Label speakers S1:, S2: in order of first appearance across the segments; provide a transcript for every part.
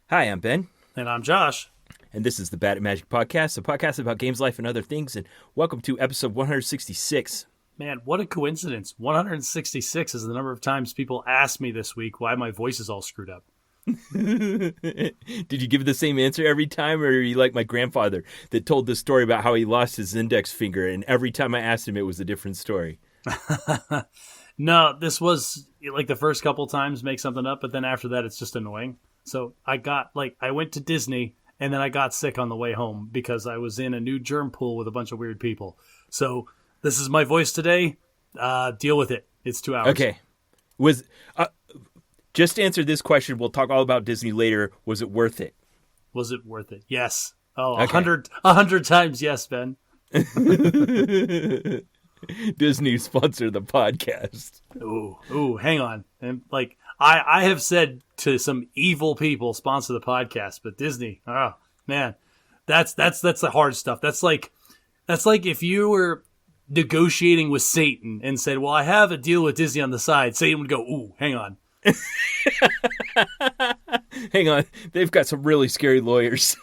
S1: Hi, I'm Ben,
S2: And I'm Josh.
S1: and this is the Bad at Magic podcast, a podcast about games, life, and other things. And welcome to episode 166.
S2: Man, what a coincidence. 166 is the number of times people ask me this week why my voice is all screwed up.
S1: Did you give the same answer every time, or are you like my grandfather that told the story about how he lost his index finger, and every time I asked him, it was a different story?
S2: No, this was like the first couple times make something up, but then after that, it's just annoying. So I went to Disney and then I got sick on the way home because I was in a new germ pool with a bunch of weird people. So this is my voice today. Deal with it. It's 2 hours.
S1: Okay. Just to answer this question, we'll talk all about Disney later. Was it worth it?
S2: Was it worth it? Yes. Oh,
S1: Okay.
S2: 100 times yes, Ben.
S1: Disney sponsored the podcast.
S2: Ooh, hang on. And I have said to some evil people, sponsor the podcast, but Disney, oh man, that's the hard stuff. That's like if you were negotiating with Satan and said, "Well, I have a deal with Disney on the side." Satan would go, "Ooh, hang on."
S1: Hang on. They've got some really scary lawyers.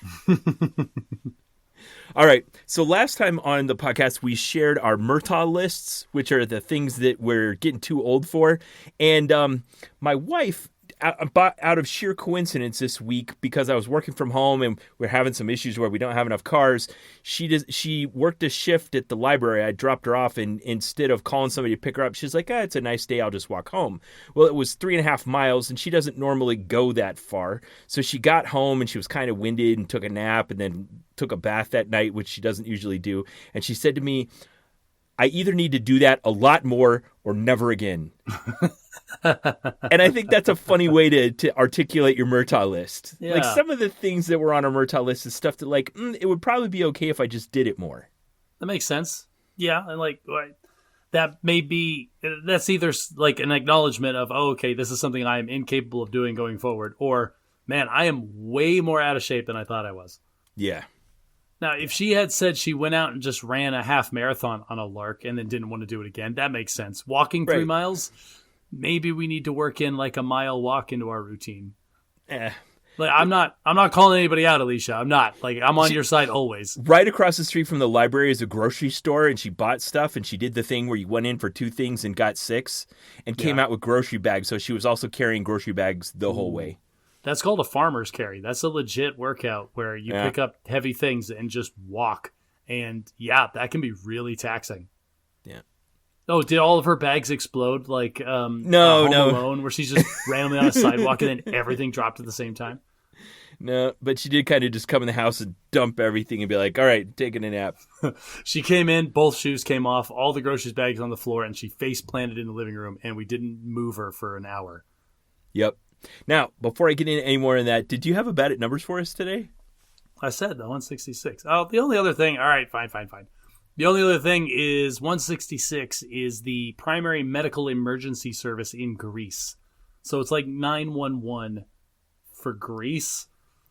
S1: All right. So last time on the podcast, we shared our Murtaugh lists, which are the things that we're getting too old for. And my wife, out of sheer coincidence this week, because I was working from home and we're having some issues where we don't have enough cars, she worked a shift at the library. I dropped her off, and instead of calling somebody to pick her up, she's like, it's a nice day, I'll just walk home. Well, it was 3.5 miles, and she doesn't normally go that far. So she got home, and she was kind of winded and took a nap and then took a bath that night, which she doesn't usually do. And she said to me, I either need to do that a lot more or never again. And I think that's a funny way to articulate your Murtaugh list.
S2: Yeah.
S1: Like, some of the things that were on our Murtaugh list is stuff that, it would probably be okay if I just did it more.
S2: That makes sense. Yeah, and that may be, that's either like an acknowledgement of, oh, okay, this is something I am incapable of doing going forward, or, man, I am way more out of shape than I thought I was.
S1: Yeah.
S2: Now, if she had said she went out and just ran a half marathon on a lark and then didn't want to do it again, that makes sense. Walking 3
S1: Right.
S2: miles, maybe we need to work in like a mile walk into our routine. Like, I'm not calling anybody out, Alicia. I'm not. Like, I'm on your side always.
S1: Right across the street from the library is a grocery store, and she bought stuff, and she did the thing where you went in for 2 things and got 6 and came out with grocery bags. So she was also carrying grocery bags the whole way.
S2: That's called a farmer's carry. That's a legit workout where you pick up heavy things and just walk. And yeah, that can be really taxing.
S1: Yeah.
S2: Oh, did all of her bags explode like Home
S1: No.
S2: Alone, where she's just randomly on a sidewalk and then everything dropped at the same time?
S1: No, but she did kind of just come in the house and dump everything and be like, all right, taking a nap.
S2: She came in, both shoes came off, all the groceries bags on the floor, and she face planted in the living room, and we didn't move her for an hour.
S1: Yep. Now, before I get into any more on that, did you have a bet at numbers for us today?
S2: I said the 166. Oh, the only other thing, all right, fine. The only other thing is 166 is the primary medical emergency service in Greece. So it's like 911 for Greece.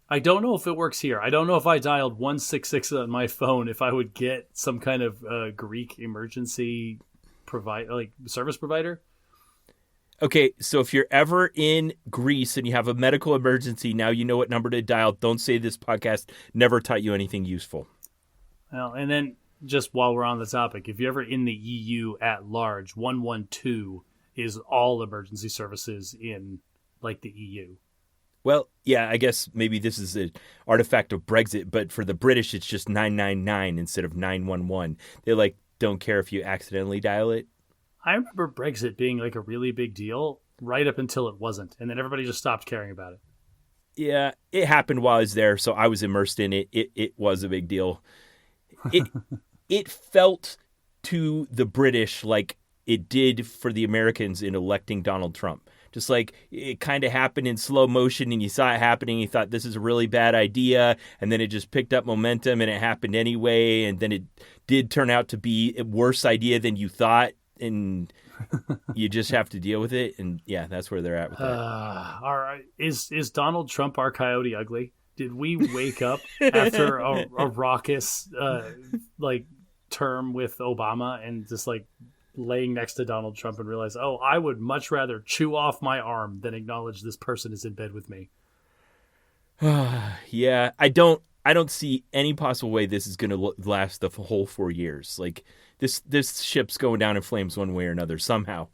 S2: I don't know if it works here. I don't know if I dialed 166 on my phone if I would get some kind of Greek emergency service provider.
S1: Okay, so if you're ever in Greece and you have a medical emergency, now you know what number to dial. Don't say this podcast never taught you anything useful.
S2: Well, and then just while we're on the topic, if you're ever in the EU at large, 112 is all emergency services in like the EU.
S1: Well, yeah, I guess maybe this is an artifact of Brexit, but for the British, it's just 999 instead of 911. They don't care if you accidentally dial it.
S2: I remember Brexit being like a really big deal right up until it wasn't. And then everybody just stopped caring about it.
S1: Yeah, it happened while I was there, so I was immersed in it. It was a big deal. It felt to the British like it did for the Americans in electing Donald Trump. Just like it kind of happened in slow motion, and you saw it happening. You thought this is a really bad idea, and then it just picked up momentum, and it happened anyway. And then it did turn out to be a worse idea than you thought, and you just have to deal with it. And yeah, that's where they're at with that.
S2: All right, is Donald Trump our Coyote Ugly? Did we wake up after a raucous term with Obama and just laying next to Donald Trump and realize, oh, I would much rather chew off my arm than acknowledge this person is in bed with me?
S1: Yeah, I don't see any possible way this is going to last the whole 4 years. Like this ship's going down in flames one way or another somehow.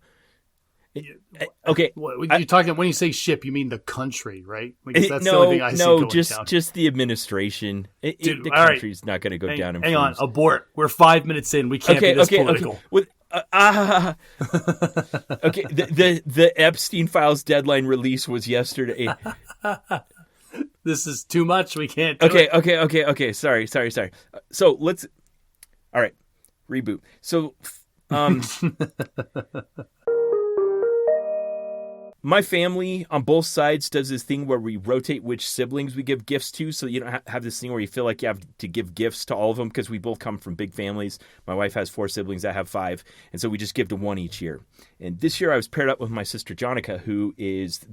S1: Okay,
S2: What you talking when you say ship, you mean the country, right? Because that's the only thing I see
S1: no,
S2: going
S1: just
S2: down.
S1: just the administration.
S2: Dude,
S1: The
S2: all right.
S1: country's not going to go down in
S2: Hang on,
S1: flames.
S2: abort. We're 5 minutes in. We can't be this political.
S1: Okay. Okay. The Epstein Files deadline release was yesterday.
S2: This is too much. We can't do
S1: Okay,
S2: it.
S1: okay. Sorry. So let's. All right, reboot. So, my family on both sides does this thing where we rotate which siblings we give gifts to, so you don't have this thing where you feel like you have to give gifts to all of them because we both come from big families. My wife has 4 siblings, I have 5, and so we just give to one each year. And this year I was paired up with my sister Jonica, who is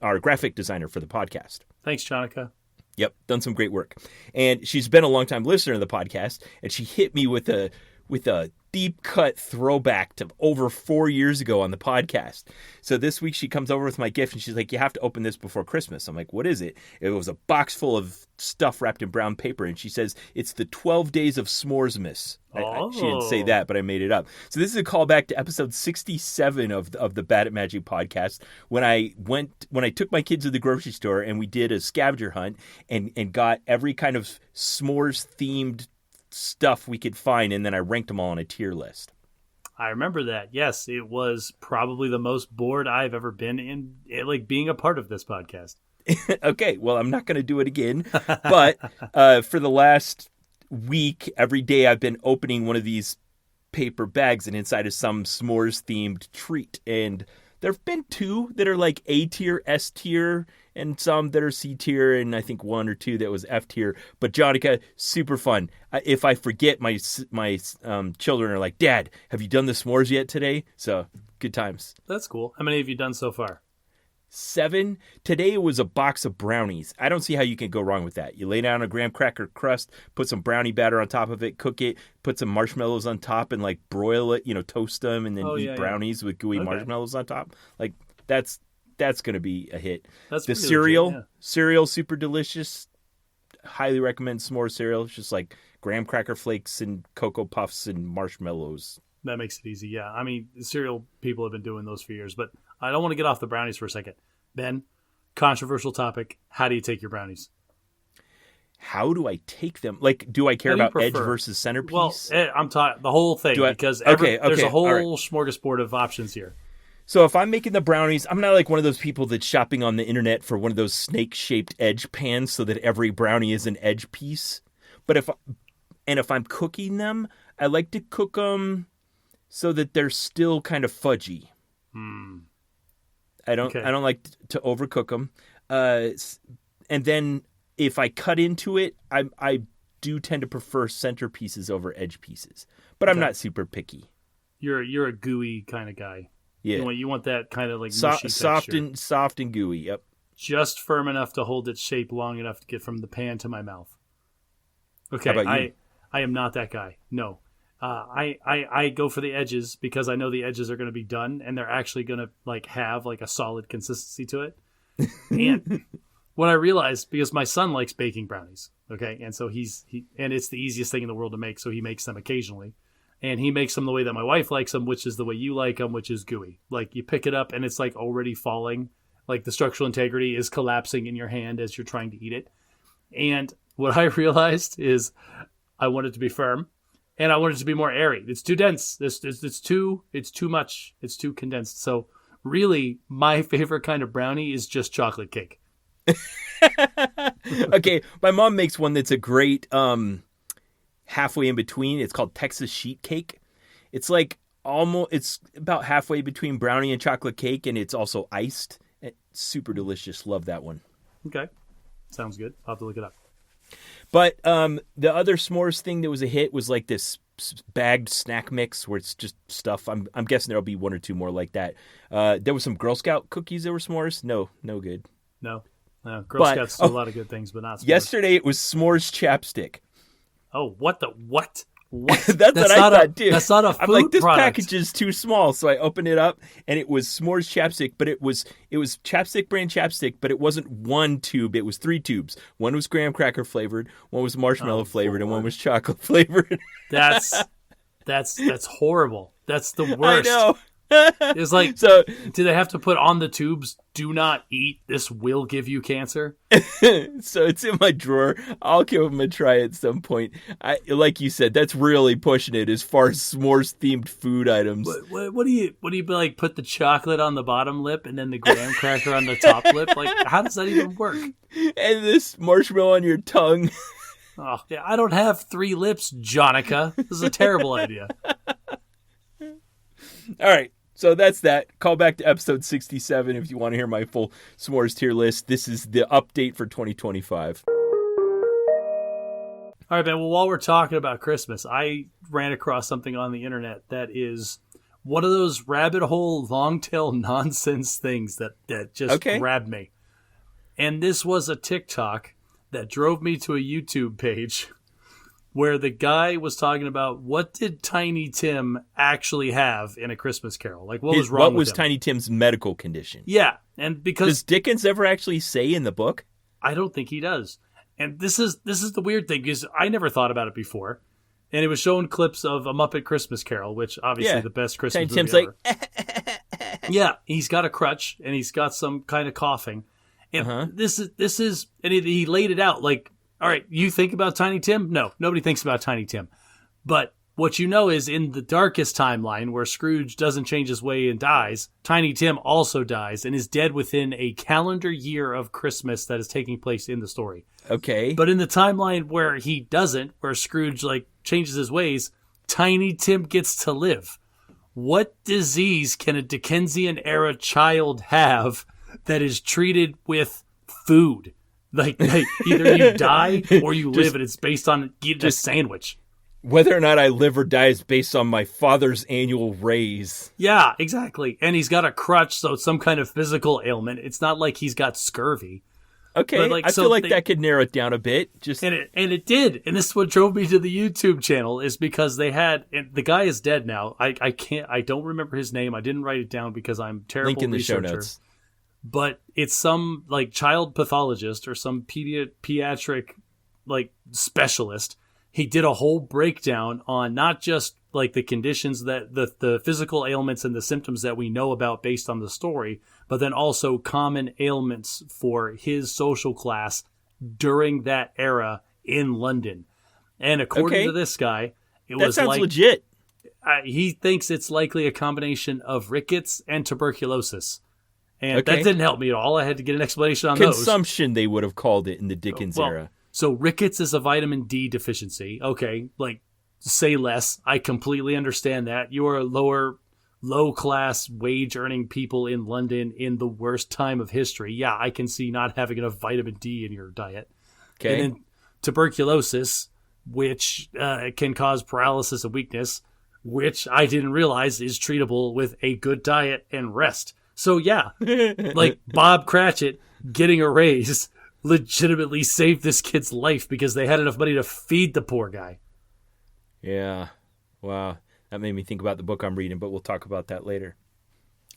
S1: our graphic designer for the podcast.
S2: Thanks, Jonica.
S1: Yep, done some great work. And she's been a longtime listener to the podcast, and she hit me with a deep cut throwback to over 4 years ago on the podcast. So this week she comes over with my gift and she's like, you have to open this before Christmas. I'm like, what is it? It was a box full of stuff wrapped in brown paper. And she says, it's the 12 days of S'moresmas. She didn't say that, but I made it up. So this is a callback to episode 67 of the Bad at Magic podcast when I took my kids to the grocery store and we did a scavenger hunt and got every kind of s'mores themed stuff we could find, and then I ranked them all on a tier list.
S2: I remember that. Yes, it was probably the most bored I've ever been in, like being a part of this podcast.
S1: Okay, well, I'm not going to do it again, but for the last week, every day I've been opening one of these paper bags, and inside is some s'mores themed treat. And there have been 2 that are like A tier, S tier, and some that are C tier, and I think 1 or 2 that was F tier. But Jonica, super fun. If I forget, my children are like, Dad, have you done the s'mores yet today? So good times.
S2: That's cool. How many have you done so far?
S1: 7. Today it was a box of brownies. I don't see how you can go wrong with that. You lay down a graham cracker crust, put some brownie batter on top of it, cook it, put some marshmallows on top, and like broil it, toast them, and then eat brownies with gooey marshmallows on top. Like that's going to be a hit.
S2: That's
S1: the cereal, super delicious. Highly recommend s'more cereal. It's just like graham cracker flakes and Cocoa Puffs and marshmallows.
S2: That makes it easy, yeah. I mean, cereal people have been doing those for years, but I don't want to get off the brownies for a second. Ben, controversial topic. How do you take your brownies?
S1: How do I take them? Like, do I care about edge versus centerpiece?
S2: Well, I'm talking the whole thing because there's a whole smorgasbord of options here.
S1: So if I'm making the brownies, I'm not like one of those people that's shopping on the internet for one of those snake-shaped edge pans so that every brownie is an edge piece. But if I'm cooking them, I like to cook them so that they're still kind of fudgy. I don't like to overcook them. And then if I cut into it, I do tend to prefer centerpieces over edge pieces. But I'm not super picky.
S2: You're a gooey kind of guy.
S1: Yeah.
S2: You want that kind of like mushy texture.
S1: Soft and gooey. Yep.
S2: Just firm enough to hold its shape long enough to get from the pan to my mouth. Okay.
S1: How about you?
S2: I am not that guy. No. I go for the edges because I know the edges are going to be done and they're actually going to like have like a solid consistency to it. And what I realized, because my son likes baking brownies, okay, and so and it's the easiest thing in the world to make, so he makes them occasionally, and he makes them the way that my wife likes them, which is the way you like them, which is gooey. Like you pick it up and it's like already falling, like the structural integrity is collapsing in your hand as you're trying to eat it. And what I realized is I want it to be firm. And I want it to be more airy. It's too dense. It's too much. It's too condensed. So really, my favorite kind of brownie is just chocolate cake.
S1: Okay, my mom makes one that's a great halfway in between. It's called Texas sheet cake. It's like it's about halfway between brownie and chocolate cake, and it's also iced. It's super delicious. Love that one.
S2: Okay, sounds good. I'll have to look it up.
S1: But the other s'mores thing that was a hit was like this bagged snack mix where it's just stuff. I'm guessing there'll be 1 or 2 more like that. There was some Girl Scout cookies that were s'mores. No good.
S2: No. Girl Scouts do a lot of good things, but not s'mores.
S1: Yesterday it was s'mores chapstick.
S2: Oh, what? What?
S1: That's what I thought too.
S2: That's not a food
S1: I'm like, this
S2: product.
S1: package is too small, so I opened it up, and it was s'mores chapstick, but it was chapstick brand chapstick, but it wasn't one tube; it was 3 tubes. One was graham cracker flavored, one was marshmallow flavored, and one was chocolate flavored.
S2: That's horrible. That's the worst.
S1: I know.
S2: It's like,
S1: So,
S2: do they have to put on the tubes, do not eat, this will give you cancer?
S1: so it's in my drawer. I'll give them a try at some point. Like you said, that's really pushing it as far as s'mores themed food items.
S2: What do you like? Put the chocolate on the bottom lip and then the graham cracker on the top lip? Like, how does that even work?
S1: And this marshmallow on your tongue.
S2: Oh, yeah, I don't have 3 lips, Jonica. This is a terrible idea.
S1: All right. So that's that. Call back to episode 67 if you want to hear my full s'mores tier list. This is the update for 2025.
S2: All right, man. Well, while we're talking about Christmas, I ran across something on the internet that is one of those rabbit hole, long tail nonsense things that just grabbed me. And this was a TikTok that drove me to a YouTube page where the guy was talking about what did Tiny Tim actually have in A Christmas Carol? Like, what was wrong with him?
S1: What was Tiny Tim's medical condition?
S2: Yeah, and because...
S1: Does Dickens ever actually say in the book?
S2: I don't think he does. And this is the weird thing, because I never thought about it before. And it was showing clips of A Muppet Christmas Carol, which obviously the best Christmas
S1: Tiny
S2: movie
S1: Tim's
S2: ever.
S1: like...
S2: Yeah, he's got a crutch, and he's got some kind of coughing. And this is, and he laid it out like, all right, you think about Tiny Tim? No, nobody thinks about Tiny Tim. But what you know is in the darkest timeline where Scrooge doesn't change his way and dies, Tiny Tim also dies and is dead within a calendar year of Christmas that is taking place in the story.
S1: Okay.
S2: But in the timeline where he doesn't, where Scrooge like changes his ways, Tiny Tim gets to live. What disease can a Dickensian era child have that is treated with food? Like either you die or you live, and it's based on eating a sandwich.
S1: Whether or not I live or die is based on my father's annual raise.
S2: Yeah, exactly. And he's got a crutch, so it's some kind of physical ailment. It's not like he's got scurvy.
S1: Okay, I feel like that could narrow it down a bit.
S2: And it did. And this is what drove me to the YouTube channel, is because they had, and the guy is dead now. I don't remember his name. I didn't write it down because I'm terrible
S1: Link in the
S2: researcher.
S1: show notes.
S2: But it's some like child pathologist or some pediatric like specialist. He did a whole breakdown on not just like the conditions that the physical ailments and the symptoms that we know about based on the story, but then also common ailments for his social class during that era in London. And according to this guy,
S1: that sounds legit.
S2: He thinks it's likely a combination of rickets and tuberculosis. And that didn't help me at all. I had to get an explanation on those.
S1: Consumption, they would have called it in the Dickens era.
S2: So rickets is a vitamin D deficiency. Okay, like, say less. I completely understand that. You are low-class, wage-earning people in London in the worst time of history. Yeah, I can see not having enough vitamin D in your diet. Okay. And then tuberculosis, which can cause paralysis and weakness, which I didn't realize is treatable with a good diet and rest. So yeah, like Bob Cratchit getting a raise legitimately saved this kid's life because they had enough money to feed the poor guy.
S1: Yeah. Wow. That made me think about the book I'm reading, but we'll talk about that later.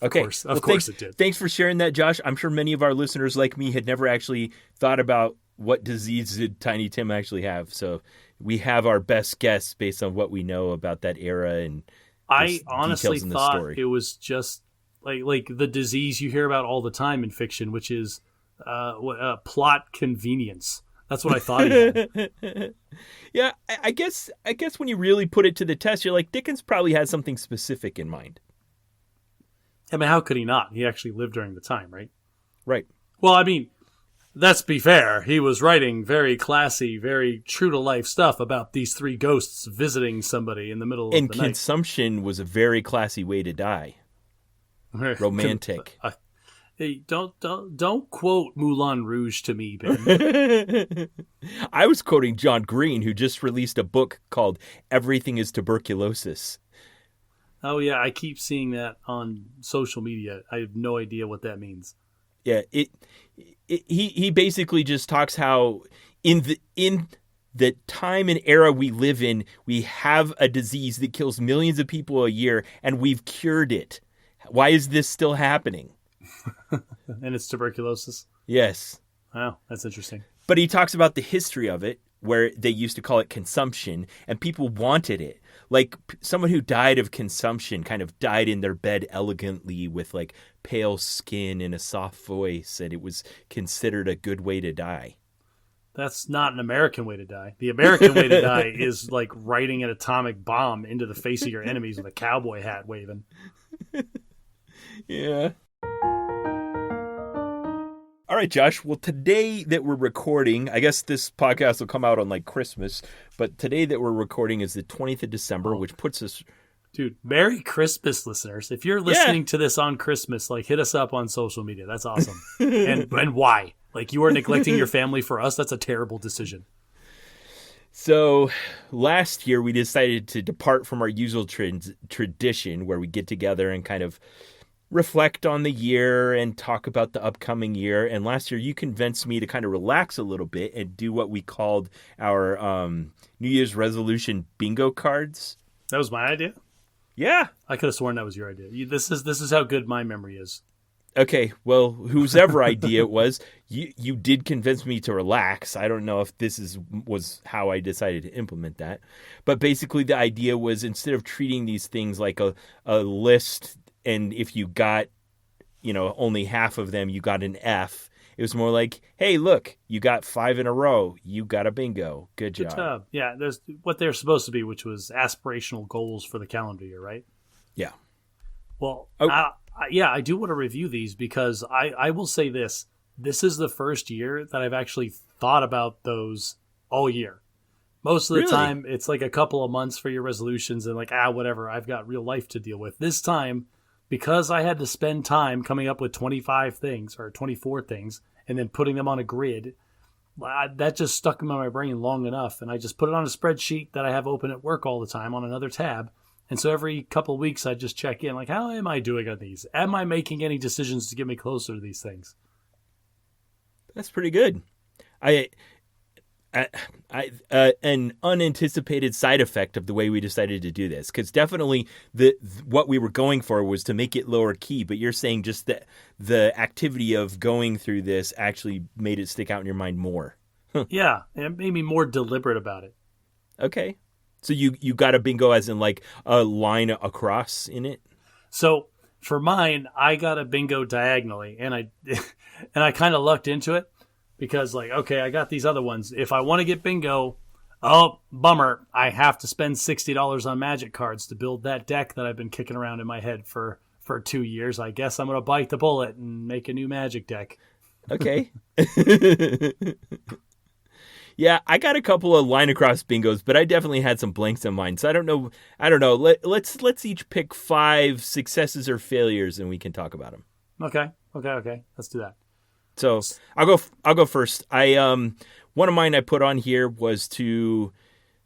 S1: Okay.
S2: Of course it did.
S1: Thanks for sharing that, Josh. I'm sure many of our listeners like me had never actually thought about what disease did Tiny Tim actually have. So we have our best guess based on what we know about that era and
S2: I honestly thought it was just like the disease you hear about all the time in fiction, which is plot convenience. That's what I thought he had.
S1: Yeah, I guess when you really put it to the test, you're like, Dickens probably had something specific in mind.
S2: I mean, how could he not? He actually lived during the time, right?
S1: Right.
S2: Well, I mean, let's be fair. He was writing very classy, very true-to-life stuff about these 3 ghosts visiting somebody in the middle of the night.
S1: And consumption was a very classy way to die. Romantic.
S2: Hey, don't quote Moulin Rouge to me, Ben.
S1: I was quoting John Green, who just released a book called Everything is Tuberculosis.
S2: Oh yeah, I keep seeing that on social media. I have no idea what that means.
S1: Yeah, he basically just talks how in the time and era we live in, we have a disease that kills millions of people a year, and we've cured it. Why is this still happening?
S2: And it's tuberculosis.
S1: Yes.
S2: Wow, that's interesting.
S1: But he talks about the history of it, where they used to call it consumption, and people wanted it. Like, someone who died of consumption kind of died in their bed elegantly with, like, pale skin and a soft voice, and it was considered a good way to die.
S2: That's not an American way to die. The American way to die is, like, writing an atomic bomb into the face of your enemies with a cowboy hat waving.
S1: Yeah. All right, Josh. Well, today that we're recording, I guess this podcast will come out on like Christmas, but today that we're recording is the 20th of December, which puts us...
S2: Dude, Merry Christmas, listeners. If you're listening to this on Christmas, like, hit us up on social media. That's awesome. and why? Like, you are neglecting your family for us? That's a terrible decision.
S1: So last year we decided to depart from our usual tradition where we get together and kind of reflect on the year and talk about the upcoming year. And last year you convinced me to kind of relax a little bit and do what we called our New Year's resolution bingo cards.
S2: That was my idea?
S1: Yeah.
S2: I could have sworn that was your idea. This is how good my memory is.
S1: Okay, well, whosever idea it was, you did convince me to relax. I don't know if this was how I decided to implement that. But basically the idea was, instead of treating these things like a list, and if you got, only half of them, you got an F, it was more like, hey, look, you got 5 in a row. You got a bingo. Good job.
S2: Yeah, there's what they're supposed to be, which was aspirational goals for the calendar year, right?
S1: Yeah.
S2: Well, I do want to review these because I will say this. This is the first year that I've actually thought about those all year. Most of the time, it's like a couple of months for your resolutions and like, whatever, I've got real life to deal with. This time, because I had to spend time coming up with 25 things or 24 things and then putting them on a grid, that just stuck in my brain long enough. And I just put it on a spreadsheet that I have open at work all the time on another tab. And so every couple of weeks, I just check in, like, how am I doing on these? Am I making any decisions to get me closer to these things?
S1: That's pretty good. An unanticipated side effect of the way we decided to do this, because definitely what we were going for was to make it lower key, but you're saying just that the activity of going through this actually made it stick out in your mind more.
S2: Yeah, and it made me more deliberate about it.
S1: Okay. So you got a bingo as in like a line across in it?
S2: So for mine, I got a bingo diagonally, and I kind of lucked into it because, like, okay, I got these other ones. If I want to get bingo, oh, bummer, I have to spend $60 on magic cards to build that deck that I've been kicking around in my head for 2 years. I guess I'm going to bite the bullet and make a new magic deck.
S1: Okay. Yeah, I got a couple of line across bingos, but I definitely had some blanks in mine. So I don't know. Let's each pick 5 successes or failures, and we can talk about them.
S2: Okay. Let's do that.
S1: So I'll go first. One of mine I put on here was to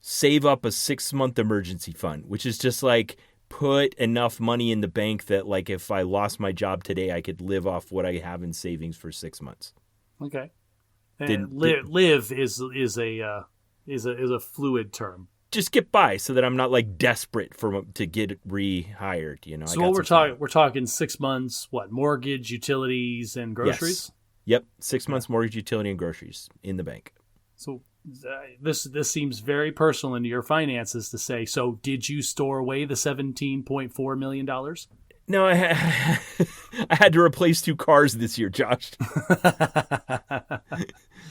S1: save up a 6-month emergency fund, which is just like put enough money in the bank that, like, if I lost my job today, I could live off what I have in savings for 6 months.
S2: Okay. And live is a fluid term.
S1: Just get by so that I'm not like desperate to get rehired.
S2: So what we're talking 6 months. What, mortgage, utilities, and groceries?
S1: Yes. Yep, 6 months mortgage, utility, and groceries in the bank. So
S2: this seems very personal into your finances to say. So did you store away the $17.4 million?
S1: No, I had to replace 2 cars this year, Josh.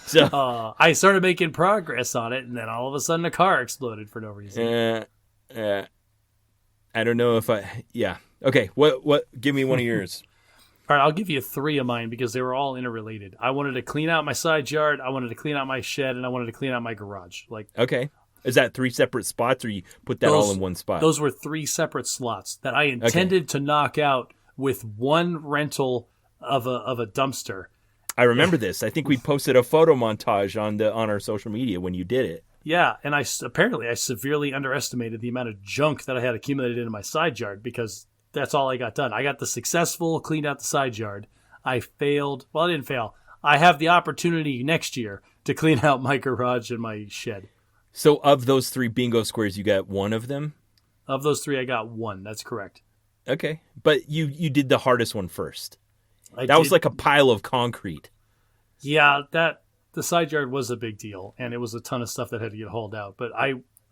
S2: So I started making progress on it, and then all of a sudden a car exploded for no reason.
S1: I don't know if yeah. Okay, what? Give me one of yours.
S2: All right, I'll give you 3 of mine because they were all interrelated. I wanted to clean out my side yard, I wanted to clean out my shed, and I wanted to clean out my garage.
S1: Okay. Is that 3 separate spots, or you put that all in one spot?
S2: Those were 3 separate slots that I intended to knock out with one rental of a dumpster.
S1: I remember this. I think we posted a photo montage on our social media when you did it.
S2: Yeah, and I severely underestimated the amount of junk that I had accumulated in my side yard because that's all I got done. I got the successful, cleaned out the side yard. I failed. Well, I didn't fail. I have the opportunity next year to clean out my garage and my shed.
S1: So of those 3 bingo squares, you got one of them?
S2: Of those 3, I got 1. That's correct.
S1: Okay. But you did the hardest one first.
S2: That
S1: That was like a pile of concrete.
S2: Yeah, the side yard was a big deal, and it was a ton of stuff that had to get hauled out. But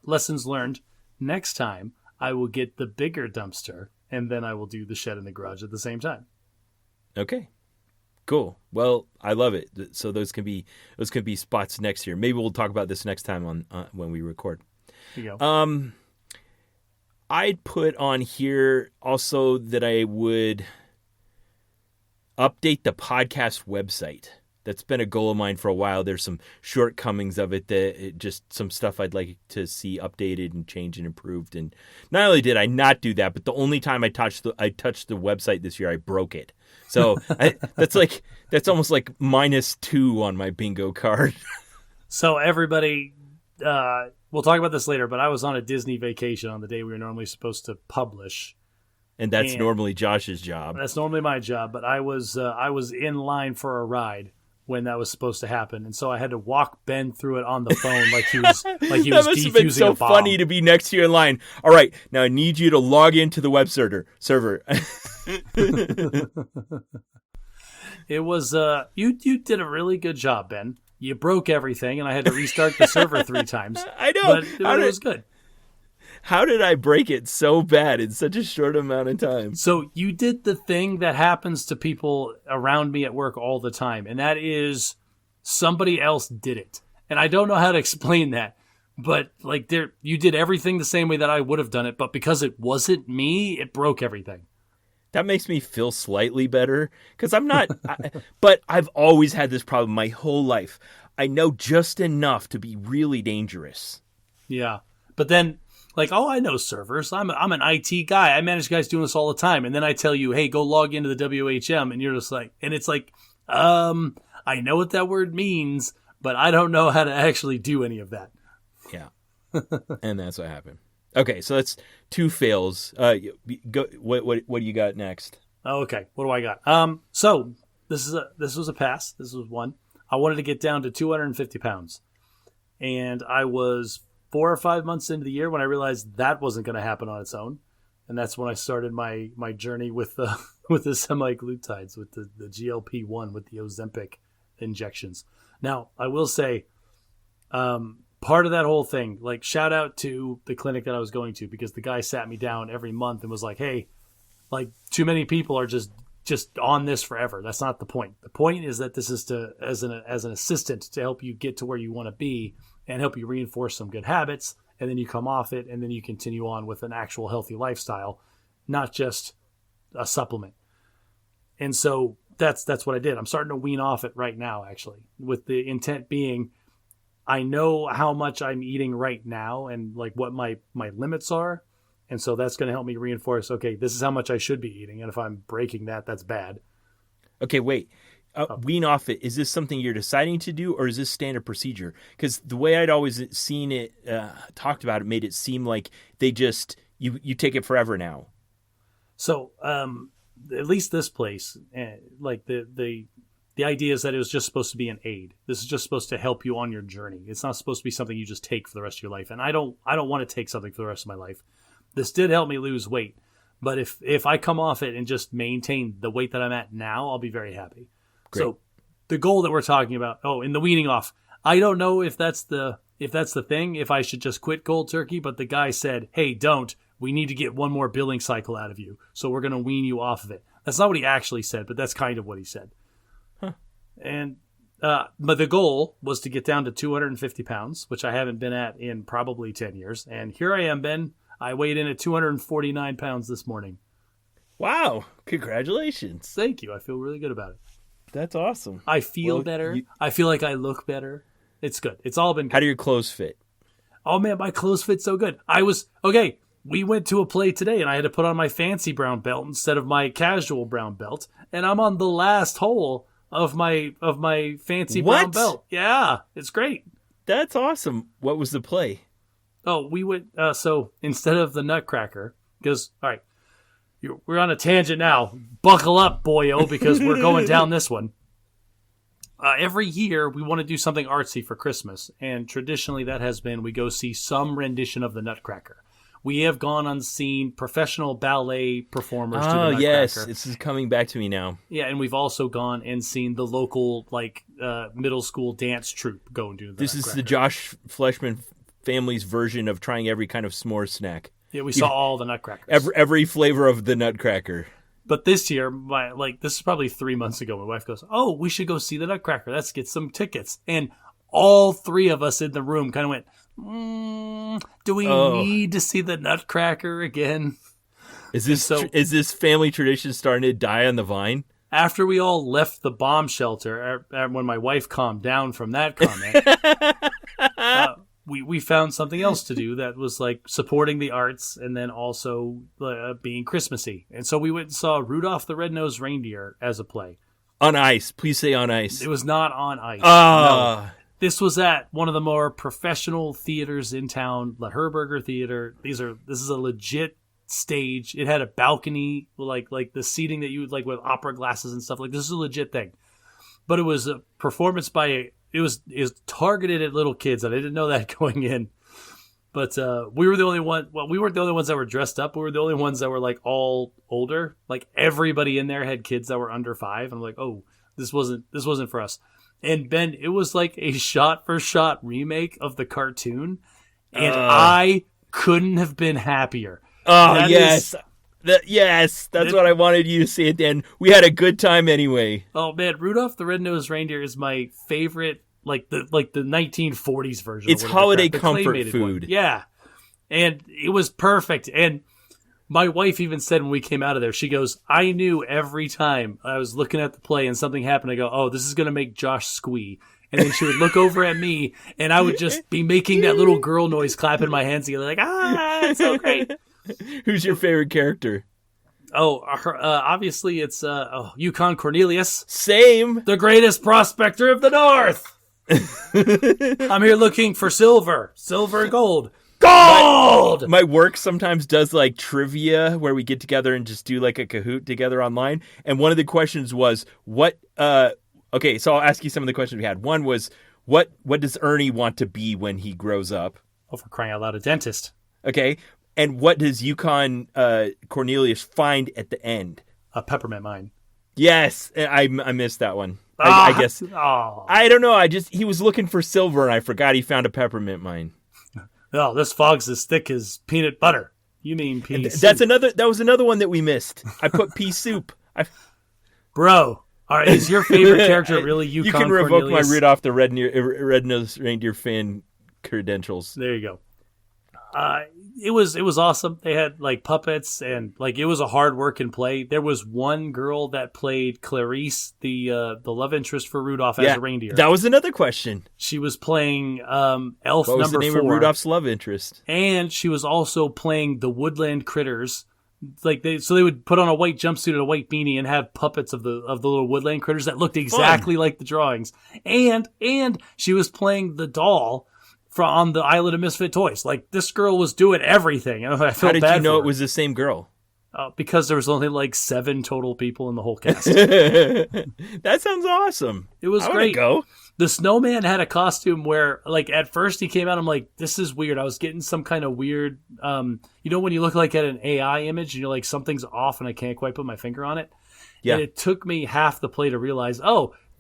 S2: lessons learned. Next time, I will get the bigger dumpster, and then I will do the shed and the garage at the same time.
S1: Okay. Cool. Well, I love it. So those can be spots next year. Maybe we'll talk about this next time on when we record.
S2: Here you go.
S1: I'd put on here also that I would update the podcast website. That's been a goal of mine for a while. There's some shortcomings of it just some stuff I'd like to see updated and changed and improved. And not only did I not do that, but the only time I touched the website this year, I broke it. So that's almost like -2 on my bingo card.
S2: So everybody, we'll talk about this later, but I was on a Disney vacation on the day we were normally supposed to publish.
S1: And that's normally Josh's job.
S2: That's normally my job, but I was in line for a ride when that was supposed to happen, and so I had to walk Ben through it on the phone like he was
S1: That must have been so funny to be next to you in line. All right, now I need you to log into the web server.
S2: It was you did a really good job, Ben. You broke everything, and I had to restart the server 3 times.
S1: I know,
S2: but it was good.
S1: How did I break it so bad in such a short amount of time?
S2: So you did the thing that happens to people around me at work all the time, and that is somebody else did it. And I don't know how to explain that, but like you did everything the same way that I would have done it, but because it wasn't me, it broke everything.
S1: That makes me feel slightly better because I'm not, but I've always had this problem my whole life. I know just enough to be really dangerous.
S2: Yeah. But then, like, oh, I know servers. I'm an IT guy. I manage guys doing this all the time. And then I tell you, hey, go log into the WHM. And you're just like, and it's like, I know what that word means, but I don't know how to actually do any of that.
S1: Yeah. And that's what happened. Okay, so that's 2 fails. Go. What do you got next?
S2: Okay, what do I got? So this was a pass. This was 1. I wanted to get down to 250 pounds, and I was 4 or 5 months into the year when I realized that wasn't going to happen on its own, and that's when I started my journey with the semaglutides, with the GLP-1, with the Ozempic injections. Now, I will say, part of that whole thing, like, shout out to the clinic that I was going to, because the guy sat me down every month and was like, hey, like, too many people are just on this forever. That's not the point. The point is that this is as an assistant to help you get to where you want to be and help you reinforce some good habits. And then you come off it, and then you continue on with an actual healthy lifestyle, not just a supplement. And so that's what I did. I'm starting to wean off it right now, actually, with the intent being, I know how much I'm eating right now and like what my limits are. And so that's going to help me reinforce, okay, this is how much I should be eating. And if I'm breaking that, that's bad.
S1: Okay, wait. Wean off it. Is this something you're deciding to do, or is this standard procedure? Because the way I'd always seen it talked about it made it seem like they just, you take it forever now.
S2: So at least this place, like the idea is that it was just supposed to be an aid. This is just supposed to help you on your journey. It's not supposed to be something you just take for the rest of your life. And I don't want to take something for the rest of my life. This did help me lose weight. But if I come off it and just maintain the weight that I'm at now, I'll be very happy. Great. So the goal that we're talking about, in the weaning off, I don't know if that's the thing, if I should just quit cold turkey. But the guy said, hey, don't. We need to get one more billing cycle out of you. So we're going to wean you off of it. That's not what he actually said, but that's kind of what he said.
S1: Huh.
S2: And but the goal was to get down to 250 pounds, which I haven't been at in probably 10 years. And here I am, Ben. I weighed in at 249 pounds this morning.
S1: Wow. Congratulations.
S2: Thank you. I feel really good about it.
S1: That's awesome.
S2: I feel better. I feel like I look better. It's good. It's all been good.
S1: How do your clothes fit?
S2: Oh, man, my clothes fit so good. We went to a play today, and I had to put on my fancy brown belt instead of my casual brown belt. And I'm on the last hole of my fancy brown belt. Yeah, it's great.
S1: That's awesome. What was the play?
S2: Oh, we went, so instead of the Nutcracker, because, all right, we're on a tangent now. Buckle up, boyo, because we're going down this one. every year we want to do something artsy for Christmas, and traditionally that has been we go see some rendition of the Nutcracker. We have gone and seen professional ballet performers do the Nutcracker.
S1: Yes, this is coming back to me now.
S2: Yeah, and we've also gone and seen the local middle school dance troupe go and do the
S1: This
S2: Nutcracker.
S1: is the Josh Fleshman family's version of trying every kind of s'more snack.
S2: Yeah, we saw all the Nutcrackers.
S1: Every flavor of the Nutcracker.
S2: But this year, this is probably 3 months ago, my wife goes, "Oh, we should go see the Nutcracker. Let's get some tickets." And all three of us in the room kind of went, do we need to see the Nutcracker again?
S1: Is this family tradition starting to die on the vine?
S2: After we all left the bomb shelter, when my wife calmed down from that comment, we found something else to do that was like supporting the arts and then also being Christmassy. And so we went and saw Rudolph the Red-Nosed Reindeer as a play.
S1: On ice. Please say on ice.
S2: It was not on ice. No. This was at one of the more professional theaters in town, the Herberger Theater. This is a legit stage. It had a balcony, like the seating that you would like with opera glasses and stuff. Like, this is a legit thing. But it was a performance by it was targeted at little kids, and I didn't know that going in. But we were the only one. Well, we weren't the only ones that were dressed up. We were the only ones that were like all older. Like, everybody in there had kids that were under 5. I'm like, oh, this wasn't for us. And Ben, it was like a shot-for-shot remake of the cartoon, and I couldn't have been happier.
S1: Oh, yes. That's what I wanted you to see it then. We had a good time anyway.
S2: Oh, man, Rudolph the Red-Nosed Reindeer is my favorite, like the 1940s version.
S1: It's holiday comfort food.
S2: One. Yeah, and it was perfect. And my wife even said when we came out of there, she goes, I knew every time I was looking at the play and something happened, I go, oh, this is going to make Josh squee. And then she would look over at me, and I would just be making that little girl noise, clapping my hands together, like, it's so great.
S1: Who's your favorite character?
S2: Oh, obviously it's Yukon Cornelius.
S1: Same.
S2: The greatest prospector of the North. I'm here looking for silver and gold. Gold!
S1: My work sometimes does like trivia where we get together and just do like a Kahoot together online. And one of the questions was, okay, so I'll ask you some of the questions we had. One was, what does Ernie want to be when he grows up?
S2: Oh, for crying out loud, a dentist.
S1: Okay. And what does Yukon Cornelius find at the end?
S2: A peppermint mine.
S1: Yes. I missed that one. I guess.
S2: Oh.
S1: I don't know. He was looking for silver and I forgot he found a peppermint mine.
S2: Oh, this fog's as thick as peanut butter. You mean pea soup.
S1: That was another one that we missed. I put pea soup.
S2: Bro, all right, is your favorite character really Yukon Cornelius?
S1: You can revoke my Rudolph the Red-Nosed Reindeer fan credentials.
S2: There you go. It was awesome. They had like puppets and like it was a hard working play. There was one girl that played Clarice, the love interest for Rudolph as a reindeer.
S1: That was another question.
S2: She was playing elf number 4.
S1: What was the name of Rudolph's love interest?
S2: And she was also playing the woodland critters. Like they would put on a white jumpsuit and a white beanie and have puppets of the little woodland critters that looked exactly like the drawings. And she was playing the doll on the Island of Misfit Toys. Like, this girl was doing everything. I felt
S1: How did
S2: bad
S1: you know
S2: for
S1: it
S2: her.
S1: was the same girl?
S2: Because there was only like 7 total people in the whole cast.
S1: That sounds awesome.
S2: It was
S1: I
S2: great.
S1: Go.
S2: The snowman had a costume where, like, at first he came out, I'm like, this is weird. I was getting some kind of weird, when you look like at an AI image and you're like, something's off and I can't quite put my finger on it. Yeah. And it took me half the play to realize,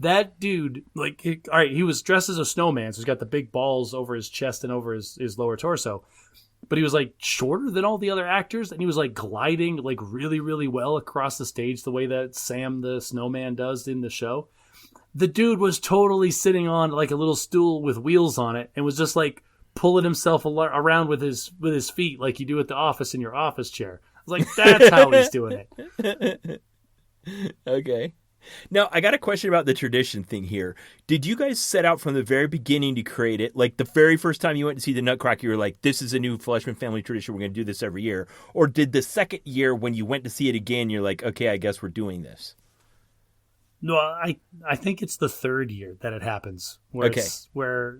S2: that dude, like, all right, he was dressed as a snowman, so he's got the big balls over his chest and over his lower torso. But he was, like, shorter than all the other actors, and he was, like, gliding, like, really, really well across the stage the way that Sam the snowman does in the show. The dude was totally sitting on, like, a little stool with wheels on it and was just, like, pulling himself around with his feet like you do at the office in your office chair. I was like, that's how he's doing it.
S1: Okay. Now, I got a question about the tradition thing here. Did you guys set out from the very beginning to create it? Like, the very first time you went to see the Nutcracker, you were like, this is a new Fleshman family tradition. We're going to do this every year. Or did the second year, when you went to see it again, you're like, okay, I guess we're doing this?
S2: No, I think it's the third year that it happens. Where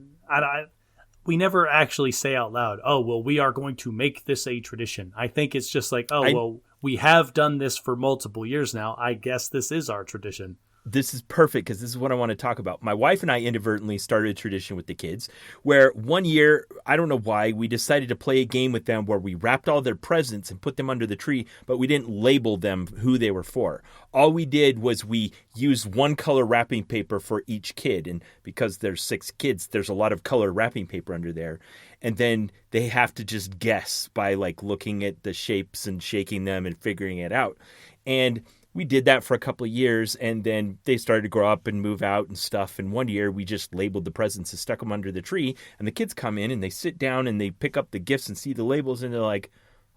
S2: we never actually say out loud, oh, well, we are going to make this a tradition. I think it's just like, well, we have done this for multiple years now. I guess this is our tradition.
S1: this is perfect because this is what I want to talk about. My wife and I inadvertently started a tradition with the kids where one year, I don't know why, we decided to play a game with them where we wrapped all their presents and put them under the tree, but we didn't label them who they were for. All we did was we used one color wrapping paper for each kid. And because there's 6 kids, there's a lot of color wrapping paper under there. And then they have to just guess by like looking at the shapes and shaking them and figuring it out. And we did that for a couple of years, and then they started to grow up and move out and stuff. And one year, we just labeled the presents and stuck them under the tree. And the kids come in, and they sit down, and they pick up the gifts and see the labels, and they're like,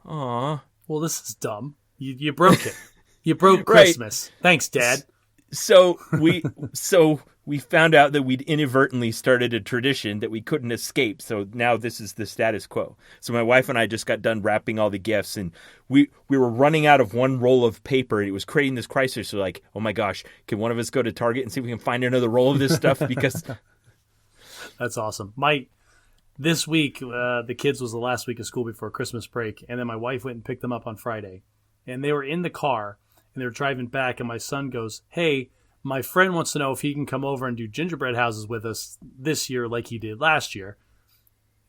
S1: "Aw."
S2: Well, this is dumb. You broke it. You broke Christmas. Right. Thanks, Dad.
S1: So we found out that we'd inadvertently started a tradition that we couldn't escape. So now this is the status quo. So my wife and I just got done wrapping all the gifts, and we were running out of one roll of paper, and it was creating this crisis. So like, oh my gosh, can one of us go to Target and see if we can find another roll of this stuff? Because
S2: that's awesome. This week, the kids was the last week of school before Christmas break, and then my wife went and picked them up on Friday, and they were in the car, and they were driving back, and my son goes, "Hey, my friend wants to know if he can come over and do gingerbread houses with us this year like he did last year.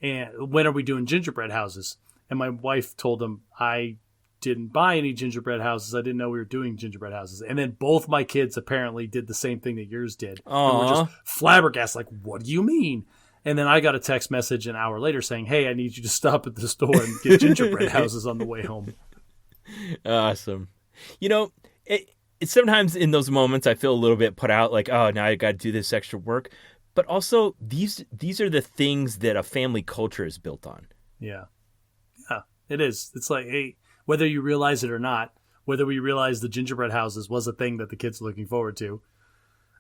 S2: And when are we doing gingerbread houses?" And my wife told him, "I didn't buy any gingerbread houses. I didn't know we were doing gingerbread houses." And then both my kids apparently did the same thing that yours did. And we're just flabbergasted, like, "What do you mean?" And then I got a text message an hour later saying, "Hey, I need you to stop at the store and get gingerbread houses on the way home."
S1: Awesome. It's sometimes in those moments I feel a little bit put out, like, oh, now I got to do this extra work. But also, these are the things that a family culture is built on.
S2: Yeah, it is. It's like, hey, whether you realize it or not, whether we realize the gingerbread houses was a thing that the kids are looking forward to.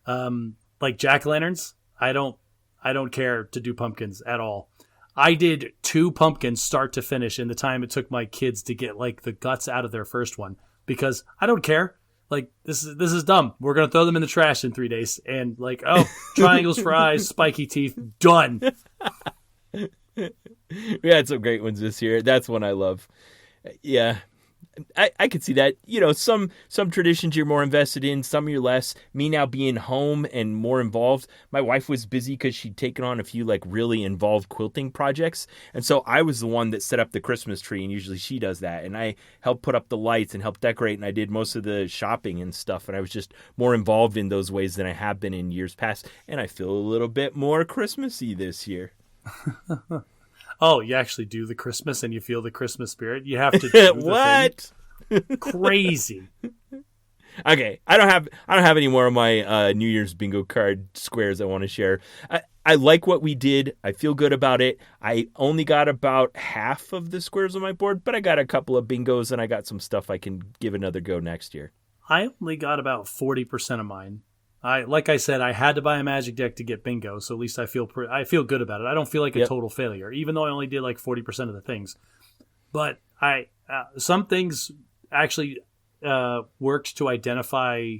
S2: Like jack-o'-lanterns, I don't care to do pumpkins at all. I did 2 pumpkins start to finish in the time it took my kids to get like the guts out of their first one, because I don't care. Like, this is dumb. We're going to throw them in the trash in 3 days. And like, oh, triangles for eyes, spiky teeth, done.
S1: We had some great ones this year. That's one I love. Yeah. I could see that. Some traditions you're more invested in, some you're less. Me now being home and more involved. My wife was busy because she'd taken on a few like really involved quilting projects. And so I was the one that set up the Christmas tree, and usually she does that. And I helped put up the lights and helped decorate, and I did most of the shopping and stuff. And I was just more involved in those ways than I have been in years past. And I feel a little bit more Christmassy this year.
S2: Oh, you actually do the Christmas and you feel the Christmas spirit? You have to do the
S1: what?
S2: Crazy.
S1: Okay, I don't have any more of my New Year's bingo card squares I want to share. I like what we did. I feel good about it. I only got about half of the squares on my board, but I got a couple of bingos, and I got some stuff I can give another go next year.
S2: I only got about 40% of mine. Like I said, I had to buy a magic deck to get bingo, so at least I feel good about it. I don't feel like a total failure, even though I only did like 40% of the things. But some things actually worked to identify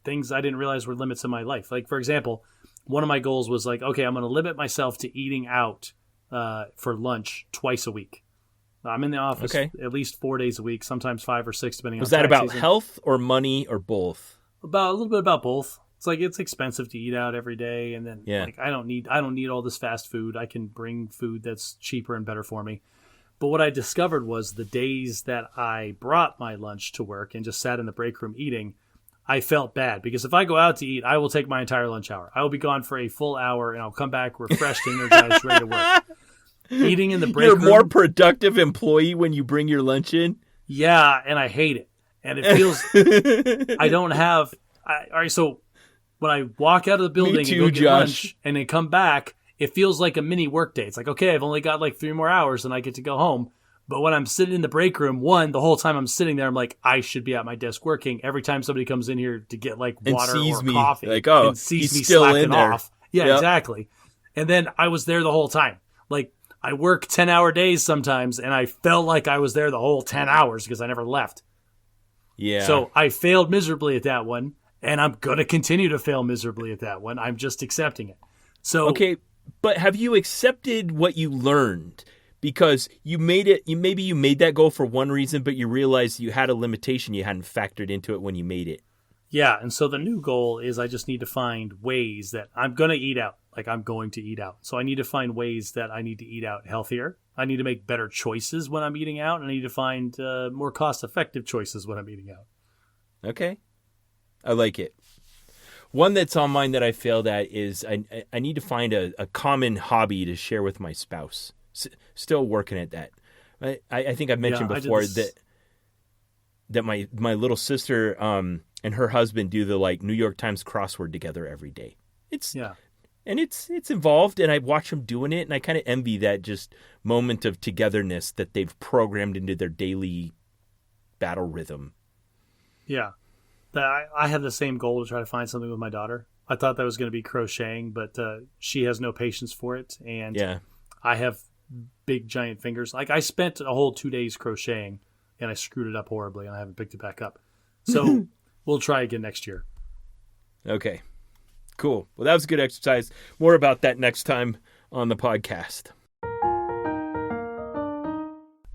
S2: things I didn't realize were limits in my life. Like, for example, one of my goals was like, okay, I'm going to limit myself to eating out for lunch twice a week. I'm in the office at least 4 days a week, sometimes 5 or 6, depending on.
S1: Was that about health or money or both?
S2: A little bit about both. It's like it's expensive to eat out every day, and then like I don't need all this fast food. I can bring food that's cheaper and better for me. But what I discovered was the days that I brought my lunch to work and just sat in the break room eating, I felt bad, because if I go out to eat, I will take my entire lunch hour. I will be gone for a full hour, and I'll come back refreshed, energized, ready to work. Eating in the break room.
S1: You're a more productive employee when you bring your lunch in?
S2: Yeah, and I hate it. And it feels I don't have. All right, so when I walk out of the building and go get lunch and then come back, it feels like a mini work day. It's like, okay, I've only got like 3 more hours and I get to go home. But when I'm sitting in the break room, the whole time I'm sitting there, I'm like, I should be at my desk working. Every time somebody comes in here to get like water or coffee,
S1: like, oh,
S2: and sees
S1: he's
S2: me
S1: still
S2: slacking
S1: in there.
S2: off. Yeah, exactly. And then I was there the whole time. Like, I work 10-hour days sometimes, and I felt like I was there the whole 10 hours because I never left.
S1: Yeah.
S2: So I failed miserably at that one, and I'm going to continue to fail miserably at that one. I'm just accepting it. So
S1: okay, but have you accepted what you learned? Because you made it. Maybe you made that goal for one reason, but you realized you had a limitation you hadn't factored into it when you made it.
S2: Yeah, and so the new goal is I just need to find ways that I'm going to eat out. Like I'm going to eat out. So I need to find ways that I need to eat out healthier. I need to make better choices when I'm eating out, and I need to find more cost-effective choices when I'm eating out.
S1: Okay. I like it. One that's on mine that I failed at is I need to find a common hobby to share with my spouse. Still working at that. I think I've mentioned before that my little sister and her husband do the like New York Times crossword together every day. It's involved, and I watch them doing it, and I kind of envy that just moment of togetherness that they've programmed into their daily battle rhythm.
S2: Yeah. I have the same goal to try to find something with my daughter. I thought that was going to be crocheting, but she has no patience for it, and I have big giant fingers. Like I spent a whole 2 days crocheting, and I screwed it up horribly, and I haven't picked it back up. So we'll try again next year.
S1: Okay, cool. Well, that was a good exercise. More about that next time on the podcast.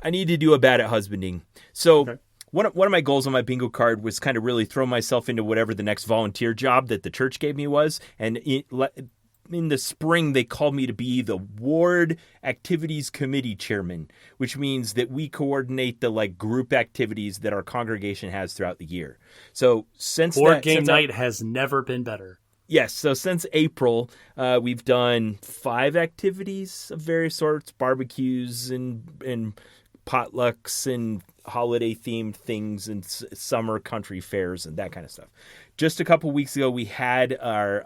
S1: I need to do a bad at husbanding. So. Okay. One of my goals on my bingo card was kind of really throw myself into whatever the next volunteer job that the church gave me was. And in the spring, they called me to be the Ward Activities Committee Chairman, which means that we coordinate the like group activities that our congregation has throughout the year. So since
S2: Board game night has never been better.
S1: Yes. So since April, we've done 5 activities of various sorts, barbecues and potlucks and holiday-themed things and summer country fairs and that kind of stuff. Just a couple weeks ago, we had our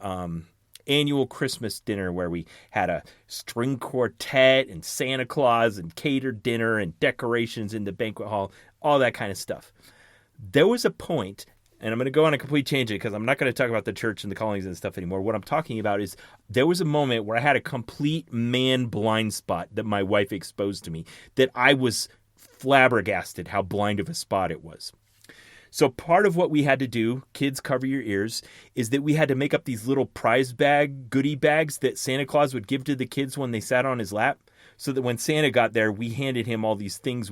S1: annual Christmas dinner where we had a string quartet and Santa Claus and catered dinner and decorations in the banquet hall, all that kind of stuff. There was a point, and I'm going to go on a complete tangent because I'm not going to talk about the church and the callings and stuff anymore. What I'm talking about is there was a moment where I had a complete man blind spot that my wife exposed to me that I was flabbergasted how blind of a spot it was. So part of what we had to do, kids cover your ears, is that we had to make up these little prize bag goodie bags that Santa Claus would give to the kids when they sat on his lap, so that when Santa got there, we handed him all these things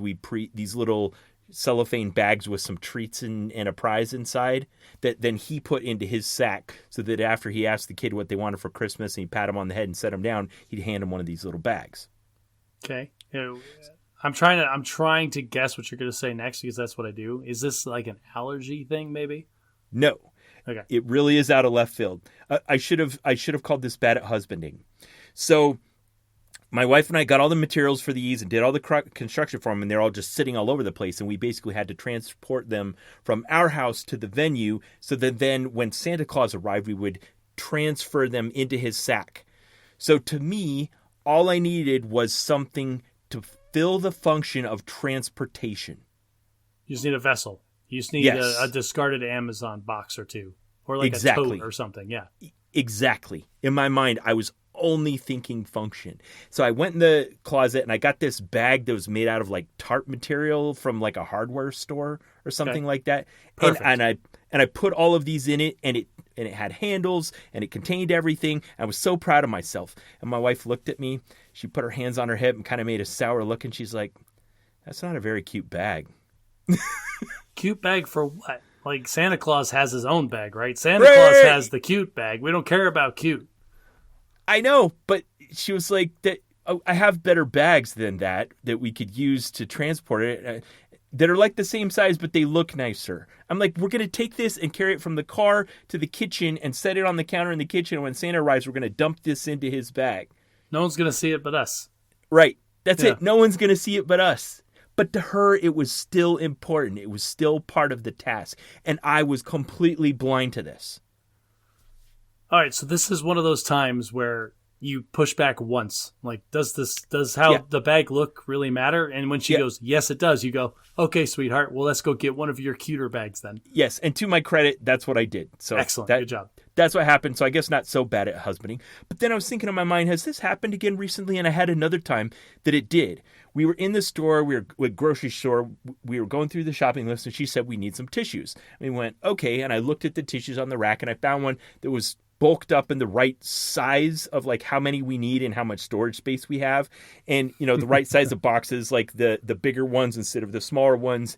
S1: these little cellophane bags with some treats and a prize inside that then he put into his sack, so that after he asked the kid what they wanted for Christmas and he pat him on the head and set him down, he'd hand him one of these little bags.
S2: Okay. I'm trying to guess what you're going to say next because that's what I do. Is this like an allergy thing, maybe?
S1: No.
S2: Okay.
S1: It really is out of left field. I should have called this bad at husbanding. So my wife and I got all the materials for these and did all the construction for them, and they're all just sitting all over the place, and we basically had to transport them from our house to the venue so that then when Santa Claus arrived, we would transfer them into his sack. So to me, all I needed was something to fill the function of transportation.
S2: You just need a vessel. You just need a discarded Amazon box or two. Or like a tote or something, yeah.
S1: Exactly. In my mind, I was only thinking function. So I went in the closet and I got this bag that was made out of like tarp material from like a hardware store or something like that.
S2: Perfect.
S1: And I put all of these in it, and it had handles and it contained everything. I was so proud of myself. And my wife looked at me. She put her hands on her hip and kind of made a sour look, and she's like, "That's not a very cute bag."
S2: Cute bag for what? Like Santa Claus has his own bag, right? Santa Claus has the cute bag. We don't care about cute.
S1: I know, but she was like, I have better bags than that we could use to transport it that are like the same size, but they look nicer. I'm like, we're going to take this and carry it from the car to the kitchen and set it on the counter in the kitchen. And when Santa arrives, we're going to dump this into his bag.
S2: No one's going to see it but us.
S1: Right. That's it. No one's going to see it but us. But to her, it was still important. It was still part of the task. And I was completely blind to this.
S2: All right, so this is one of those times where you push back once. Like, does how the bag look really matter? And when she goes, yes, it does, you go, okay, sweetheart, well, let's go get one of your cuter bags then.
S1: Yes, and to my credit, that's what I did. So
S2: excellent, good job.
S1: That's what happened, so I guess not so bad at husbanding. But then I was thinking in my mind, has this happened again recently? And I had another time that it did. We were in the store, we were at grocery store, we were going through the shopping list, and she said, we need some tissues. And we went, okay, and I looked at the tissues on the rack, and I found one that was bulked up in the right size of like how many we need and how much storage space we have. And, the right size of boxes, like the bigger ones instead of the smaller ones.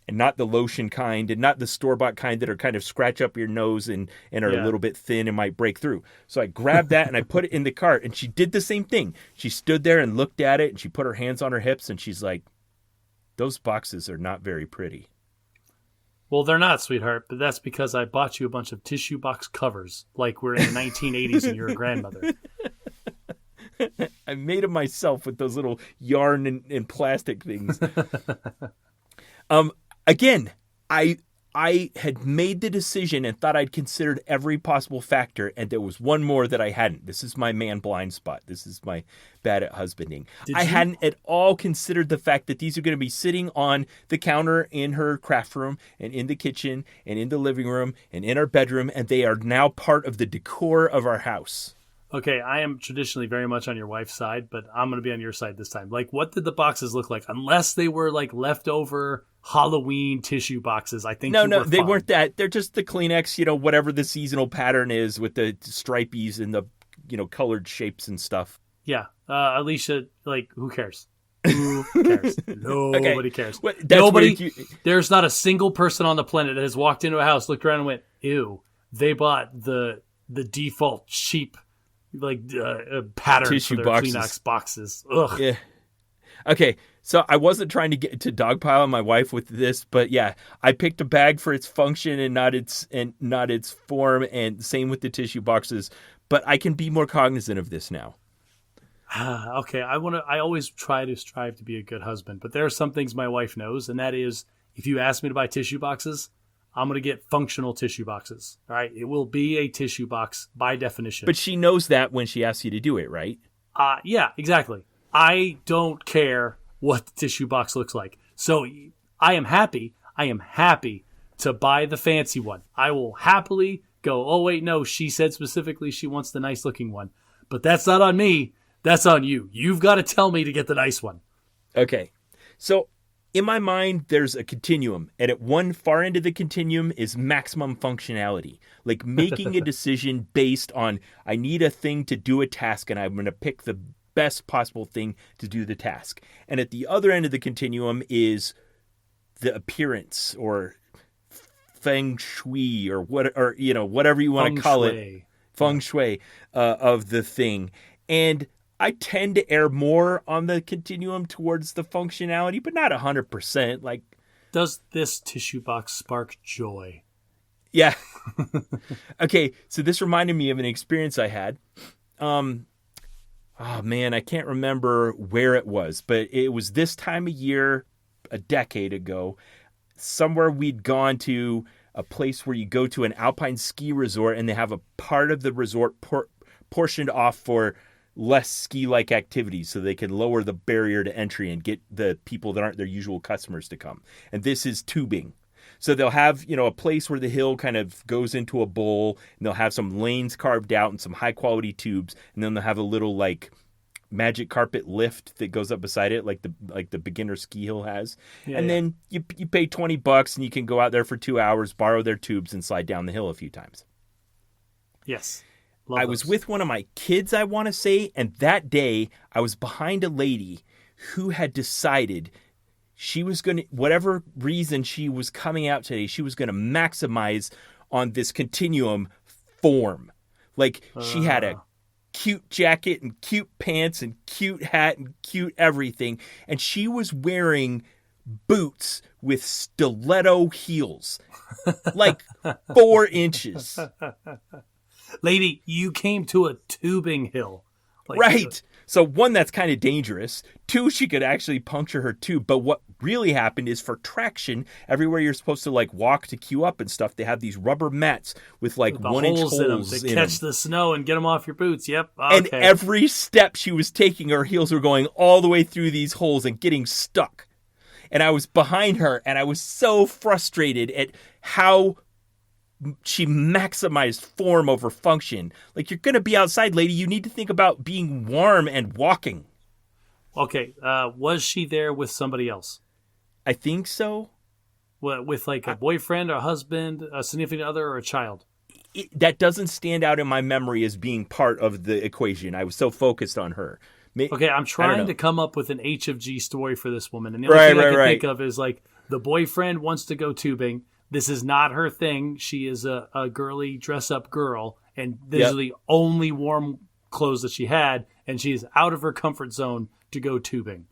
S1: and not the lotion kind and not the store-bought kind that are kind of scratch up your nose and are a little bit thin and might break through. So I grabbed that and I put it in the cart, and she did the same thing. She stood there and looked at it, and she put her hands on her hips, and she's like, those boxes are not very pretty.
S2: Well, they're not, sweetheart, but that's because I bought you a bunch of tissue box covers like we're in the 1980s and you're a grandmother.
S1: I made them myself with those little yarn and plastic things. Again, I had made the decision and thought I'd considered every possible factor, and there was one more that I hadn't. This is my man blind spot. This is my bad at husbanding. I hadn't at all considered the fact that these are going to be sitting on the counter in her craft room and in the kitchen and in the living room and in our bedroom, and they are now part of the decor of our house.
S2: Okay, I am traditionally very much on your wife's side, but I'm going to be on your side this time. Like, what did the boxes look like? Unless they were like leftover Halloween tissue boxes, I think.
S1: No, they weren't that. They're just the Kleenex, whatever the seasonal pattern is with the stripies and the, colored shapes and stuff.
S2: Yeah, Alicia, like, who cares? Who cares? Nobody cares.
S1: Nobody.
S2: There's not a single person on the planet that has walked into a house, looked around, and went, "Ew." They bought the default cheap, pattern
S1: tissue
S2: for their
S1: boxes.
S2: Kleenex boxes. Ugh.
S1: Yeah. Okay, so I wasn't trying to get to dogpile my wife with this, but yeah, I picked a bag for its function and not its form, and same with the tissue boxes. But I can be more cognizant of this now.
S2: Okay, I always try to strive to be a good husband, but there are some things my wife knows, and that is, if you ask me to buy tissue boxes, I'm going to get functional tissue boxes. All right, it will be a tissue box by definition.
S1: But she knows that when she asks you to do it, right?
S2: Yeah, exactly. I don't care what the tissue box looks like. So I am happy to buy the fancy one. I will happily go, oh, wait, no, she said specifically she wants the nice looking one. But that's not on me. That's on you. You've got to tell me to get the nice one.
S1: Okay. So in my mind, there's a continuum. And at one far end of the continuum is maximum functionality. Like making a decision based on, I need a thing to do a task, and I'm going to pick the best possible thing to do the task. And at the other end of the continuum is the appearance or feng shui or whatever you want to call it, feng shui of the thing. And I tend to err more on the continuum towards the functionality, but not 100%. Like,
S2: does this tissue box spark joy?
S1: Yeah. Okay, so this reminded me of an experience I had. Oh, man, I can't remember where it was, but it was this time of year, a decade ago. Somewhere we'd gone to a place where you go to an alpine ski resort, and they have a part of the resort portioned off for less ski-like activities so they can lower the barrier to entry and get the people that aren't their usual customers to come. And this is tubing. So they'll have, a place where the hill kind of goes into a bowl, and they'll have some lanes carved out and some high-quality tubes, and then they'll have a little, magic carpet lift that goes up beside it, like the beginner ski hill has. Yeah, and then you pay $20 and you can go out there for 2 hours, borrow their tubes, and slide down the hill a few times.
S2: Yes.
S1: I was with one of my kids, I want to say, and that day I was behind a lady who had decided she was going to, whatever reason she was coming out today, she was going to maximize on this continuum form. She had a cute jacket and cute pants and cute hat and cute everything. And she was wearing boots with stiletto heels, 4 inches.
S2: Lady, you came to a tubing hill.
S1: Right. So 1, that's kind of dangerous. 2, she could actually puncture her tube. But what really happened is, for traction, everywhere you're supposed to walk to queue up and stuff, they have these rubber mats with 1-inch holes in them
S2: to catch the snow and get them off your boots. Yep. Okay.
S1: And every step she was taking, her heels were going all the way through these holes and getting stuck. And I was behind her, and I was so frustrated at how she maximized form over function. You're going to be outside, lady. You need to think about being warm and walking.
S2: Okay. Was she there with somebody else?
S1: I think so.
S2: With a boyfriend, a husband, a significant other, or a child?
S1: That doesn't stand out in my memory as being part of the equation. I was so focused on her.
S2: Okay, I'm trying to come up with an H of G story for this woman. And the only thing I can think of is The boyfriend wants to go tubing. This is not her thing. She is a girly dress-up girl, and these are the only warm clothes that she had, and she's out of her comfort zone to go tubing.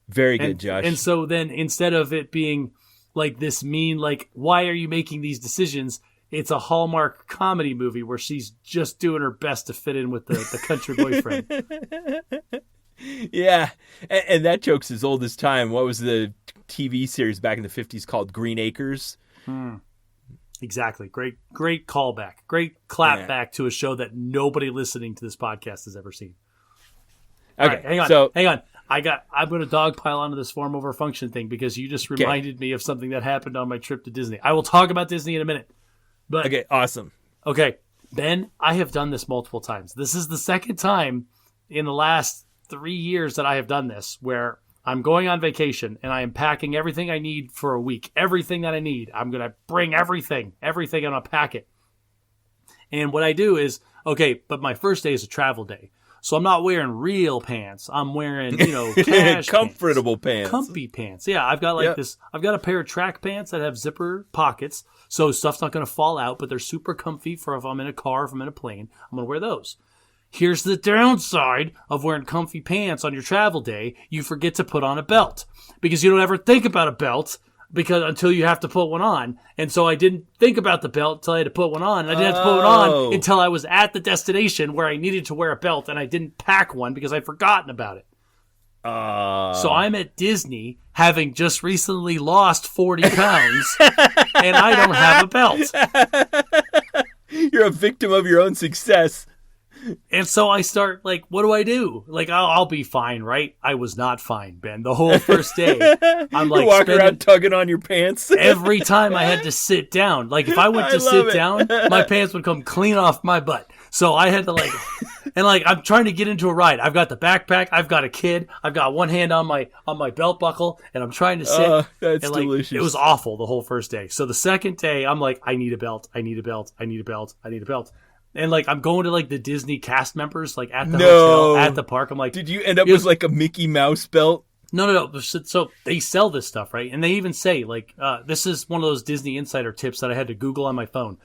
S1: Very good, Josh.
S2: And so then instead of it being like this mean, like, why are you making these decisions? It's a Hallmark comedy movie where she's just doing her best to fit in with the country boyfriend.
S1: Yeah. And that joke's as old as time. What was the TV series back in the 50s called Green Acres?
S2: Exactly. Great callback. Great clap back to a show that nobody listening to this podcast has ever seen.
S1: Okay.
S2: All right, hang on. I'm going to dogpile onto this form over function thing because you just reminded me of something that happened on my trip to Disney. I will talk about Disney in a minute. But
S1: okay, awesome.
S2: Okay, Ben, I have done this multiple times. This is the second time in the last 3 years that I have done this where I'm going on vacation and I am packing everything I need for a week. Everything that I need. I'm going to bring everything. I'm going to pack it. And what I do is, okay, but my first day is a travel day. So I'm not wearing real pants. I'm wearing, cash
S1: comfortable pants.
S2: Comfy pants. Yeah, I've got this. I've got a pair of track pants that have zipper pockets, so stuff's not going to fall out, but they're super comfy for if I'm in a car, if I'm in a plane. I'm going to wear those. Here's the downside of wearing comfy pants on your travel day. You forget to put on a belt because you don't ever think about a belt until you have to put one on. And so I didn't think about the belt until I had to put one on. And I didn't have to put one on until I was at the destination where I needed to wear a belt, and I didn't pack one because I'd forgotten about it. So I'm at Disney having just recently lost 40 pounds and I don't have a belt.
S1: You're a victim of your own success.
S2: And so I start, like, what do I do? Like, I'll be fine, right? I was not fine, Ben. The whole first day, I'm like,
S1: you walk around tugging on your pants.
S2: Every time I had to sit down. Like, if I went to sit down, my pants would come clean off my butt. So I had to, like, and like, I'm trying to get into a ride. I've got the backpack. I've got a kid. I've got one hand on my belt buckle, and I'm trying to sit.
S1: That's
S2: and, like,
S1: delicious.
S2: It was awful the whole first day. So the second day, I'm like, I need a belt. I need a belt. I need a belt. I need a belt. And, like, I'm going to, like, the Disney cast members, like, at the hotel, at the park. I'm like...
S1: Did you end up with, like, a Mickey Mouse belt?
S2: No. So they sell this stuff, right? And they even say, like, this is one of those Disney insider tips that I had to Google on my phone.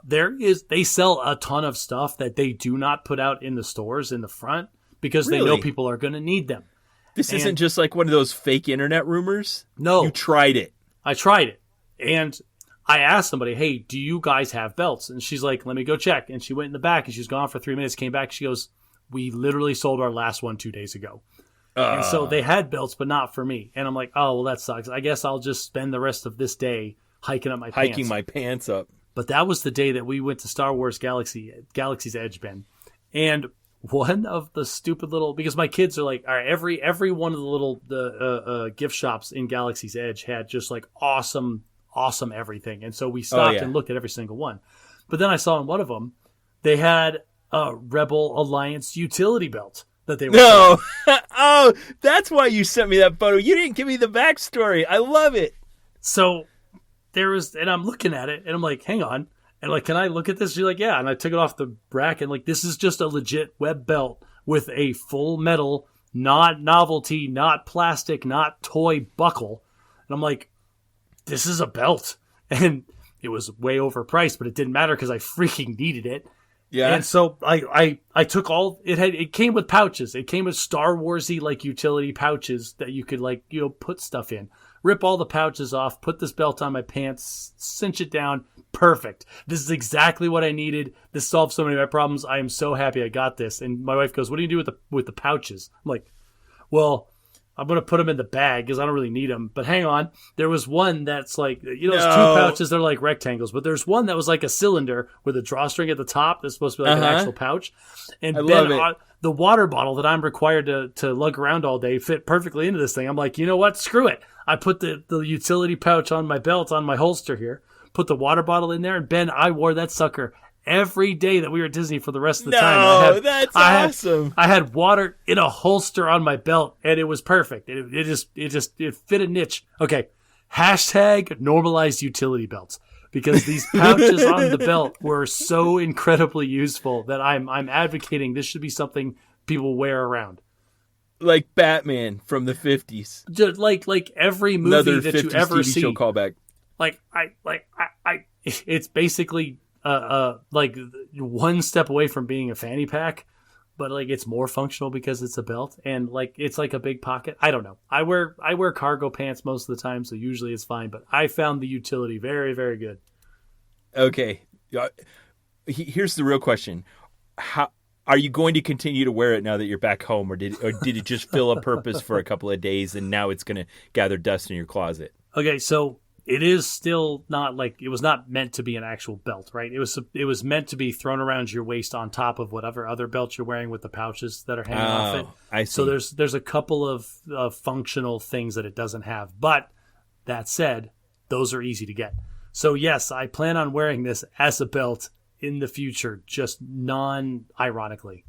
S2: They sell a ton of stuff that they do not put out in the stores in the front because they know people are going to need them.
S1: This isn't just, like, one of those fake internet rumors?
S2: No.
S1: You tried it.
S2: I tried it. And... I asked somebody, hey, do you guys have belts? And she's like, let me go check. And she went in the back, and she was gone for 3 minutes, came back. She goes, we literally sold our last one 2 days ago. And so they had belts, but not for me. And I'm like, oh, well, that sucks. I guess I'll just spend the rest of this day hiking up my pants.
S1: Hiking my pants up.
S2: But that was the day that we went to Star Wars Galaxy's Edge, Ben. And one of the stupid little... Because my kids are like, all right, every one of the little gift shops in Galaxy's Edge had just, like, awesome everything. And so we stopped and looked at every single one. But then I saw in one of them, they had a Rebel Alliance utility belt that they were selling.
S1: Oh, that's why you sent me that photo. You didn't give me the backstory. I love it.
S2: So and I'm looking at it, and I'm like, hang on. And like, can I look at this? She's like, yeah. And I took it off the rack, and like, this is just a legit web belt with a full metal, not novelty, not plastic, not toy buckle. And I'm like, this is a belt. And it was way overpriced, but it didn't matter because I freaking needed it. Yeah. And so I took it came with pouches. It came with Star Warsy, like, utility pouches that you could, like, put stuff in. Rip all the pouches off, put this belt on my pants, cinch it down. Perfect. This is exactly what I needed. This solved so many of my problems. I am so happy I got this. And my wife goes, what do you do with the pouches? I'm like, well, I'm going to put them in the bag because I don't really need them. But hang on. There was one that's like, those two pouches, they're like rectangles. But there's one that was like a cylinder with a drawstring at the top that's supposed to be like an actual pouch. And the water bottle that I'm required to lug around all day fit perfectly into this thing. I'm like, you know what? Screw it. I put the utility pouch on my belt, on my holster here, put the water bottle in there. And Ben, I wore that sucker every day that we were at Disney for the rest of the time.
S1: That's awesome.
S2: I had water in a holster on my belt, and it was perfect. It fit a niche. Okay, hashtag normalized utility belts, because these pouches on the belt were so incredibly useful that I'm advocating this should be something people wear around. like
S1: Batman from the 50s.
S2: just like every movie
S1: Another
S2: that you
S1: 50s
S2: ever
S1: TV
S2: see.
S1: show callback.
S2: I it's basically like one step away from being a fanny pack, but like it's more functional because it's a belt and like it's like a big pocket. I don't know. I wear cargo pants most of the time, so usually it's fine. But I found the utility very, very good.
S1: Okay, here's the real question: How are you going to continue to wear it now that you're back home, or did it just fill a purpose for a couple of days and now it's going to gather dust in your closet?
S2: Okay, so it is still not like it was not meant to be an actual belt, right? It was meant to be thrown around your waist on top of whatever other belt you're wearing with the pouches that are hanging off it.
S1: I see.
S2: So there's a couple of functional things that it doesn't have. But that said, those are easy to get. So yes, I plan on wearing this as a belt in the future, just non-ironically.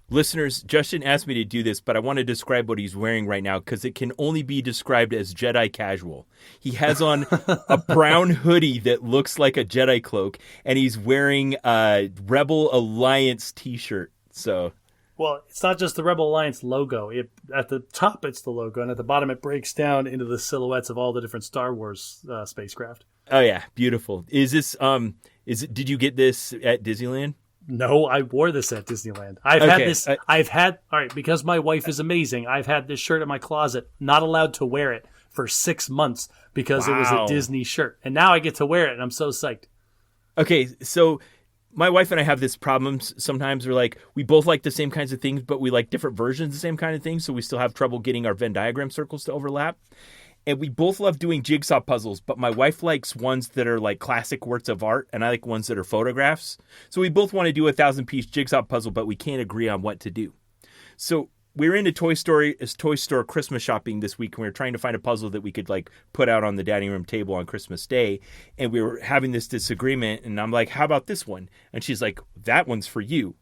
S1: Listeners, Justin asked me to do this, but I want to describe what he's wearing right now because it can only be described as Jedi casual. He has on a brown hoodie that looks like a Jedi cloak, and he's wearing a Rebel Alliance t-shirt. So,
S2: well, it's not just the Rebel Alliance logo. At the top, it's the logo, and at the bottom, it breaks down into the silhouettes of all the different Star Wars spacecraft.
S1: Oh yeah, beautiful. Is this did you get this at Disneyland?
S2: No, I wore this at Disneyland. All right, because my wife is amazing, I've had this shirt in my closet, not allowed to wear it for 6 months because It was a Disney shirt. And now I get to wear it, and I'm so psyched.
S1: Okay, so my wife and I have this problem sometimes. We're like, we both like the same kinds of things, but we like different versions of the same kind of things, so we still have trouble getting our Venn diagram circles to overlap. And we both love doing jigsaw puzzles, but my wife likes ones that are like classic works of art, and I like ones that are photographs. So we both want to do a 1,000-piece jigsaw puzzle, but we can't agree on what to do. So we were into Toy Store Christmas shopping this week, and we were trying to find a puzzle that we could like put out on the dining room table on Christmas Day. And we were having this disagreement, and I'm like, "How about this one?" And she's like, "That one's for you."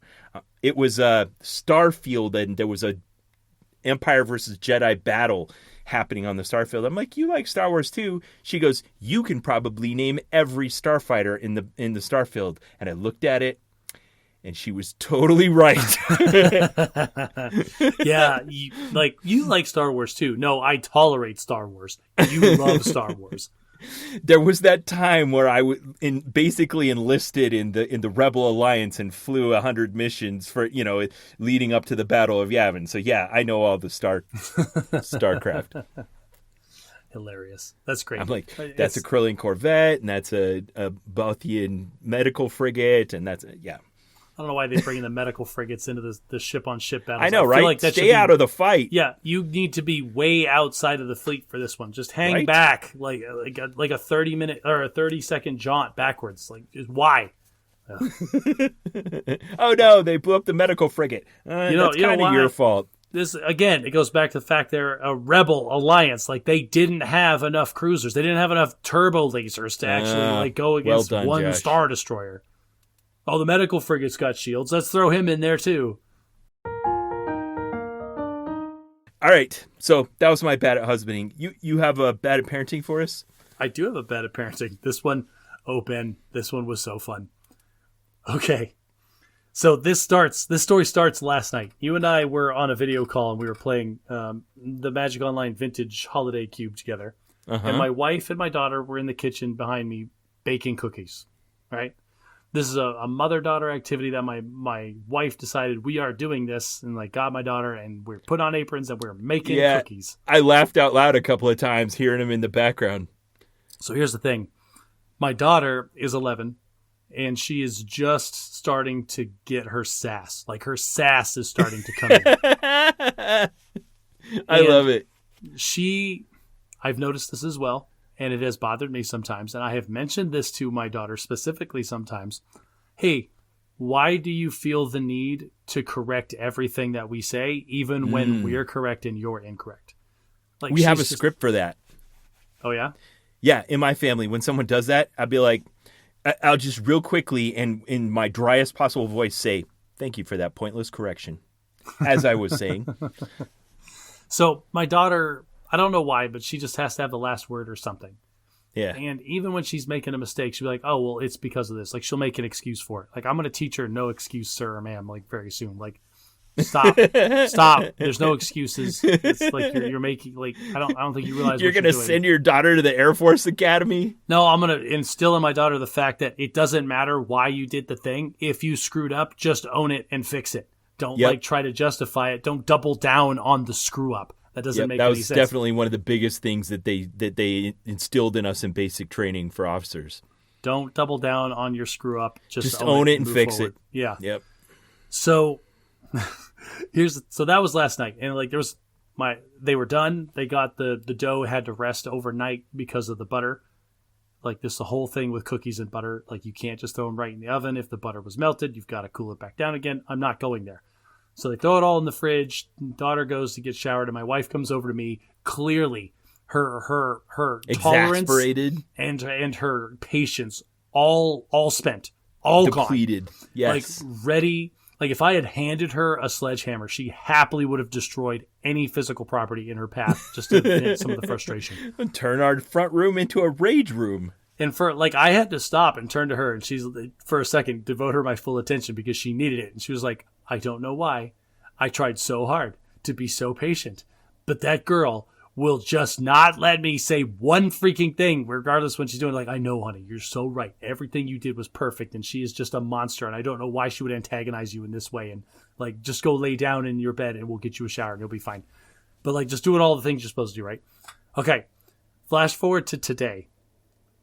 S1: It was a Starfield, and there was a Empire versus Jedi battle happening on the Starfield. I'm like, "You like Star Wars too?" She goes, "You can probably name every starfighter in the Starfield." And I looked at it, and she was totally right.
S2: Yeah, you like Star Wars too. No, I tolerate Star Wars. You love Star Wars.
S1: There was that time where I basically enlisted in the Rebel Alliance and flew 100 missions for leading up to the Battle of Yavin. So yeah, I know all the Starcraft.
S2: Hilarious. That's great.
S1: I'm like, that's a Krillin Corvette, and that's a Bothian medical frigate, and that's yeah.
S2: I don't know why they bring the medical frigates into the ship-on-ship battles.
S1: I know, right? Like stay out of the fight.
S2: Yeah, you need to be way outside of the fleet for this one. Just hang back, like a 30-minute or a 30-second jaunt backwards. Like, just why?
S1: Oh no, they blew up the medical frigate. That's kind of your fault.
S2: This again, it goes back to the fact they're a Rebel Alliance. Like they didn't have enough cruisers. They didn't have enough turbo lasers to actually go against one Josh. Star Destroyer. Oh, the medical frigate's got shields. Let's throw him in there, too.
S1: All right. So that was my bad at husbanding. You have a bad at parenting for us?
S2: I do have a bad at parenting. This one, Ben, this one was so fun. Okay. So this story starts last night. You and I were on a video call, and we were playing the Magic Online Vintage Holiday Cube together. Uh-huh. And my wife and my daughter were in the kitchen behind me baking cookies, right? This is a mother-daughter activity that my wife decided we are doing this, and got my daughter, and we're put on aprons and we're making cookies.
S1: I laughed out loud a couple of times hearing them in the background.
S2: So here's the thing. My daughter is 11, and she is just starting to get her sass. Like her sass is starting to come in.
S1: I love it.
S2: I've noticed this as well. And it has bothered me sometimes. And I have mentioned this to my daughter specifically sometimes. Hey, why do you feel the need to correct everything that we say, even when we're correct and you're incorrect?
S1: We have a script for that.
S2: Oh, yeah?
S1: Yeah, in my family, when someone does that, I'll be like, I'll just real quickly and in my driest possible voice say, "Thank you for that pointless correction," as I was saying.
S2: So my daughter, I don't know why, but she just has to have the last word or something.
S1: Yeah.
S2: And even when she's making a mistake, she'll be like, "Oh, well, it's because of this." Like she'll make an excuse for it. Like I'm going to teach her no excuse, sir or ma'am, very soon. Stop. Stop. There's no excuses. It's like you're making, like, I don't think you realize
S1: You're
S2: what
S1: going to
S2: doing.
S1: send your daughter to the Air Force Academy?
S2: No, I'm going to instill in my daughter the fact that it doesn't matter why you did the thing. If you screwed up, just own it and fix it. Don't try to justify it. Don't double down on the screw up. That doesn't make any sense.
S1: That was definitely one of the biggest things that they instilled in us in basic training for officers.
S2: Don't double down on your screw up. Just
S1: own it and fix
S2: forward.
S1: it.
S2: Yeah.
S1: Yep.
S2: So so that was last night, and like they were done. They got the dough had to rest overnight because of the butter. Like this, the whole thing with cookies and butter. Like you can't just throw them right in the oven. If the butter was melted, you've got to cool it back down again. I'm not going there. So they throw it all in the fridge. Daughter goes to get showered, and my wife comes over to me. Clearly, her tolerance and her patience all spent, all
S1: depleted.
S2: Gone.
S1: Yes,
S2: like ready. Like if I had handed her a sledgehammer, she happily would have destroyed any physical property in her path just to vent some of the frustration.
S1: Turn our front room into a rage room.
S2: And for like, I had to stop and turn to her, and she's for a second devote her my full attention because she needed it. And she was like, I don't know why. I tried so hard to be so patient, but that girl will just not let me say one freaking thing, regardless when she's doing. Like, I know, honey, you're so right. Everything you did was perfect, and she is just a monster, and I don't know why she would antagonize you in this way. And like, just go lay down in your bed, and we'll get you a shower, and you'll be fine. But like, just doing all the things you're supposed to do, right? Okay. Flash forward to today,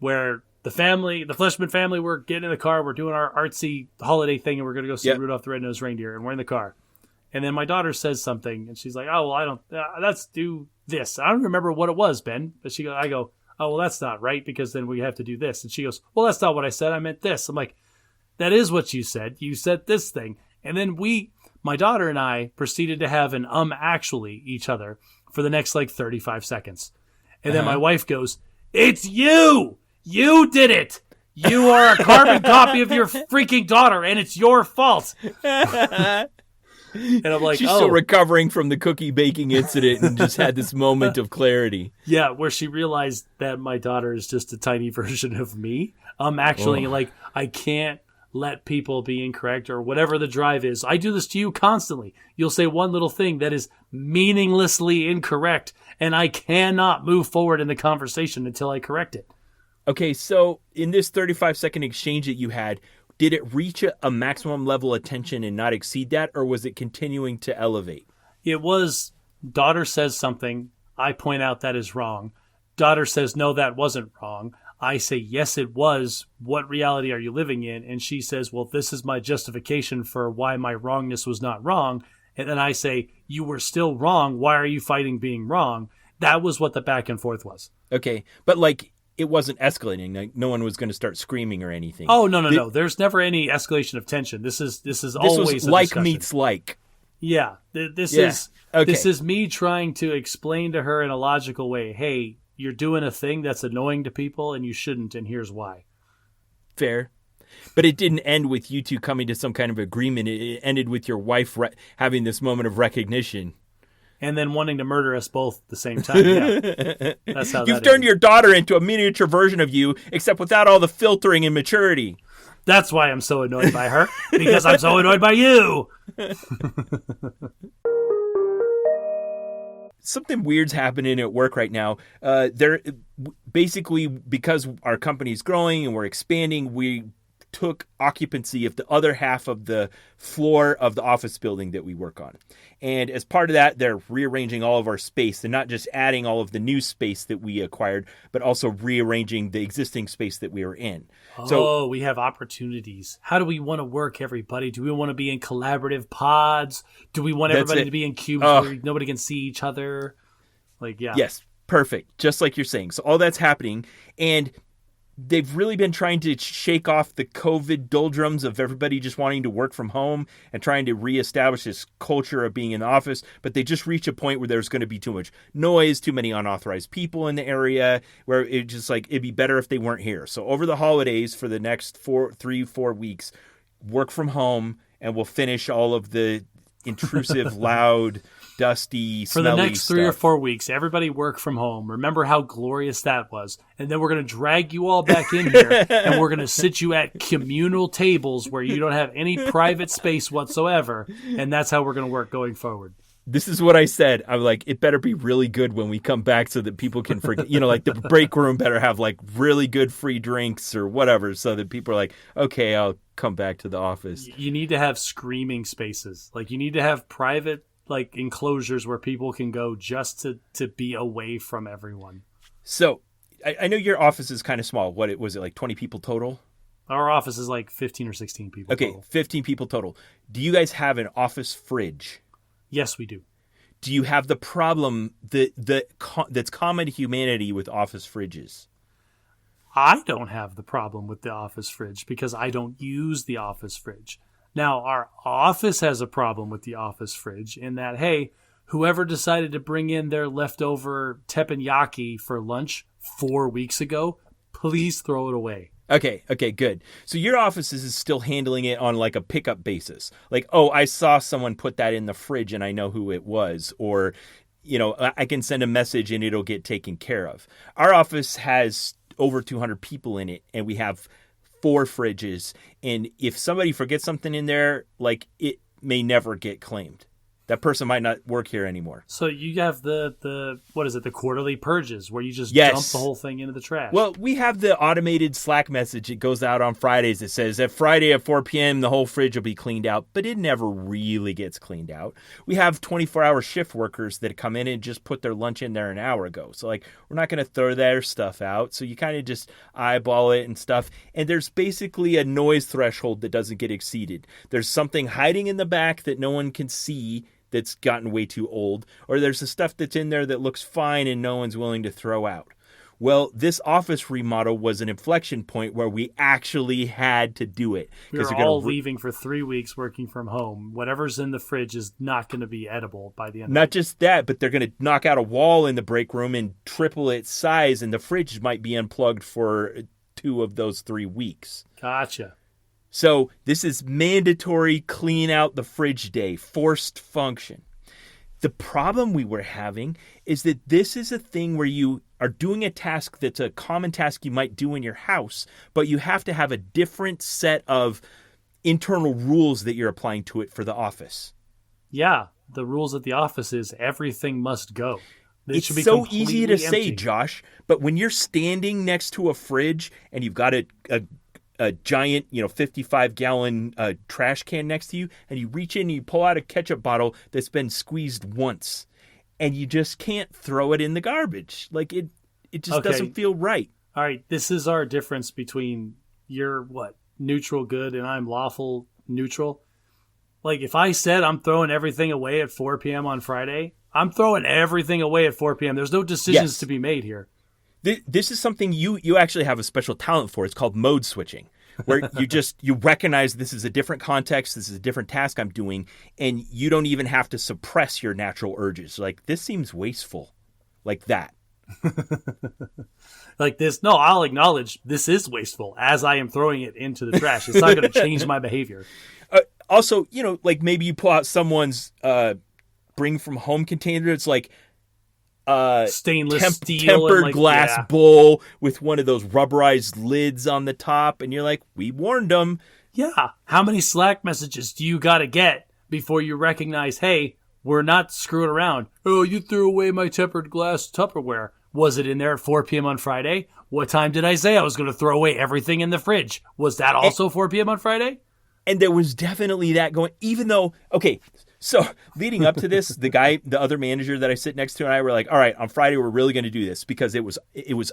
S2: where the Fleshman family, we're getting in the car, we're doing our artsy holiday thing, and we're going to go see Rudolph the Red-Nosed Reindeer, and we're in the car. And then my daughter says something, and she's like, oh, well, I don't, let's do this. I don't remember what it was, Ben. But I go, oh, well, that's not right, because then we have to do this. And she goes, well, that's not what I said. I meant this. I'm like, that is what you said. You said this thing. And then my daughter and I proceeded to have an actually each other for the next, like, 35 seconds. And then my wife goes, it's you! You did it! You are a carbon copy of your freaking daughter, and it's your fault. And I'm like,
S1: she's still recovering from the cookie baking incident and just had this moment of clarity.
S2: Yeah, where she realized that my daughter is just a tiny version of me. Actually, like, I can't let people be incorrect or whatever the drive is. I do this to you constantly. You'll say one little thing that is meaninglessly incorrect, and I cannot move forward in the conversation until I correct it.
S1: Okay, so in this 35-second exchange that you had, did it reach a maximum level of tension and not exceed that, or was it continuing to elevate?
S2: It was, daughter says something, I point out that is wrong. Daughter says, no, that wasn't wrong. I say, yes, it was. What reality are you living in? And she says, well, this is my justification for why my wrongness was not wrong. And then I say, you were still wrong. Why are you fighting being wrong? That was what the back and forth was.
S1: Okay, but like, it wasn't escalating. Like, no one was going to start screaming or anything.
S2: Oh, no. There's never any escalation of tension. This is always
S1: was
S2: a
S1: like
S2: discussion.
S1: Meets like.
S2: Yeah. This is me trying to explain to her in a logical way, hey, you're doing a thing that's annoying to people and you shouldn't, and here's why.
S1: Fair. But it didn't end with you two coming to some kind of agreement. It ended with your wife having this moment of recognition.
S2: And then wanting to murder us both at the same time. Yeah. That's how
S1: You've turned your daughter into a miniature version of you, except without all the filtering and maturity.
S2: That's why I'm so annoyed by her, because I'm so annoyed by you.
S1: Something weird's happening at work right now. Basically, because our company's growing and we're expanding, we took occupancy of the other half of the floor of the office building that we work on. And as part of that, they're rearranging all of our space. They're not just adding all of the new space that we acquired, but also rearranging the existing space that we were in.
S2: So we have opportunities. How do we want to work, everybody? Do we want to be in collaborative pods? Do we want everybody to be in cubes where nobody can see each other? Like, yeah.
S1: Yes, perfect. Just like you're saying. So all that's happening. And they've really been trying to shake off the COVID doldrums of everybody just wanting to work from home and trying to reestablish this culture of being in the office. But they just reach a point where there's going to be too much noise, too many unauthorized people in the area, where it'd be better if they weren't here. So over the holidays for the next 4 weeks, work from home, and we'll finish all of the intrusive, loud, dusty,
S2: For the
S1: smelly
S2: next 3 or
S1: stuff.
S2: 4 weeks, everybody work from home. Remember how glorious that was. And then we're going to drag you all back in here, and we're going to sit you at communal tables where you don't have any private space whatsoever. And that's how we're going to work going forward.
S1: This is what I said. I'm like, it better be really good when we come back so that people can forget, like the break room better have like really good free drinks or whatever so that people are like, okay, I'll come back to the office.
S2: You need to have screaming spaces. Like you need to have private like enclosures where people can go just to be away from everyone.
S1: So I know your office is kind of small. What was it, like 20 people total?
S2: Our office is like 15 or 16 people total.
S1: 15 people total. Do you guys have an office fridge?
S2: Yes, we do.
S1: Do you have the problem that's common to humanity with office fridges?
S2: I don't have the problem with the office fridge because I don't use the office fridge. Now, our office has a problem with the office fridge in that, hey, whoever decided to bring in their leftover teppanyaki for lunch 4 weeks ago, please throw it away.
S1: Okay, good. So your office is still handling it on like a pickup basis. Like, oh, I saw someone put that in the fridge and I know who it was. Or, I can send a message and it'll get taken care of. Our office has over 200 people in it and we have 4 fridges. And if somebody forgets something in there, like it may never get claimed. That person might not work here anymore.
S2: So you have the what is it, the quarterly purges where you just dump the whole thing into the trash.
S1: Well, we have the automated Slack message. It goes out on Fridays. That says that Friday at 4 p.m. the whole fridge will be cleaned out, but it never really gets cleaned out. We have 24-hour shift workers that come in and just put their lunch in there an hour ago. So like we're not going to throw their stuff out. So you kind of just eyeball it and stuff. And there's basically a noise threshold that doesn't get exceeded. There's something hiding in the back that no one can see that's gotten way too old, or there's the stuff that's in there that looks fine and no one's willing to throw out. Well, this office remodel was an inflection point where we actually had to do it.
S2: We were all leaving for 3 weeks working from home. Whatever's in the fridge is not going to be edible by the end of
S1: Not just that, but they're going to knock out a wall in the break room and triple its size, and the fridge might be unplugged for 2 of those 3 weeks.
S2: Gotcha.
S1: So this is mandatory clean out the fridge day, forced function. The problem we were having is that this is a thing where you are doing a task that's a common task you might do in your house, but you have to have a different set of internal rules that you're applying to it for the office.
S2: Yeah, the rules at the office is everything must go.
S1: It's so easy to say, Josh, but when you're standing next to a fridge and you've got a giant, 55-gallon trash can next to you, and you reach in and you pull out a ketchup bottle that's been squeezed once, and you just can't throw it in the garbage. Like, it just doesn't feel right.
S2: All right, this is our difference between you're, neutral good, and I'm lawful neutral. Like, if I said I'm throwing everything away at 4 p.m. on Friday, I'm throwing everything away at 4 p.m. There's no decisions to be made here.
S1: This is something you actually have a special talent for. It's called mode switching, where you recognize this is a different context, this is a different task I'm doing, and you don't even have to suppress your natural urges. Like, this seems wasteful, like that.
S2: Like this. No, I'll acknowledge this is wasteful as I am throwing it into the trash. It's not going to change my behavior.
S1: Also, like maybe you pull out someone's bring from home container. It's like
S2: stainless steel
S1: tempered
S2: and
S1: glass bowl with one of those rubberized lids on the top, and you're like, we warned them.
S2: Yeah. How many Slack messages do you got to get before you recognize, hey, we're not screwing around? Oh, you threw away my tempered glass Tupperware. Was it in there at 4 p.m. on Friday? What time did I say I was going to throw away everything in the fridge? Was that also 4 p.m. on Friday?
S1: And there was definitely that going, even though, so leading up to this, the other manager that I sit next to and I were like, all right, on Friday, we're really going to do this because it was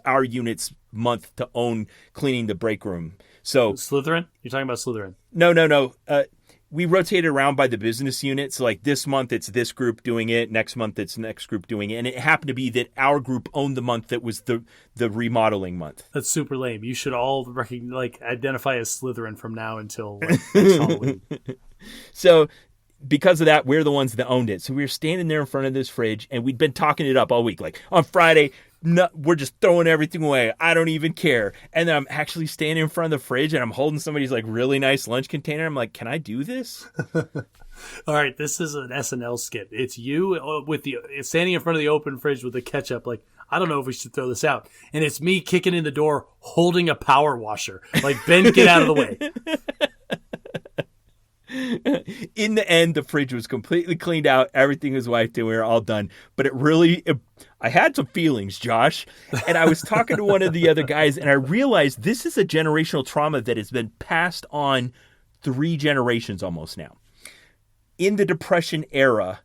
S1: our unit's month to own cleaning the break room. So
S2: Slytherin? You're talking about Slytherin?
S1: No. We rotated around by the business unit. So like this month, it's this group doing it. Next month, it's the next group doing it. And it happened to be that our group owned the month that was the remodeling month.
S2: That's super lame. You should all identify as Slytherin from now until next Halloween.
S1: So because of that, we're the ones that owned it. So we were standing there in front of this fridge and we'd been talking it up all week. Like on Friday, no, we're just throwing everything away. I don't even care. And then I'm actually standing in front of the fridge and I'm holding somebody's like really nice lunch container. I'm like, can I do this?
S2: All right, this is an SNL skit. It's you with the standing in front of the open fridge with the ketchup. Like, I don't know if we should throw this out. And it's me kicking in the door, holding a power washer. Like, Ben, get out of the way.
S1: In the end, the fridge was completely cleaned out. Everything was wiped and we were all done. But I had some feelings, Josh. And I was talking to one of the other guys and I realized this is a generational trauma that has been passed on 3 generations almost now. In the Depression era,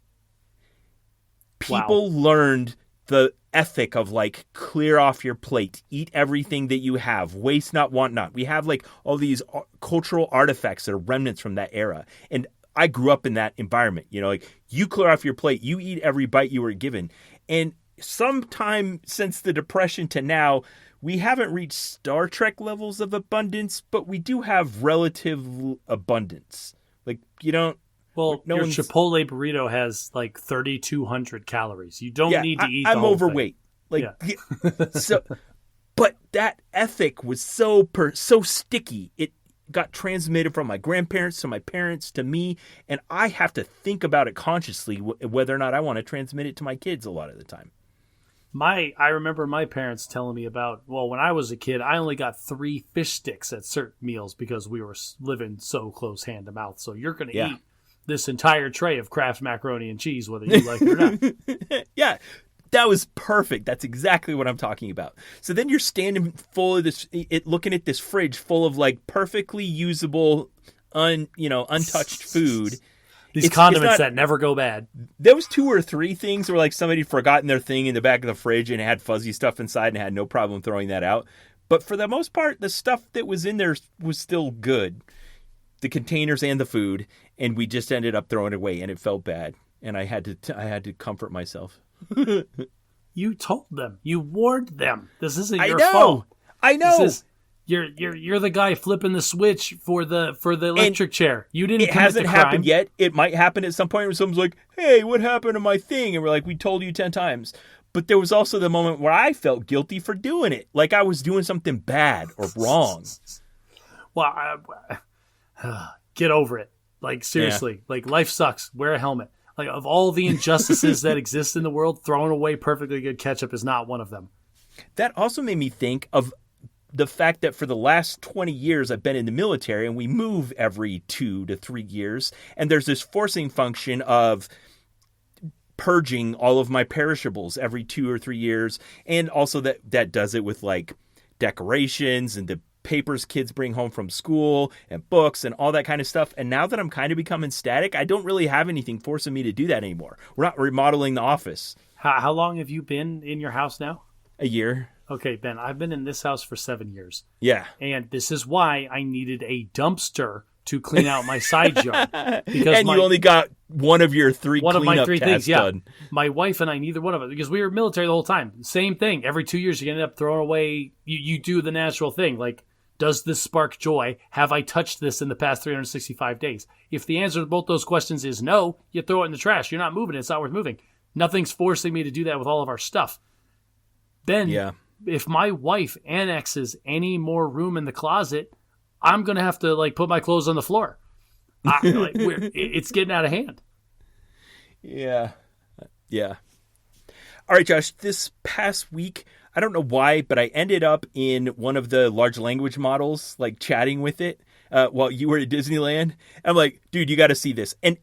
S1: people learned the ethic of like clear off your plate, eat everything that you have, waste not, want not. We have like all these cultural artifacts that are remnants from that era. And I grew up in that environment, like you clear off your plate, you eat every bite you were given. And sometime since the Depression to now, we haven't reached Star Trek levels of abundance, but we do have relative abundance. Like
S2: Well, your Chipotle burrito has like 3,200 calories. You don't need to eat the
S1: I'm
S2: whole
S1: overweight.
S2: thing.
S1: But that ethic was so sticky. It got transmitted from my grandparents to my parents to me, and I have to think about it consciously whether or not I want to transmit it to my kids a lot of the time.
S2: I remember my parents telling me about, when I was a kid, I only got 3 fish sticks at certain meals because we were living so close hand to mouth. So you're going to eat this entire tray of Kraft macaroni and cheese, whether you like it or not.
S1: Yeah, that was perfect. That's exactly what I'm talking about. So then you're standing full of this, looking at this fridge full of like perfectly usable, untouched food.
S2: These condiments that never go bad.
S1: Those 2 or 3 things were like somebody forgotten their thing in the back of the fridge and it had fuzzy stuff inside and had no problem throwing that out. But for the most part, the stuff that was in there was still good. The containers and the food, and we just ended up throwing it away, and it felt bad, and I had to comfort myself.
S2: You told them, you warned them. This isn't your fault.
S1: I know.
S2: You're the guy flipping the switch for the electric chair. You didn't.
S1: It hasn't happened yet. It might happen at some point where someone's like, "Hey, what happened to my thing?" And we're like, "We told you 10 times." But there was also the moment where I felt guilty for doing it, like I was doing something bad or wrong.
S2: Well. Get over it. Like, seriously. Like, life sucks. Wear a helmet. Like, of all the injustices that exist in the world, throwing away perfectly good ketchup is not one of them.
S1: That also made me think of the fact that for the last 20 years I've been in the military and we move every 2 to 3 years. And there's this forcing function of purging all of my perishables every 2 or 3 years. And also that does it with like decorations and the papers kids bring home from school and books and all that kind of stuff. And now that I'm kind of becoming static, I don't really have anything forcing me to do that anymore. We're not remodeling the office.
S2: How long have you been in your house now?
S1: A year.
S2: Okay, Ben, I've been in this house for 7 years.
S1: Yeah.
S2: And this is why I needed a dumpster to clean out my side yard.
S1: Because you only got one of your 3 cleanup tasks done.
S2: My wife and I, neither one of us, because we were military the whole time. Same thing. Every 2 years, you end up throwing away. You do the natural thing. Like, does this spark joy? Have I touched this in the past 365 days? If the answer to both those questions is no, you throw it in the trash. You're not moving it. It's not worth moving. Nothing's forcing me to do that with all of our stuff. Then, if my wife annexes any more room in the closet, I'm going to have to like put my clothes on the floor. It's getting out of hand.
S1: Yeah. Yeah. All right, Josh, this past week, I don't know why, but I ended up in one of the large language models, like chatting with it while you were at Disneyland. I'm like, dude, you got to see this. And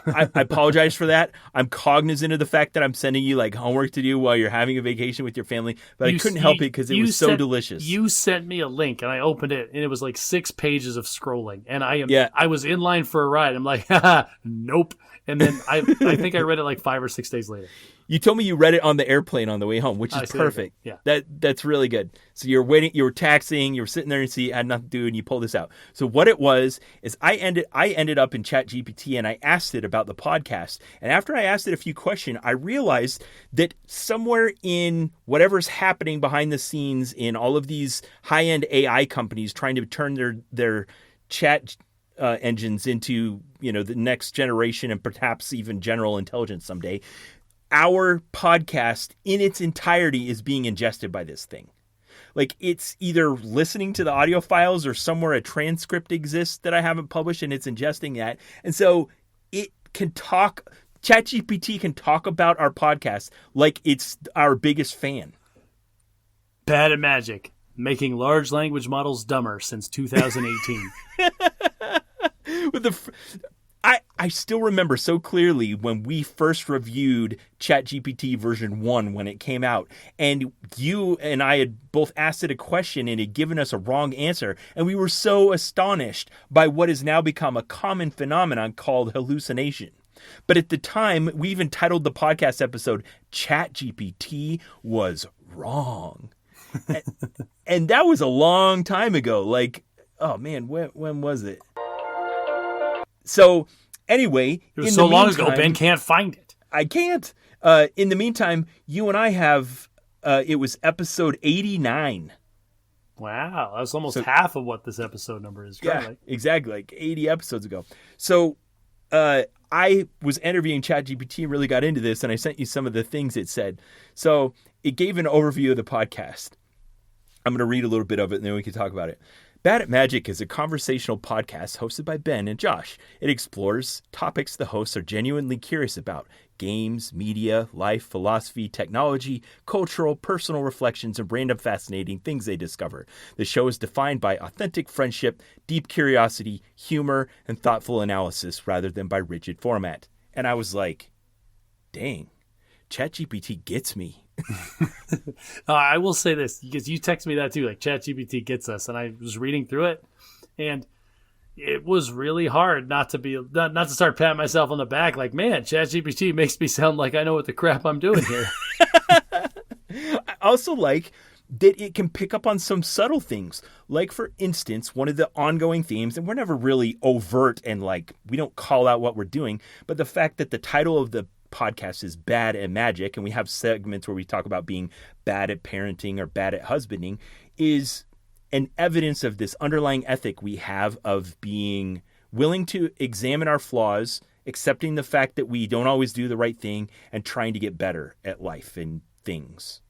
S1: I apologize for that. I'm cognizant of the fact that I'm sending you like homework to do while you're having a vacation with your family, but I couldn't help it because it was so delicious.
S2: You sent me a link and I opened it and it was like 6 pages of scrolling. And I was in line for a ride. I'm like, nope. And then I think I read it like 5 or 6 days later.
S1: You told me you read it on the airplane on the way home, which is perfect.
S2: Yeah.
S1: That's really good. So you're waiting, you were taxiing, you were sitting there and had nothing to do, and you pulled this out. So what it was is I ended up in ChatGPT and I asked it about the podcast. And after I asked it a few questions, I realized that somewhere in whatever's happening behind the scenes in all of these high-end AI companies trying to turn their chat engines into, the next generation and perhaps even general intelligence someday, our podcast in its entirety is being ingested by this thing. Like, it's either listening to the audio files or somewhere a transcript exists that I haven't published and it's ingesting that. And so it can talk. ChatGPT can talk about our podcast like it's our biggest fan.
S2: Bad at magic, making large language models dumber since 2018.
S1: With I still remember so clearly when we first reviewed ChatGPT version 1 when it came out, and you and I had both asked it a question and had given us a wrong answer, and we were so astonished by what has now become a common phenomenon called hallucination. But at the time, we even titled the podcast episode ChatGPT was wrong. And that was a long time ago. Like, oh man, when was it? So anyway,
S2: it was so long ago, Ben can't find it.
S1: I can't. In the meantime, you and I have, it was episode 89.
S2: Wow, that was almost half of what this episode number is currently.
S1: Yeah, exactly, like 80 episodes ago. So I was interviewing ChatGPT, really got into this, and I sent you some of the things it said. So it gave an overview of the podcast. I'm going to read a little bit of it, and then we can talk about it. Bad at Magic is a conversational podcast hosted by Ben and Josh. It explores topics the hosts are genuinely curious about: games, media, life, philosophy, technology, cultural, personal reflections, and random fascinating things they discover. The show is defined by authentic friendship, deep curiosity, humor, and thoughtful analysis rather than by rigid format. And I was like, dang, ChatGPT gets me.
S2: I will say this, because you text me that too, like ChatGPT gets us, and I was reading through it, and it was really hard not to start patting myself on the back like, man, ChatGPT makes me sound like I know what the crap I'm doing here.
S1: I also like that it can pick up on some subtle things. Like, for instance, one of the ongoing themes, and we're never really overt and like, we don't call out what we're doing, but the fact that the title of the podcast is Bad at Magic, and we have segments where we talk about being bad at parenting or bad at husbanding, is an evidence of this underlying ethic we have of being willing to examine our flaws, accepting the fact that we don't always do the right thing, and trying to get better at life and things.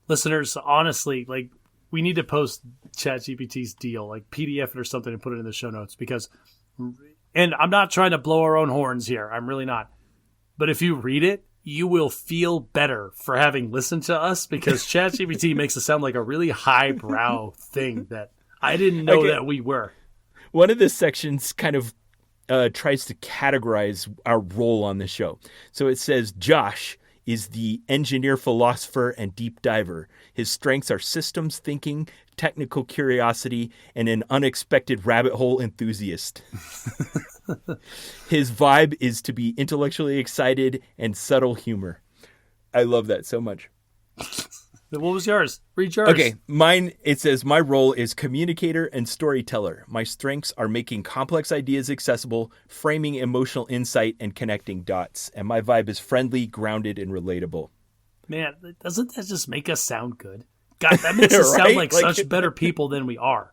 S2: Listeners, honestly, like, we need to post ChatGPT's deal, like PDF it or something, and put it in the show notes, because, and I'm not trying to blow our own horns here, I'm really not. But if you read it, you will feel better for having listened to us, because ChatGPT makes it sound like a really highbrow thing that I didn't know that we were.
S1: One of the sections kind of tries to categorize our role on the show. So it says Josh is the engineer, philosopher, and deep diver. His strengths are systems thinking, technical curiosity, and an unexpected rabbit hole enthusiast. His vibe is to be intellectually excited and subtle humor. I love that so much.
S2: What was yours? Read yours.
S1: Okay, mine, it says, my role is communicator and storyteller. My strengths are making complex ideas accessible, framing emotional insight, and connecting dots. And my vibe is friendly, grounded, and relatable.
S2: Man, doesn't that just make us sound good? God, that makes us sound like such better people than we are.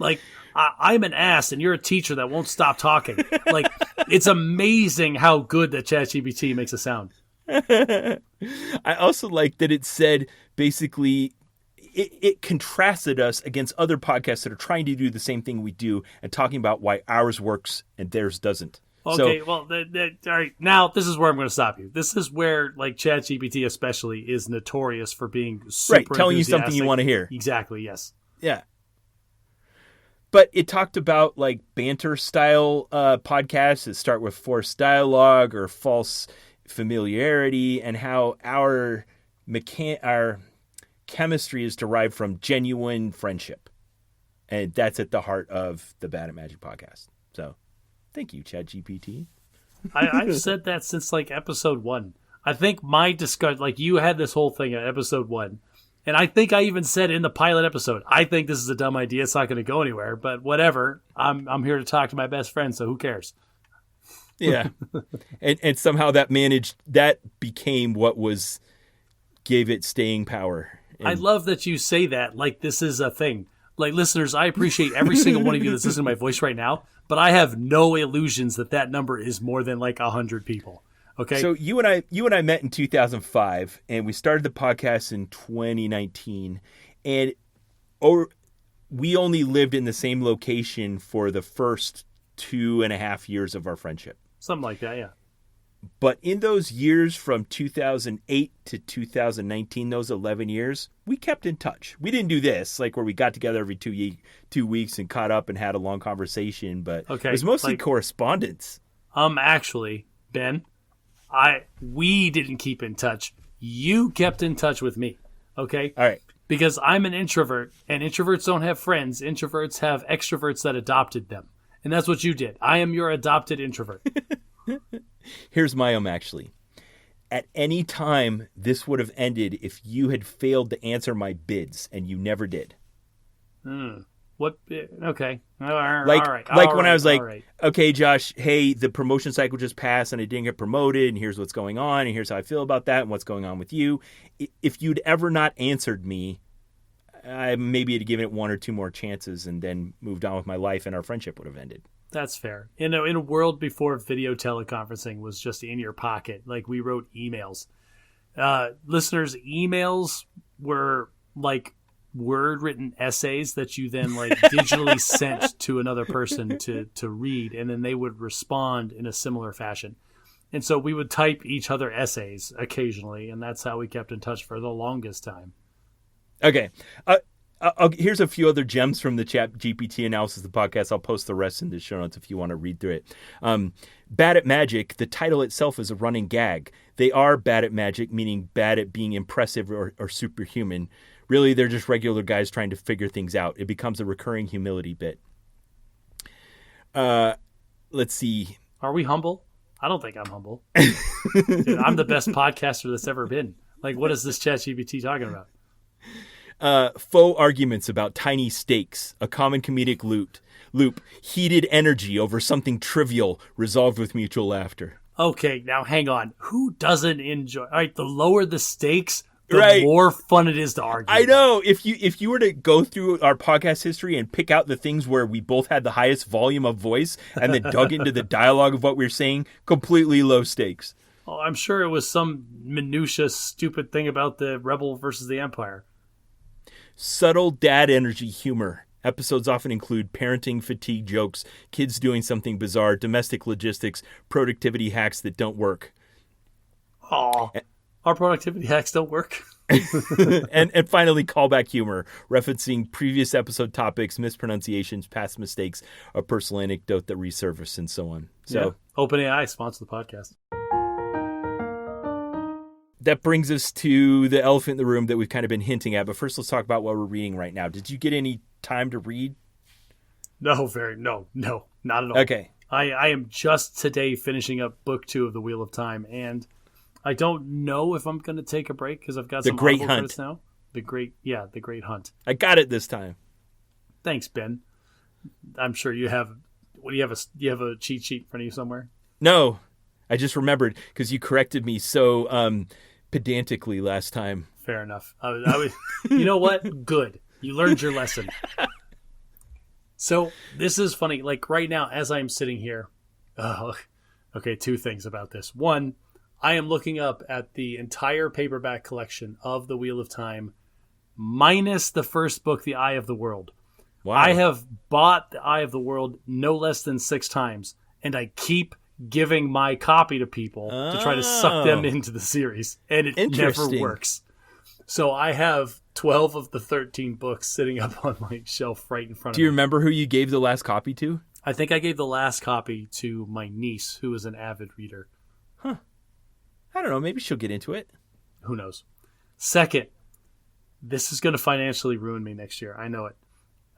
S2: Like, I'm an ass and you're a teacher that won't stop talking. Like, it's amazing how good that ChatGPT makes us sound.
S1: I also like that it said, basically, it contrasted us against other podcasts that are trying to do the same thing we do and talking about why ours works and theirs doesn't.
S2: Okay, so, well, all right. Now, this is where I'm going to stop you. This is where, like, ChatGPT especially is notorious for being super
S1: right, telling you something you want to hear.
S2: Exactly, yes.
S1: Yeah. But it talked about, like, banter-style podcasts that start with forced dialogue or false familiarity, and how our chemistry is derived from genuine friendship. And that's at the heart of the Bad at Magic podcast. So, thank you, ChatGPT.
S2: I've said that since, like, episode 1. I think my discussion, like, you had this whole thing at episode 1. And I think I even said in the pilot episode, I think this is a dumb idea. It's not going to go anywhere, but whatever. I'm here to talk to my best friend, so who cares?
S1: Yeah. and somehow that became what gave it staying power. And
S2: I love that you say that like this is a thing. Like, listeners, I appreciate every single one of you that's listening to my voice right now, but I have no illusions that number is more than like 100 people. Okay.
S1: So you and I met in 2005, and we started the podcast in 2019, and we only lived in the same location for the first 2.5 years of our friendship.
S2: Something like that, yeah.
S1: But in those years from 2008 to 2019, those 11 years, we kept in touch. We didn't do this, like where we got together every 2 weeks and caught up and had a long conversation, but it was mostly correspondence.
S2: Actually, Ben, we didn't keep in touch. You kept in touch with me, okay?
S1: All right.
S2: Because I'm an introvert, and introverts don't have friends. Introverts have extroverts that adopted them. And that's what you did. I am your adopted introvert.
S1: Here's my actually. At any time, this would have ended if you had failed to answer my bids, and you never did.
S2: What? Okay. All right.
S1: Like when I was like, okay, Josh, hey, the promotion cycle just passed, and I didn't get promoted, and here's what's going on, and here's how I feel about that, and what's going on with you. If you'd ever not answered me, I maybe had given it one or two more chances and then moved on with my life, and our friendship would have ended.
S2: That's fair. In a world before video teleconferencing was just in your pocket, like we wrote emails. Listeners, emails were like word-written essays that you then like digitally sent to another person to read, and then they would respond in a similar fashion. And so we would type each other essays occasionally, and that's how we kept in touch for the longest time.
S1: Okay. Here's a few other gems from the Chat GPT analysis of the podcast. I'll post the rest in the show notes if you want to read through it. Bad at Magic, the title itself is a running gag. They are bad at magic, meaning bad at being impressive or superhuman. Really, they're just regular guys trying to figure things out. It becomes a recurring humility bit. Let's see.
S2: Are we humble? I don't think I'm humble. Dude, I'm the best podcaster that's ever been. Like, what is this ChatGPT talking about?
S1: Faux arguments about tiny stakes, a common comedic loop, heated energy over something trivial resolved with mutual laughter.
S2: Okay, now hang on. Who doesn't enjoy? All right, the lower the stakes, the more fun it is to argue.
S1: I know. If you were to go through our podcast history and pick out the things where we both had the highest volume of voice and then dug into the dialogue of what we were saying, completely low stakes.
S2: Oh, I'm sure it was some minutia stupid thing about the Rebel versus the Empire.
S1: Subtle dad energy humor. Episodes often include parenting fatigue jokes, kids doing something bizarre, domestic logistics, productivity hacks that don't work.
S2: Oh, our productivity hacks don't work.
S1: and finally, callback humor, referencing previous episode topics, mispronunciations, past mistakes, a personal anecdote that resurfaced, and so on. So,
S2: OpenAI sponsor the podcast.
S1: That brings us to the elephant in the room that we've kind of been hinting at. But first, let's talk about what we're reading right now. Did you get any time to read?
S2: No, not at all.
S1: Okay.
S2: I am just today finishing up book 2 of The Wheel of Time, and I don't know if I'm going to take a break because I've got some
S1: Great
S2: Audible
S1: Hunt
S2: credits now. The Great Hunt.
S1: I got it this time.
S2: Thanks, Ben. I'm sure you have. What do you have? You have a cheat sheet in front of you somewhere?
S1: No, I just remembered because you corrected me so pedantically last time.
S2: Fair enough. I was, you know what? Good. You learned your lesson. So this is funny. Like right now, as I'm sitting here, okay, 2 things about this. One, I am looking up at the entire paperback collection of The Wheel of Time, minus the first book, The Eye of the World. Wow. I have bought The Eye of the World no less than 6 times, and I keep giving my copy to people to try to suck them into the series, and it never works. So I have 12 of the 13 books sitting up on my shelf right in front of me.
S1: Do you remember who you gave the last copy to?
S2: I think I gave the last copy to my niece, who is an avid reader.
S1: Huh. I don't know. Maybe she'll get into it.
S2: Who knows? Second, this is going to financially ruin me next year. I know it.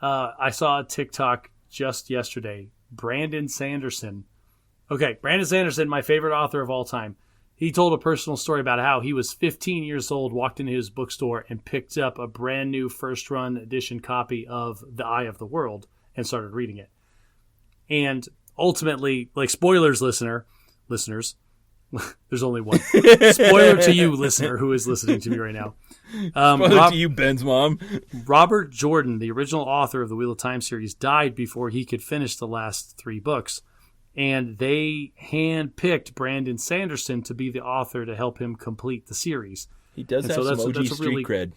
S2: I saw a TikTok just yesterday. Brandon Sanderson. Okay, Brandon Sanderson, my favorite author of all time. He told a personal story about how he was 15 years old, walked into his bookstore, and picked up a brand new first-run edition copy of The Eye of the World and started reading it. And ultimately, like spoilers, listeners, there's only one. Spoiler to you, listener, who is listening to me right now.
S1: Spoiler to you, Ben's mom.
S2: Robert Jordan, the original author of the Wheel of Time series, died before he could finish the last 3 books. And they handpicked Brandon Sanderson to be the author to help him complete the series.
S1: He does have some OG street cred.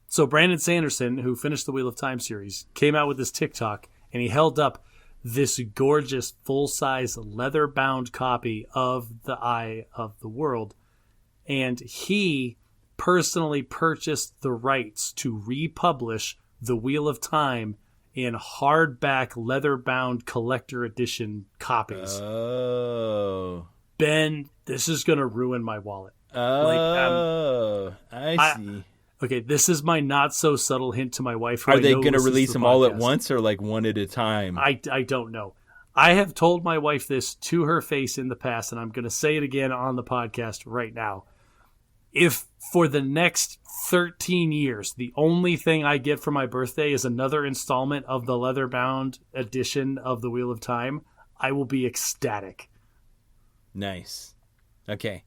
S2: So Brandon Sanderson, who finished the Wheel of Time series, came out with this TikTok, and he held up this gorgeous full-size leather-bound copy of The Eye of the World. And he personally purchased the rights to republish The Wheel of Time in hardback, leather-bound collector edition copies.
S1: Oh.
S2: Ben, this is going to ruin my wallet.
S1: I see.
S2: Okay, this is my not-so-subtle hint to my wife.
S1: Are they going to release them all at once or like one at a time?
S2: I don't know. I have told my wife this to her face in the past, and I'm going to say it again on the podcast right now. If for the next 13 years, the only thing I get for my birthday is another installment of the leather-bound edition of The Wheel of Time, I will be ecstatic.
S1: Nice. Okay.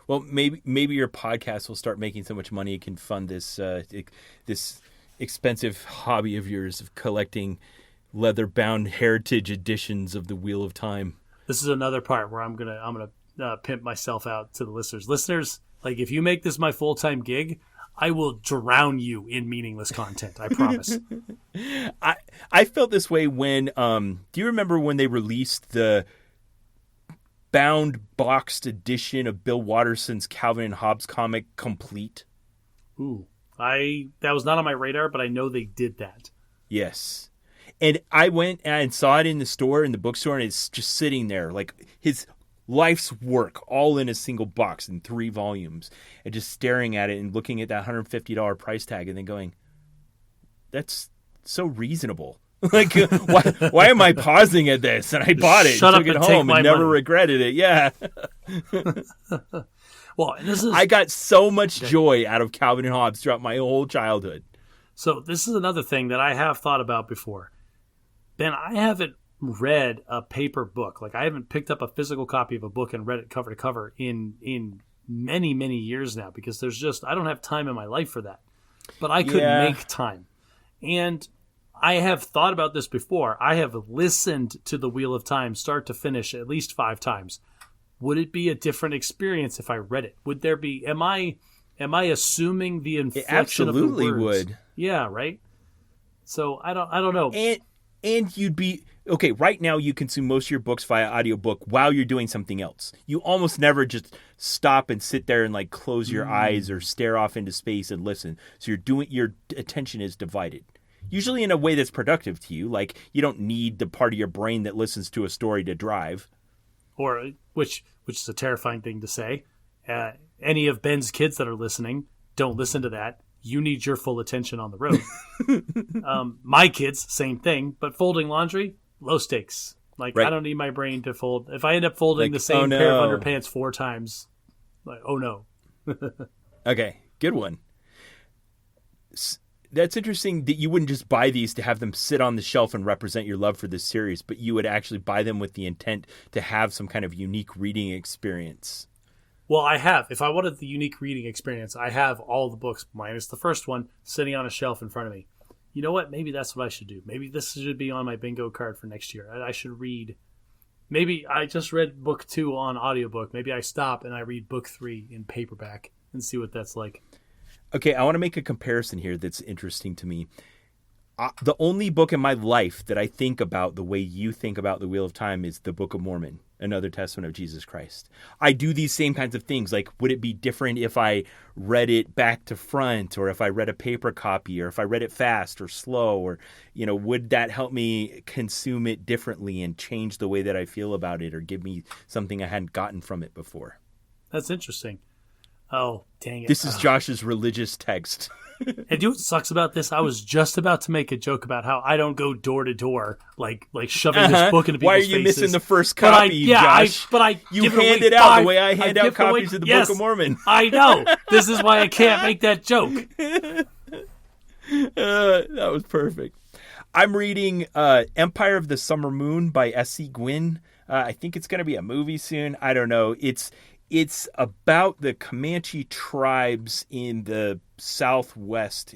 S1: Well, maybe your podcast will start making so much money it can fund this this expensive hobby of yours of collecting leather-bound heritage editions of The Wheel of Time.
S2: This is another part where I'm gonna pimp myself out to the listeners. Listeners, like if you make this my full-time gig, I will drown you in meaningless content. I promise.
S1: I felt this way when do you remember when they released the bound boxed edition of Bill Watterson's Calvin and Hobbes comic Complete?
S2: Ooh, that was not on my radar, but I know they did that.
S1: Yes. And I went and saw it in the store, in the bookstore, and it's just sitting there like his life's work all in a single box in 3 volumes, and just staring at it and looking at that $150 price tag and then going, that's so reasonable. Like, why am I pausing at this? And I bought it, took it home, and never regretted it. Yeah.
S2: Well, and this is,
S1: I got so much joy out of Calvin and Hobbes throughout my whole childhood.
S2: So this is another thing that I have thought about before. Ben, I haven't read a paper book. Like, I haven't picked up a physical copy of a book and read it cover to cover in many, many years now, because I don't have time in my life for that. But I could make time. And I have thought about this before. I have listened to The Wheel of Time start to finish at least 5 times. Would it be a different experience if I read it? Would there be? Am I assuming the inflection of the words?
S1: It absolutely would.
S2: Yeah, right. So I don't know.
S1: And you'd be okay. Right now, you consume most of your books via audiobook while you're doing something else. You almost never just stop and sit there and like close your eyes or stare off into space and listen. So your attention is divided. Usually in a way that's productive to you. Like, you don't need the part of your brain that listens to a story to drive.
S2: Or, which is a terrifying thing to say. Any of Ben's kids that are listening, don't listen to that. You need your full attention on the road. My kids, same thing. But folding laundry, low stakes. Like, right. I don't need my brain to fold. If I end up folding the same pair of underpants 4 times, like, oh no.
S1: Okay, good one. That's interesting that you wouldn't just buy these to have them sit on the shelf and represent your love for this series, but you would actually buy them with the intent to have some kind of unique reading experience.
S2: Well, I have. If I wanted the unique reading experience, I have all the books, minus the first one, sitting on a shelf in front of me. You know what? Maybe that's what I should do. Maybe this should be on my bingo card for next year. I should read. Maybe I just read book 2 on audiobook. Maybe I stop and I read book 3 in paperback and see what that's like.
S1: Okay, I want to make a comparison here that's interesting to me. The only book in my life that I think about the way you think about the Wheel of Time is the Book of Mormon, another testament of Jesus Christ. I do these same kinds of things. Like, would it be different if I read it back to front, or if I read a paper copy, or if I read it fast or slow, or, would that help me consume it differently and change the way that I feel about it, or give me something I hadn't gotten from it before?
S2: That's interesting. Oh, dang it.
S1: This is Josh's religious text.
S2: And you know what sucks about this? I was just about to make a joke about how I don't go door to door, like shoving this book into people's faces.
S1: Why are you missing the first copy, Josh? You hand it out the way I hand out copies of the Book of Mormon.
S2: I know. This is why I can't make that joke.
S1: That was perfect. I'm reading Empire of the Summer Moon by S.C. Gwynne. I think it's going to be a movie soon. I don't know. It's about the Comanche tribes in the Southwest,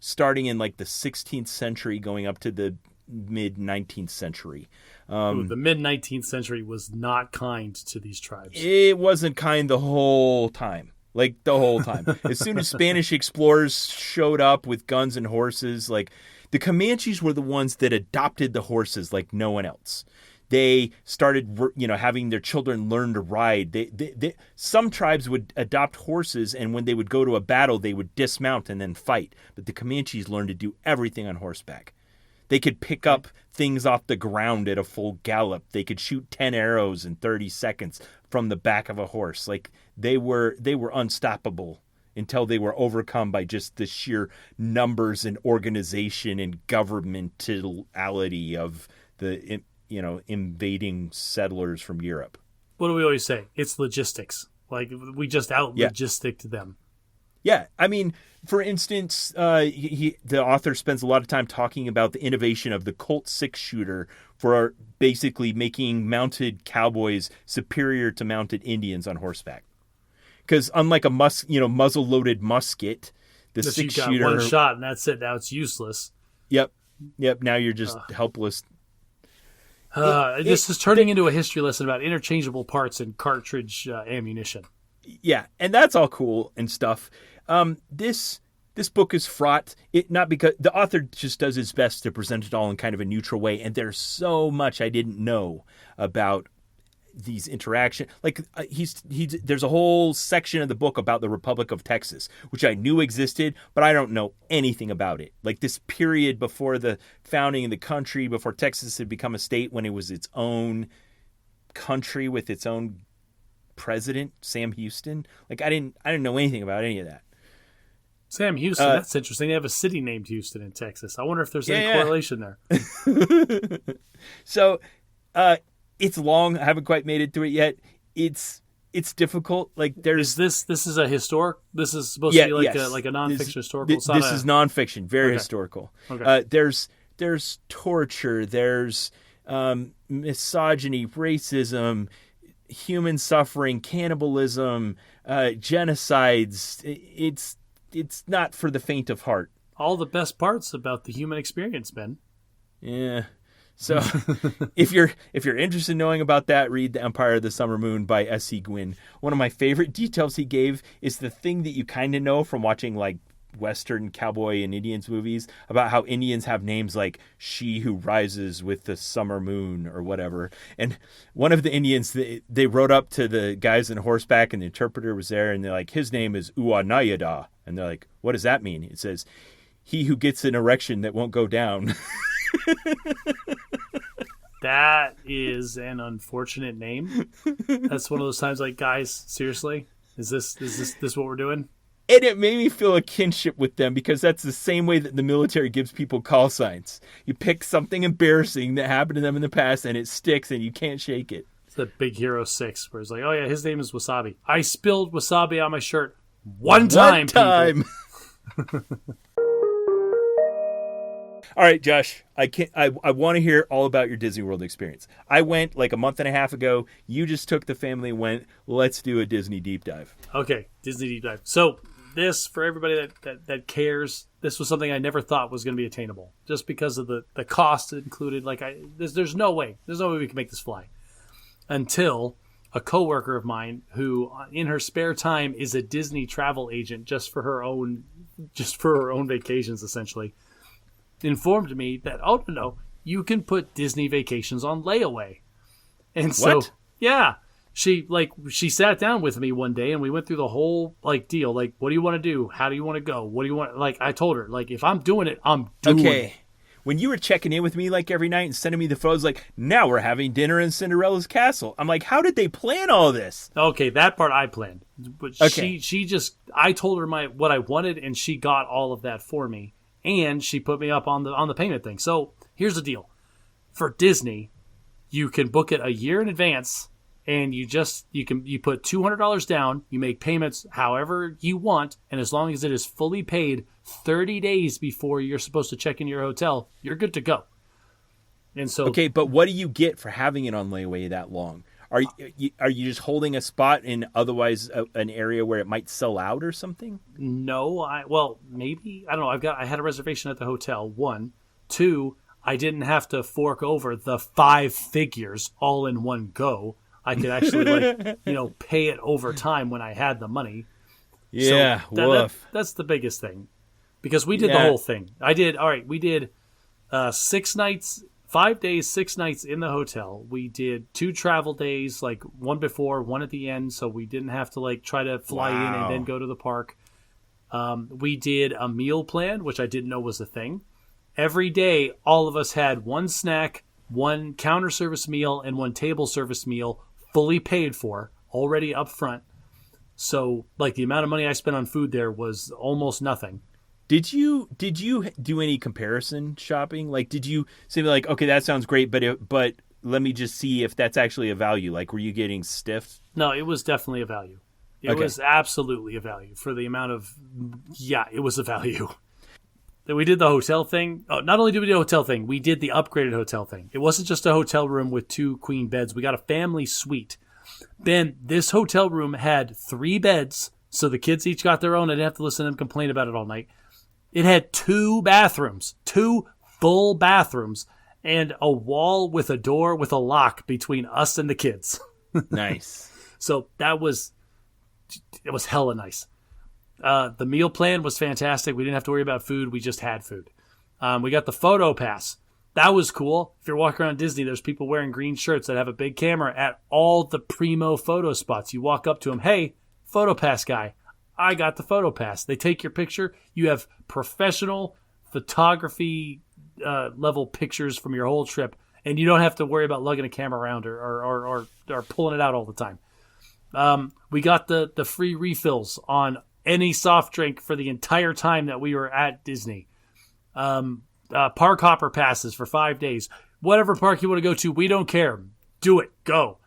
S1: starting in like the 16th century, going up to the mid 19th century.
S2: The mid 19th century was not kind to these tribes.
S1: It wasn't kind the whole time. Like, the whole time. As soon as Spanish explorers showed up with guns and horses, like, The Comanches were the ones that adopted the horses like no one else. They started, having their children learn to ride. Some tribes would adopt horses, and when they would go to a battle, they would dismount and then fight. But the Comanches learned to do everything on horseback. They could pick up things off the ground at a full gallop. They could shoot 10 arrows in 30 seconds from the back of a horse. Like they were unstoppable until they were overcome by just the sheer numbers and organization and governmentality of the invading settlers from Europe.
S2: What do we always say? It's logistics. Like we just out-logisticed them.
S1: Yeah, I mean, for instance, the author spends a lot of time talking about the innovation of the Colt 6-shooter for basically making mounted cowboys superior to mounted Indians on horseback. Because unlike a muzzle-loaded musket, the 6-shooter,
S2: one shot and that's it. Now it's useless.
S1: Yep. Now you're just helpless.
S2: This is turning into a history lesson about interchangeable parts and cartridge ammunition.
S1: Yeah, and that's all cool and stuff. This book is fraught. Not because the author just does his best to present it all in kind of a neutral way, and there's so much I didn't know about these interactions. Like there's a whole section of the book about the Republic of Texas, which I knew existed, but I don't know anything about it. Like this period before the founding of the country, before Texas had become a state, when it was its own country with its own president, Sam Houston. Like I didn't know anything about any of that.
S2: Sam Houston, that's interesting. They have a city named Houston in Texas. I wonder if there's any correlation there.
S1: So, it's long. I haven't quite made it through it yet. It's difficult. Like there's
S2: this is a historic. This is supposed to be like a nonfiction historical.
S1: This is nonfiction, very historical.
S2: Okay.
S1: There's torture. There's misogyny, racism, human suffering, cannibalism, genocides. It's not for the faint of heart.
S2: All the best parts about the human experience, Ben.
S1: Yeah. So if you're interested in knowing about that, read The Empire of the Summer Moon by S.C. Gwynne. One of my favorite details he gave is the thing that you kind of know from watching like Western cowboy and Indians movies about how Indians have names like She Who Rises with the Summer Moon or whatever. And one of the Indians, they rode up to the guys on horseback and the interpreter was there and they're like, his name is Uanayada. And they're like, what does that mean? It says, he who gets an erection that won't go down.
S2: That is an unfortunate name. That's one of those times like, guys, seriously? Is this what we're doing?
S1: And it made me feel a kinship with them because that's the same way that the military gives people call signs. You pick something embarrassing that happened to them in the past and it sticks and you can't shake it.
S2: It's the Big Hero 6 where it's like, oh yeah, his name is Wasabi. I spilled wasabi on my shirt one time. All
S1: right, Josh, I want to hear all about your Disney World experience. I went like a month and a half ago. You just took the family and went, let's do a Disney deep dive.
S2: Okay, Disney deep dive. So this, for everybody that cares, this was something I never thought was going to be attainable just because of the cost included. Like there's no way we can make this fly until a coworker of mine who in her spare time is a Disney travel agent just for her own vacations essentially, informed me that, oh, no, you can put Disney vacations on layaway. And so,
S1: what?
S2: Yeah, she sat down with me one day and we went through the whole deal. Like, what do you want to do? How do you want to go? What do you want? Like, I told her, like, if I'm doing it, I'm doing it.
S1: When you were checking in with me like every night and sending me the photos, like, now we're having dinner in Cinderella's castle. I'm like, how did they plan all this?
S2: Okay, that part I planned. But she just, I told her what I wanted and she got all of that for me. And she put me up on the payment thing. So here's the deal. For Disney, you can book it a year in advance and you put $200 down, you make payments however you want, and as long as it is fully paid 30 days before you're supposed to check in your hotel, you're good to go. And so
S1: okay, but what do you get for having it on layaway that long? Are you just holding a spot in otherwise an area where it might sell out or something?
S2: No, maybe. I don't know. I had a reservation at the hotel. 1, 2, I didn't have to fork over the 5 figures all in one go. I could actually pay it over time when I had the money.
S1: Yeah,
S2: so that's the biggest thing. Because we did the whole thing. We did 6 nights, 5 days, 6 nights in the hotel. We did 2 travel days, like one before, one at the end, so we didn't have to like try to fly in and then go to the park. We did a meal plan, which I didn't know was a thing. Every day, all of us had one snack, one counter service meal, and one table service meal, fully paid for, already up front. So, like, the amount of money I spent on food there was almost nothing.
S1: Did you do any comparison shopping? Like, did you say like, okay, that sounds great, but let me just see if that's actually a value? Like, were you getting stiff?
S2: No, it was definitely a value. It was absolutely a value for the amount of, it was a value. Then we did the hotel thing. Oh, not only did we do a hotel thing, we did the upgraded hotel thing. It wasn't just a hotel room with 2 queen beds. We got a family suite. Then this hotel room had 3 beds, so the kids each got their own. I didn't have to listen to them complain about it all night. It had 2 bathrooms, 2 full bathrooms, and a wall with a door with a lock between us and the kids.
S1: Nice.
S2: So it was hella nice. The meal plan was fantastic. We didn't have to worry about food. We just had food. We got the photo pass. That was cool. If you're walking around Disney, there's people wearing green shirts that have a big camera at all the primo photo spots. You walk up to them, hey, photo pass guy, I got the photo pass. They take your picture. You have professional photography level pictures from your whole trip, and you don't have to worry about lugging a camera around or pulling it out all the time. We got the free refills on any soft drink for the entire time that we were at Disney. Park hopper passes for 5 days. Whatever park you want to go to, we don't care. Do it. Go.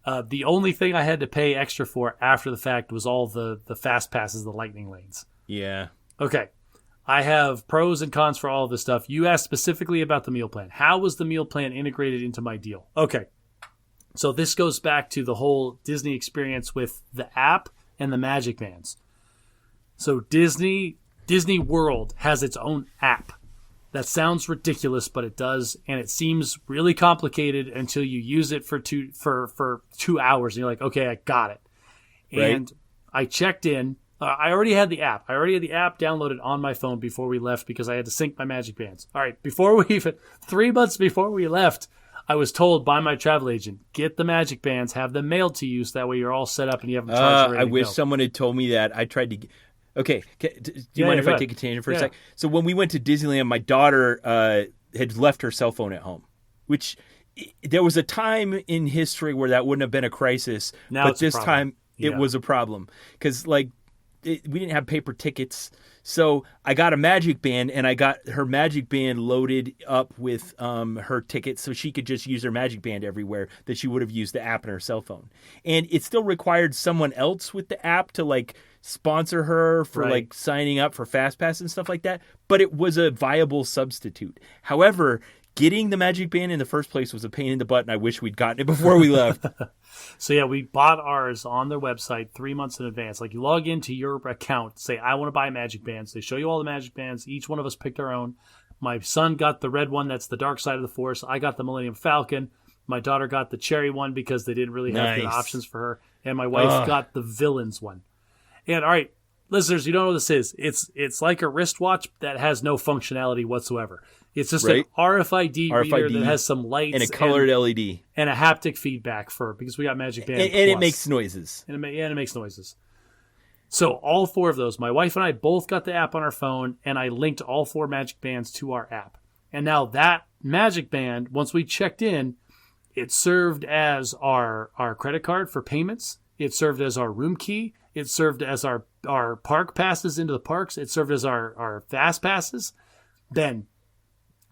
S2: The only thing I had to pay extra for after the fact was all the fast passes, the lightning lanes.
S1: Yeah.
S2: Okay. I have pros and cons for all of this stuff. You asked specifically about the meal plan. How was the meal plan integrated into my deal? Okay. So this goes back to the whole Disney experience with the app and the Magic Bands. So Disney World has its own app. That sounds ridiculous, but it does, and it seems really complicated until you use it for 2 hours, and you're like, okay, I got it.
S1: Right.
S2: And I checked in. I already had the app. I already had the app downloaded on my phone before we left because I had to sync my Magic Bands. All right, 3 months before we left, I was told by my travel agent, get the Magic Bands, have them mailed to you, so that way you're all set up and you have them charged ready
S1: I
S2: to
S1: wish
S2: go.
S1: someone had told me that. I tried to... Okay, do you mind if I take a tangent for a sec? So when we went to Disneyland, my daughter had left her cell phone at home, which there was a time in history where that wouldn't have been a crisis, but this time it was a problem because we didn't have paper tickets. So I got a Magic Band, and I got her Magic Band loaded up with her tickets so she could just use her Magic Band everywhere that she would have used the app on her cell phone. And it still required someone else with the app to sponsor her for signing up for FastPass and stuff like that. But it was a viable substitute. However, getting the Magic Band in the first place was a pain in the butt, and I wish we'd gotten it before we left.
S2: So yeah, we bought ours on their website 3 months in advance. Like, you log into your account, say, I want to buy Magic Bands. They show you all the Magic Bands. Each one of us picked our own. My son got the red one. That's the Dark Side of the Force. I got the Millennium Falcon. My daughter got the cherry one because they didn't really have good options for her. And my wife got the Villains one. And all right, listeners, you don't know what this is. It's like a wristwatch that has no functionality whatsoever. It's just an RFID reader that has some lights
S1: and a colored LED
S2: and a haptic feedback because we got Magic Band
S1: and it makes noises.
S2: And it makes noises. So all 4 of those, my wife and I both got the app on our phone, and I linked all 4 Magic Bands to our app. And now that Magic Band, once we checked in, it served as our credit card for payments. It served as our room key. It served as our park passes into the parks. It served as our fast passes. Then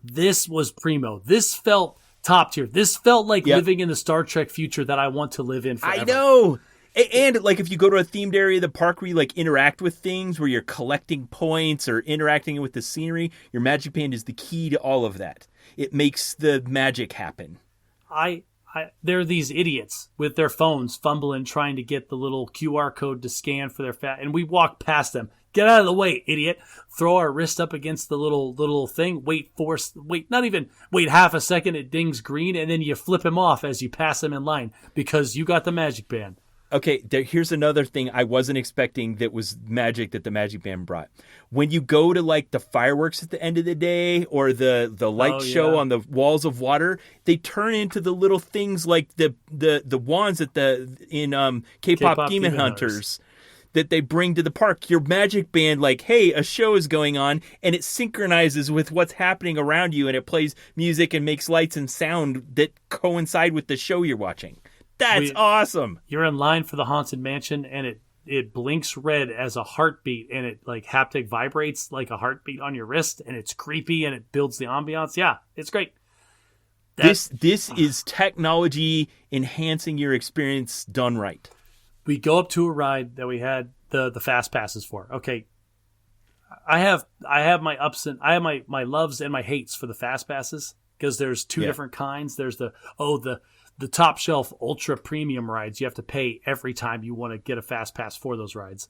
S2: this was primo. This felt top tier. This felt like living in the Star Trek future that I want to live in forever.
S1: I know. And if you go to a themed area of the park where you interact with things, where you're collecting points or interacting with the scenery, your Magic Band is the key to all of that. It makes the magic happen.
S2: There are these idiots with their phones fumbling, trying to get the little QR code to scan for their and we walk past them. Get out of the way, idiot. Throw our wrist up against the little thing. Wait half a second. It dings green, and then you flip him off as you pass him in line because you got the Magic Band.
S1: Okay, here's another thing I wasn't expecting that was magic that the Magic Band brought. When you go to like the fireworks at the end of the day or the light show on the walls of water, they turn into the little things like the wands at in K-pop Demon Hunters that they bring to the park. Your Magic Band, like, hey, a show is going on, and it synchronizes with what's happening around you, and it plays music and makes lights and sound that coincide with the show you're watching. That's awesome.
S2: You're in line for the Haunted Mansion, and it blinks red as a heartbeat, and it like haptic vibrates like a heartbeat on your wrist, and it's creepy, and it builds the ambiance. Yeah, it's great.
S1: This is technology enhancing your experience done right.
S2: We go up to a ride that we had the fast passes for. Okay, I have my ups and I have my loves and my hates for the fast passes because there's two different kinds. There's the top shelf ultra premium rides. You have to pay every time you want to get a fast pass for those rides.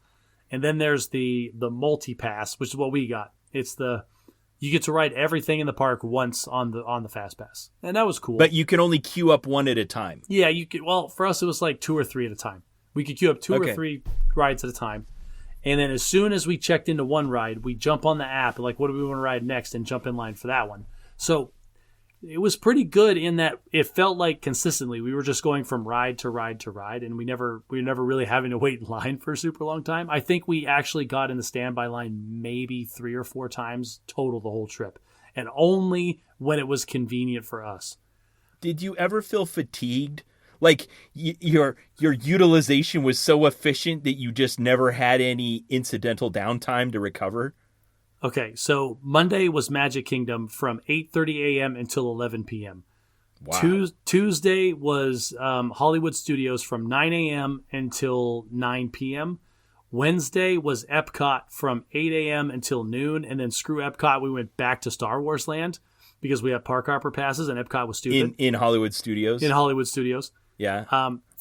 S2: And then there's the multi pass, which is what we got. It's you get to ride everything in the park once on the fast pass. And that was cool.
S1: But you can only queue up one at a time.
S2: Yeah, you could. Well, for us it was like 2 or 3 at a time. We could queue up 2 or 3 rides at a time. And then as soon as we checked into one ride, we jump on the app like, what do we want to ride next, and jump in line for that one. So it was pretty good in that it felt like consistently we were just going from ride to ride to ride, and we were never really having to wait in line for a super long time. I think we actually got in the standby line maybe 3 or 4 times total the whole trip, and only when it was convenient for us.
S1: Did you ever feel fatigued? Like your utilization was so efficient that you just never had any incidental downtime to recover?
S2: Okay, so Monday was Magic Kingdom from 8:30 a.m. until 11 p.m.
S1: Wow.
S2: Tuesday was Hollywood Studios from 9 a.m. until 9 p.m. Wednesday was Epcot from 8 a.m. until noon, and then screw Epcot, we went back to Star Wars Land because we had park hopper passes, and Epcot was stupid.
S1: In Hollywood Studios?
S2: In Hollywood Studios.
S1: Yeah.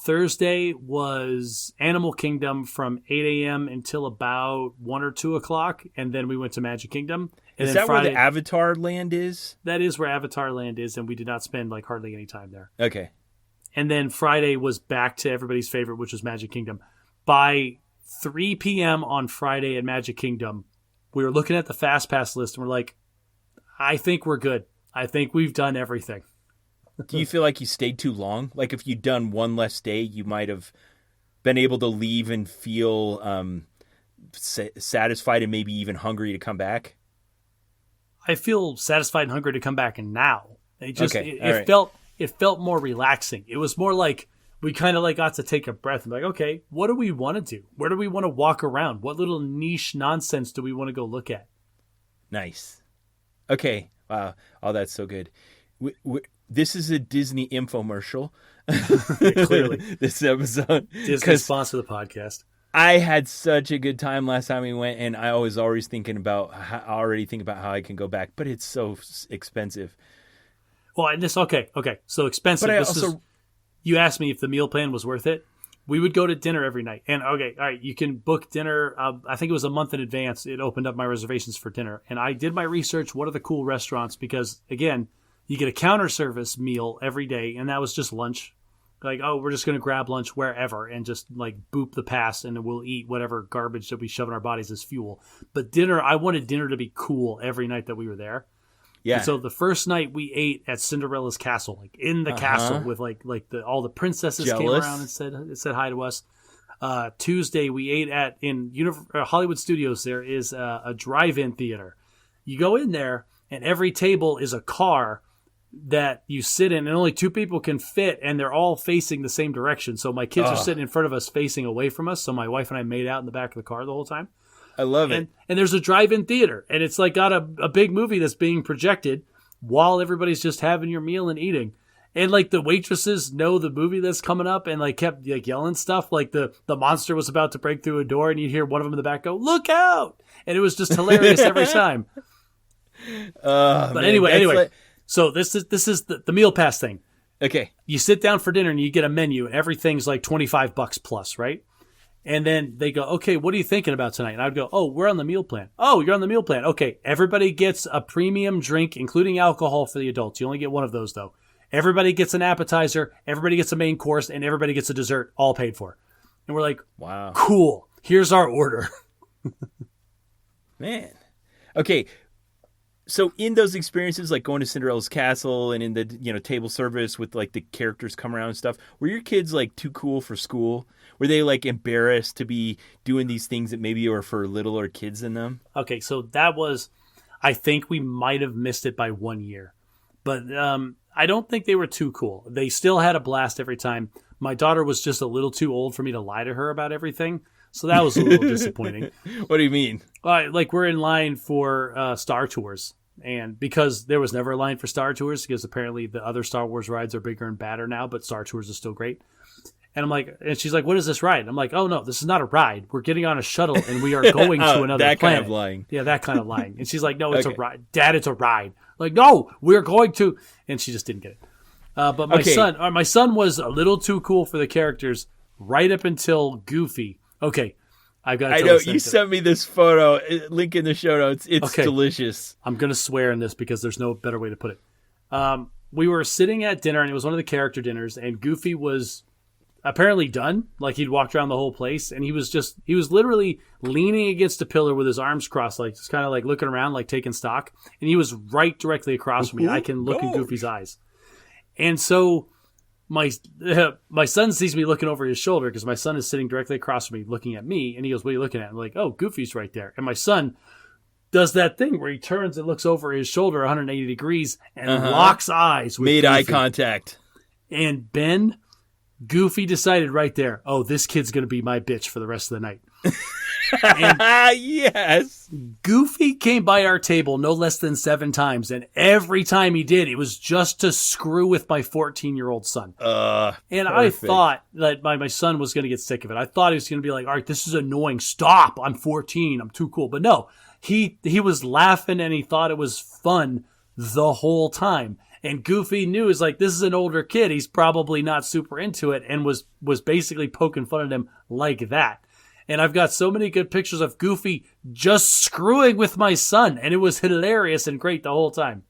S2: Thursday was Animal Kingdom from 8 a.m. until about 1 or 2 o'clock, and then we went to Magic Kingdom. And
S1: is
S2: then
S1: that Friday, where the Avatar Land is?
S2: That is where Avatar Land is, and we did not spend like hardly any time there.
S1: Okay.
S2: And then Friday was back to everybody's favorite, which was Magic Kingdom. By 3 p.m. on Friday at Magic Kingdom, we were looking at the Fast Pass list, and we're like, I think we're good. I think we've done everything.
S1: Do you feel like you stayed too long? Like if you'd done one less day, you might have been able to leave and feel satisfied and maybe even hungry to come back?
S2: I feel satisfied and hungry to come back now. It felt more relaxing. It was more like we kind of like got to take a breath and be like, okay, what do we want to do? Where do we want to walk around? What little niche nonsense do we want to go look at?
S1: Nice. Okay. Wow. Oh, that's so good. This is a Disney infomercial.
S2: Yeah, clearly.
S1: This episode.
S2: Disney sponsor the podcast.
S1: I had such a good time last time we went, and I was always thinking about how I can go back, but it's so expensive.
S2: Well, and this okay. So expensive. But you asked me if the meal plan was worth it. We would go to dinner every night, and okay, all right, you can book dinner. I think it was a month in advance. It opened up my reservations for dinner, and I did my research. What are the cool restaurants? Because again, you get a counter service meal every day, and that was just lunch. Like, oh, we're just going to grab lunch wherever and just like boop the pass, and then we'll eat whatever garbage that we shove in our bodies as fuel. But dinner, I wanted dinner to be cool every night that we were there. Yeah. And so the first night we ate at Cinderella's castle, like in the castle with like all the princesses came around and said hi to us. Tuesday we ate in Hollywood Studios. There is a drive-in theater. You go in there, and every table is a car that you sit in, and only 2 people can fit, and they're all facing the same direction. So my kids are sitting in front of us facing away from us, so my wife and I made out in the back of the car the whole time.
S1: I love it.
S2: And there's a drive-in theater, and it's like got a big movie that's being projected while everybody's just having your meal and eating. And like the waitresses know the movie that's coming up and like kept like yelling stuff. Like the monster was about to break through a door, and you'd hear one of them in the back go, "Look out!" And it was just hilarious every time. But anyway. So this is the meal pass thing.
S1: Okay.
S2: You sit down for dinner and you get a menu, and everything's like $25 plus, right? And then they go, okay, what are you thinking about tonight? And I would go, oh, we're on the meal plan. Oh, you're on the meal plan. Okay, everybody gets a premium drink, including alcohol for the adults. You only get one of those, though. Everybody gets an appetizer, everybody gets a main course, and everybody gets a dessert, all paid for. And we're like,
S1: wow,
S2: cool. Here's our order.
S1: Man. Okay. So in those experiences, like going to Cinderella's castle and in the, table service with like the characters come around and stuff, were your kids like too cool for school? Were they like embarrassed to be doing these things that maybe were for littler kids than them?
S2: Okay. So that was, I think we might have missed it by 1 year, but I don't think they were too cool. They still had a blast every time. My daughter was just a little too old for me to lie to her about everything. So that was a little disappointing.
S1: What do you mean?
S2: Like we're in line for Star Tours. And because there was never a line for Star Tours, because apparently the other Star Wars rides are bigger and badder now, but Star Tours is still great. And I'm like, and she's like, what is this ride? And I'm like, oh no, this is not a ride. We're getting on a shuttle and we are going to another
S1: that
S2: planet.
S1: Kind of lying.
S2: Yeah, that kind of lying. And she's like, no, it's a ride. Dad, it's a ride. Like, no, we're going to. And she just didn't get it. But my son was a little too cool for the characters right up until Goofy. Okay, I've got to tell
S1: you sent me this photo. Link in the show notes. It's delicious.
S2: I'm going to swear in this because there's no better way to put it. We were sitting at dinner, and it was one of the character dinners, and Goofy was apparently done. Like, he'd walked around the whole place, and he was literally leaning against a pillar with his arms crossed, like just kind of like looking around, like taking stock. And he was right directly across from me. I can look in Goofy's eyes. And so my son sees me looking over his shoulder because my son is sitting directly across from me looking at me. And he goes, what are you looking at? I'm like, oh, Goofy's right there. And my son does that thing where he turns and looks over his shoulder 180 degrees and locks eyes with Goofy.
S1: Eye contact.
S2: And Ben, Goofy decided right there, oh, this kid's going to be my bitch for the rest of the night. And
S1: yes.
S2: Goofy came by our table no less than 7 times, and every time he did, it was just to screw with my 14-year-old son. And
S1: perfect.
S2: I thought that my son was going to get sick of it. I thought he was going to be like, all right, this is annoying. Stop. I'm 14. I'm too cool. But no, he was laughing, and he thought it was fun the whole time. And Goofy knew, is like, this is an older kid. He's probably not super into it, and was basically poking fun at him like that. And I've got so many good pictures of Goofy just screwing with my son. And it was hilarious and great the whole time.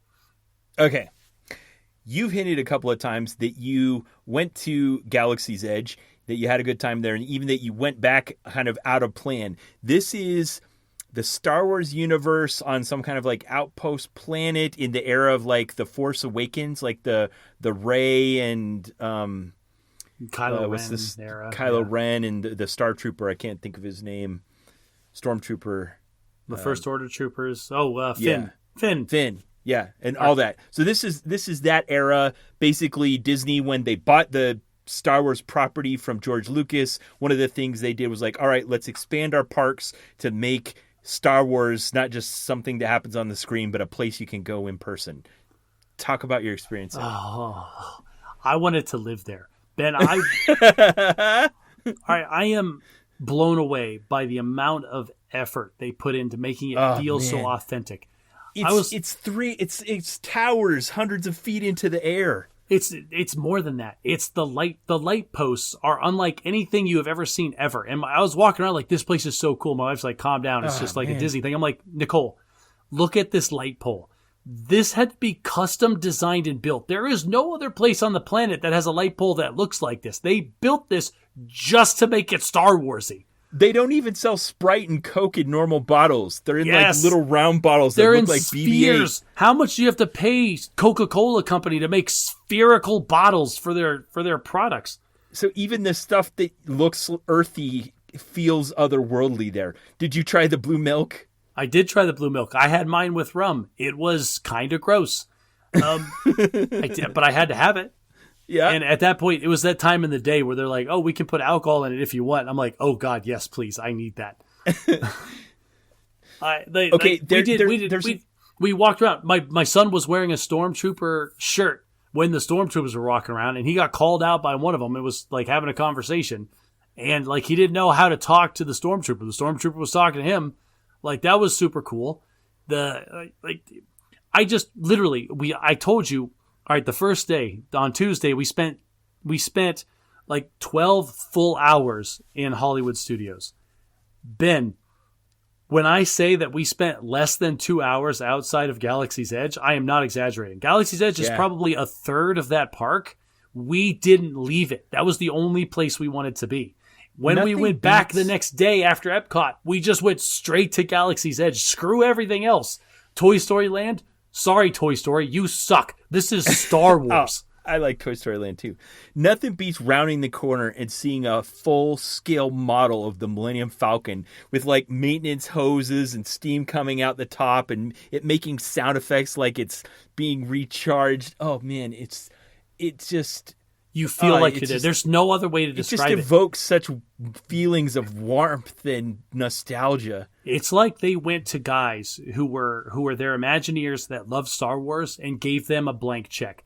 S1: Okay. You've hinted a couple of times that you went to Galaxy's Edge, that you had a good time there, and even that you went back kind of out of plan. This is the Star Wars universe on some kind of like outpost planet in the era of like the Force Awakens, like the Rey and Kylo Ren and the Star Trooper. I can't think of his name. Stormtrooper.
S2: The First Order Troopers. Oh, Finn.
S1: Yeah. Finn. Yeah, and all that. So this is that era. Basically, Disney, when they bought the Star Wars property from George Lucas, one of the things they did was like, all right, let's expand our parks to make Star Wars not just something that happens on the screen, but a place you can go in person. Talk about your experience there.
S2: Oh, I wanted to live there. Ben, I am blown away by the amount of effort they put into making it feel so authentic.
S1: It's towers hundreds of feet into the air.
S2: It's more than that. It's the light. The light posts are unlike anything you have ever seen ever. And I was walking around like, this place is so cool. My wife's like, calm down. It's just like a Disney thing. I'm like, Nicole, look at this light pole. This had to be custom designed and built. There is no other place on the planet that has a light pole that looks like this. They built this just to make it Star Warsy.
S1: They don't even sell Sprite and Coke in normal bottles. They're in like little round bottles that look like
S2: spheres.
S1: BB-8.
S2: How much do you have to pay Coca-Cola Company to make spherical bottles for their products?
S1: So even the stuff that looks earthy feels otherworldly there. Did you try the blue milk?
S2: I did try the blue milk. I had mine with rum. It was kind of gross. I did, but I had to have it.
S1: Yeah.
S2: And at that point, it was that time in the day where they're like, oh, we can put alcohol in it if you want. And I'm like, oh, God, yes, please. I need that. We walked around. My son was wearing a Stormtrooper shirt when the Stormtroopers were walking around, and he got called out by one of them. It was like having a conversation. And like he didn't know how to talk to the Stormtrooper. The Stormtrooper was talking to him. Like, that was super cool. I told you, all right, the first day, on Tuesday, we spent like 12 full hours in Hollywood Studios. Ben, when I say that we spent less than 2 hours outside of Galaxy's Edge, I am not exaggerating. Galaxy's Edge is probably a third of that park. We didn't leave it. That was the only place we wanted to be. When we
S1: Nothing
S2: went back the
S1: beats-
S2: next day after Epcot, we just went straight to Galaxy's Edge. Screw everything else. Toy Story Land? Sorry, Toy Story. You suck. This is Star Wars.
S1: I like Toy Story Land too. Nothing beats rounding the corner and seeing a full-scale model of the Millennium Falcon with like maintenance hoses and steam coming out the top and it making sound effects like it's being recharged. Oh man, it's just...
S2: You feel like
S1: it's
S2: you did.
S1: just-
S2: There's no other way to
S1: It just
S2: describe it.
S1: evokes such feelings of warmth and nostalgia.
S2: It's like they went to guys who were their Imagineers that love Star Wars and gave them a blank check.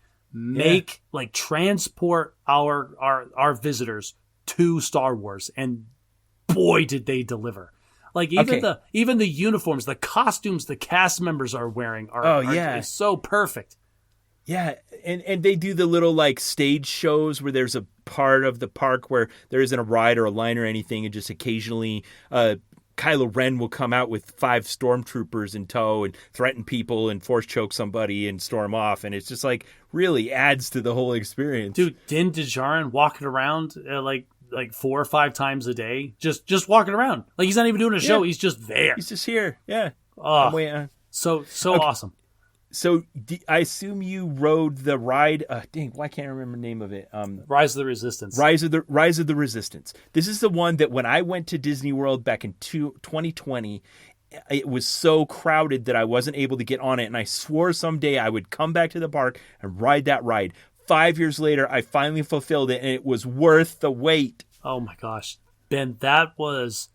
S2: Transport our visitors to Star Wars, and boy did they deliver. Like even the uniforms, the costumes the cast members are wearing are it's so perfect.
S1: Yeah, and they do the little like stage shows where there's a part of the park where there isn't a ride or a line or anything, and just occasionally Kylo Ren will come out with 5 stormtroopers in tow and threaten people and force choke somebody and storm off, and it's just like really adds to the whole experience.
S2: Dude, Din Djarin walking around like 4 or 5 times a day, just walking around like he's not even doing a show. He's just there.
S1: He's just here. Yeah.
S2: So
S1: Okay.
S2: awesome.
S1: So I assume you rode the ride. Why can't I remember the name of it?
S2: Rise of the Resistance.
S1: Rise of the Resistance. This is the one that when I went to Disney World back in 2020, it was so crowded that I wasn't able to get on it, and I swore someday I would come back to the park and ride that ride. 5 years later, I finally fulfilled it, and it was worth the wait.
S2: Oh my gosh, Ben, that was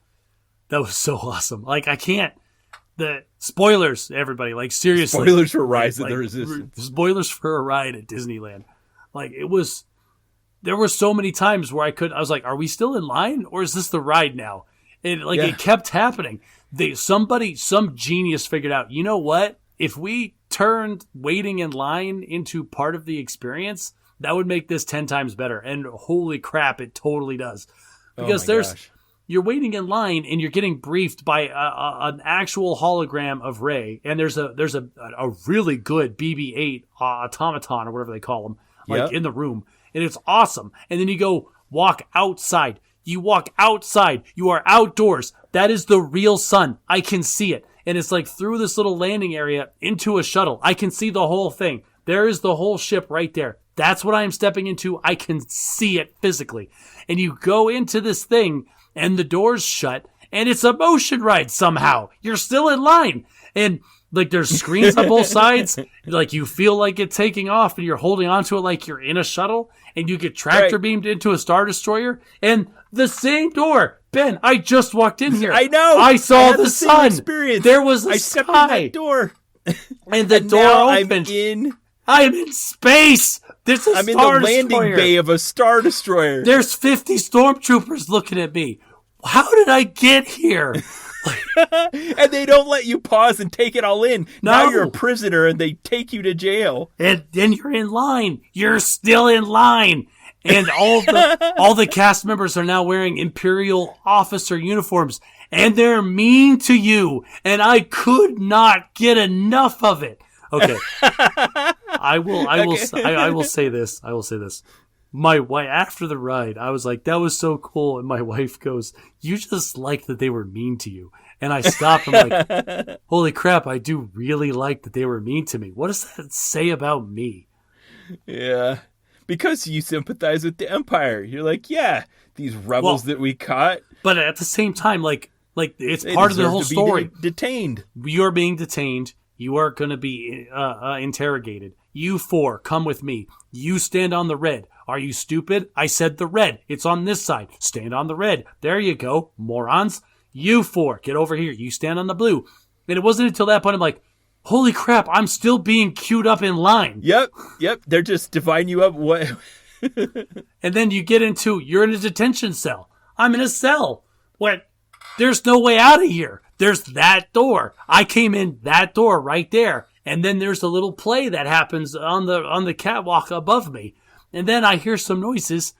S2: so awesome. Like I can't. The spoilers, everybody. Like seriously,
S1: Spoilers for Rise of the Resistance.
S2: Spoilers for a ride at Disneyland. Like it was. There were so many times where I was like, "Are we still in line, or is this the ride now?" And it kept happening. Some genius figured out. You know what? If we turned waiting in line into part of the experience, that would make this 10 times better. And holy crap, it totally does. Because you're waiting in line and you're getting briefed by an actual hologram of Rey, and there's a really good BB-8 automaton or whatever they call them, in the room, and it's awesome. And then you go walk outside. You walk outside. You are outdoors. That is the real sun. I can see it, and it's like through this little landing area into a shuttle. I can see the whole thing. There is the whole ship right there. That's what I am stepping into. I can see it physically, and you go into this thing. And the doors shut, and it's a motion ride somehow. You're still in line. And, like, there's screens on both sides. Like, you feel like it's taking off, and you're holding onto it like you're in a shuttle. And you get tractor beamed into a Star Destroyer. And the same door. Ben, I just walked in here.
S1: I know.
S2: I saw the
S1: same
S2: sun.
S1: Experience.
S2: There was a
S1: I
S2: sky.
S1: stepped in that door.
S2: And the door opened. I'm in space. I'm in the
S1: landing bay of a Star Destroyer.
S2: There's 50 stormtroopers looking at me. How did I get here?
S1: And they don't let you pause and take it all in.
S2: No.
S1: Now you're a prisoner and they take you to jail.
S2: And then you're in line. You're still in line. And all the cast members are now wearing Imperial officer uniforms. And they're mean to you. And I could not get enough of it. Okay. I will say this. My wife, after the ride, I was like, that was so cool. And my wife goes, you just like that they were mean to you. And I stopped. I'm like, holy crap, I do really like that they were mean to me. What does that say about me?
S1: Yeah. Because you sympathize with the Empire. You're like, yeah, these rebels that we caught.
S2: But at the same time, like it's part of the whole story.
S1: Detained.
S2: You're being detained. You are going to be interrogated. You 4, come with me. You stand on the red. Are you stupid? I said the red. It's on this side. Stand on the red. There you go, morons. You 4, get over here. You stand on the blue. And it wasn't until that point I'm like, holy crap, I'm still being queued up in line.
S1: Yep. They're just dividing you up. What?
S2: And then you're in a detention cell. I'm in a cell. What? There's no way out of here. There's that door. I came in that door right there. And then there's a little play that happens on the catwalk above me. And then I hear some noises.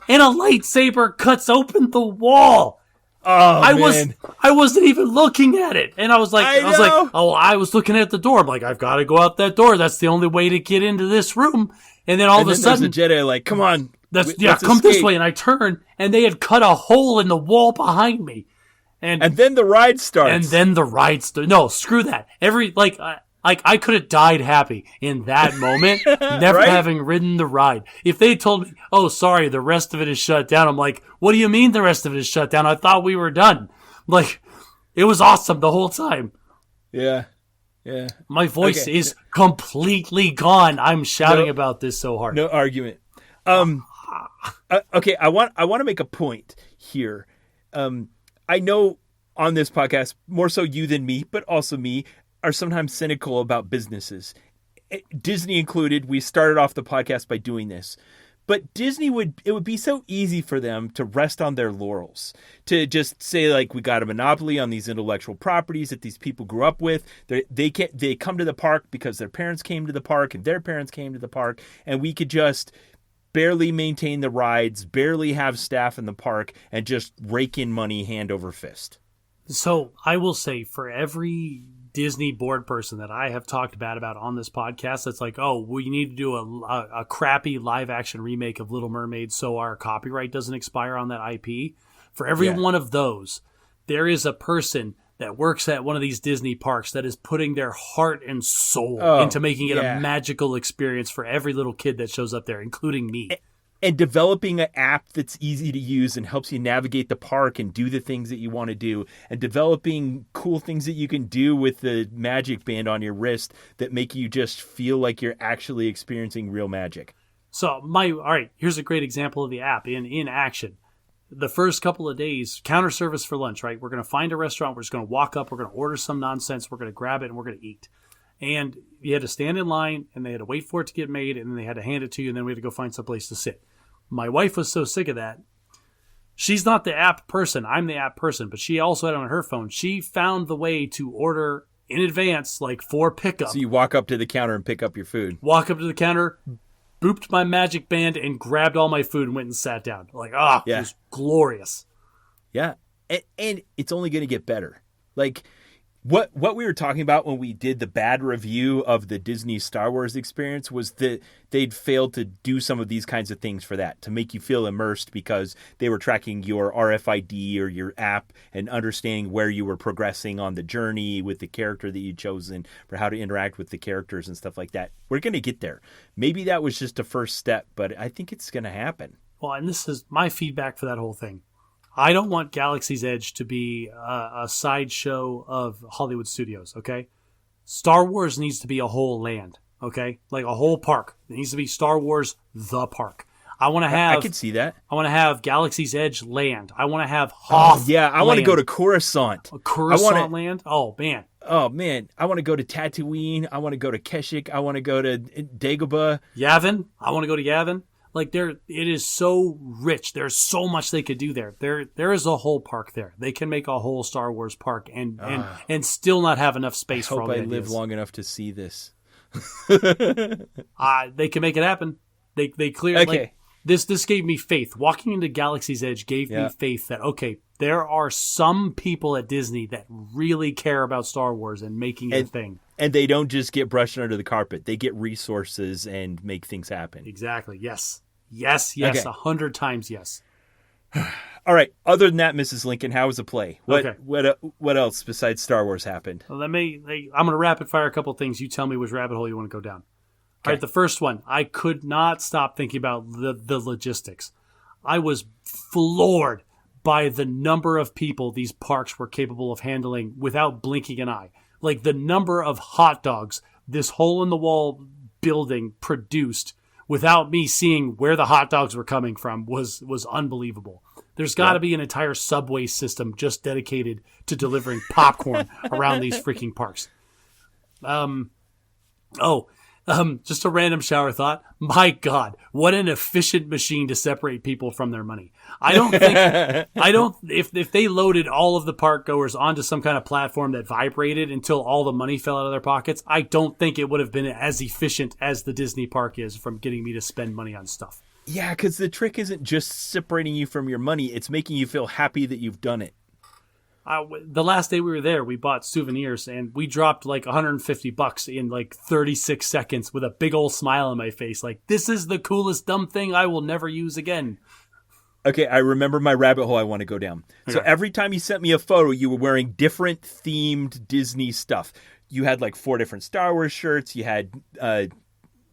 S2: And a lightsaber cuts open the wall.
S1: Oh,
S2: man. I wasn't even looking at it. And I was like, I was looking at the door. I'm like, I've got to go out that door. That's the only way to get into this room. And then all of a sudden,
S1: there's a Jedi like, come on,
S2: Come this way. And I turn, and they had cut a hole in the wall behind me.
S1: And then the ride starts.
S2: No, screw that. I could have died happy in that moment, never
S1: Right?
S2: having ridden the ride. If they told me, oh, sorry, the rest of it is shut down, I'm like, what do you mean the rest of it is shut down? I thought we were done. Like, it was awesome the whole time.
S1: Yeah. Yeah.
S2: My voice is completely gone. I'm shouting about this so hard.
S1: No argument. Okay, I want to make a point here. I know on this podcast, more so you than me, but also me, are sometimes cynical about businesses. Disney included. We started off the podcast by doing this. But Disney it would be so easy for them to rest on their laurels, to just say, like, we got a monopoly on these intellectual properties that these people grew up with. They come to the park because their parents came to the park and their parents came to the park, and we could just barely maintain the rides, barely have staff in the park, and just rake in money hand over fist.
S2: So I will say, for every Disney board person that I have talked bad about on this podcast, that's like, oh, we need to do a crappy live action remake of Little Mermaid so our copyright doesn't expire on that IP. For every one of those, there is a person that works at one of these Disney parks that is putting their heart and soul into making it a magical experience for every little kid that shows up there, including me.
S1: And developing an app that's easy to use and helps you navigate the park and do the things that you want to do. And developing cool things that you can do with the magic band on your wrist that make you just feel like you're actually experiencing real magic.
S2: So, all right, here's a great example of the app in action. The first couple of days, counter service for lunch, right? We're going to find a restaurant. We're just going to walk up. We're going to order some nonsense. We're going to grab it, and we're going to eat. And you had to stand in line, and they had to wait for it to get made, and then they had to hand it to you, and then we had to go find some place to sit. My wife was so sick of that. She's not the app person. I'm the app person, but she also had it on her phone. She found the way to order in advance, like for pickup.
S1: So you walk up to the counter and pick up your food.
S2: Walk up to the counter, booped my magic band, and grabbed all my food and went and sat down. Like, it was glorious.
S1: Yeah. And it's only going to get better. Like, what we were talking about when we did the bad review of the Disney Star Wars experience was that they'd failed to do some of these kinds of things for that, to make you feel immersed because they were tracking your RFID or your app and understanding where you were progressing on the journey with the character that you'd chosen for how to interact with the characters and stuff like that. We're going to get there. Maybe that was just a first step, but I think it's going to happen.
S2: Well, and this is my feedback for that whole thing. I don't want Galaxy's Edge to be a sideshow of Hollywood studios, okay? Star Wars needs to be a whole land, okay? Like a whole park. It needs to be Star Wars the park. I
S1: could see that.
S2: I want to have Galaxy's Edge land. I want to have Hoth
S1: I want to go to Coruscant.
S2: Coruscant land? Oh, man.
S1: Oh, man. I want to go to Tatooine. I want to go to Kashyyyk. I want to go to Dagobah.
S2: Yavin. I want to go to Yavin. Like, it is so rich. There's so much they could do there. There is a whole park there. They can make a whole Star Wars park and still not have enough space for all the ideas.
S1: I hope I live long enough to see this.
S2: They can make it happen. They clearly...
S1: Okay.
S2: Like, this gave me faith. Walking into Galaxy's Edge gave me faith that, okay, there are some people at Disney that really care about Star Wars and making it a thing.
S1: And they don't just get brushed under the carpet. They get resources and make things happen.
S2: Exactly. Yes. Yes. Yes. 100 times yes.
S1: All right. Other than that, Mrs. Lincoln, how was the play? What else besides Star Wars happened?
S2: Well, I'm going to rapid fire a couple things. You tell me which rabbit hole you want to go down. Okay. All right. The first one, I could not stop thinking about the logistics. I was floored by the number of people these parks were capable of handling without blinking an eye. Like the number of hot dogs this hole-in-the-wall building produced without me seeing where the hot dogs were coming from was unbelievable. There's got to be an entire subway system just dedicated to delivering popcorn around these freaking parks. Just a random shower thought. My God, what an efficient machine to separate people from their money. If they loaded all of the park goers onto some kind of platform that vibrated until all the money fell out of their pockets, I don't think it would have been as efficient as the Disney park is from getting me to spend money on stuff.
S1: Yeah, because the trick isn't just separating you from your money. It's making you feel happy that you've done it.
S2: The last day we were there, we bought souvenirs and we dropped like $150 in like 36 seconds with a big old smile on my face. Like, this is the coolest dumb thing I will never use again.
S1: Okay, I remember my rabbit hole I want to go down. Okay. So every time you sent me a photo, you were wearing different themed Disney stuff. You had like 4 different Star Wars shirts. You had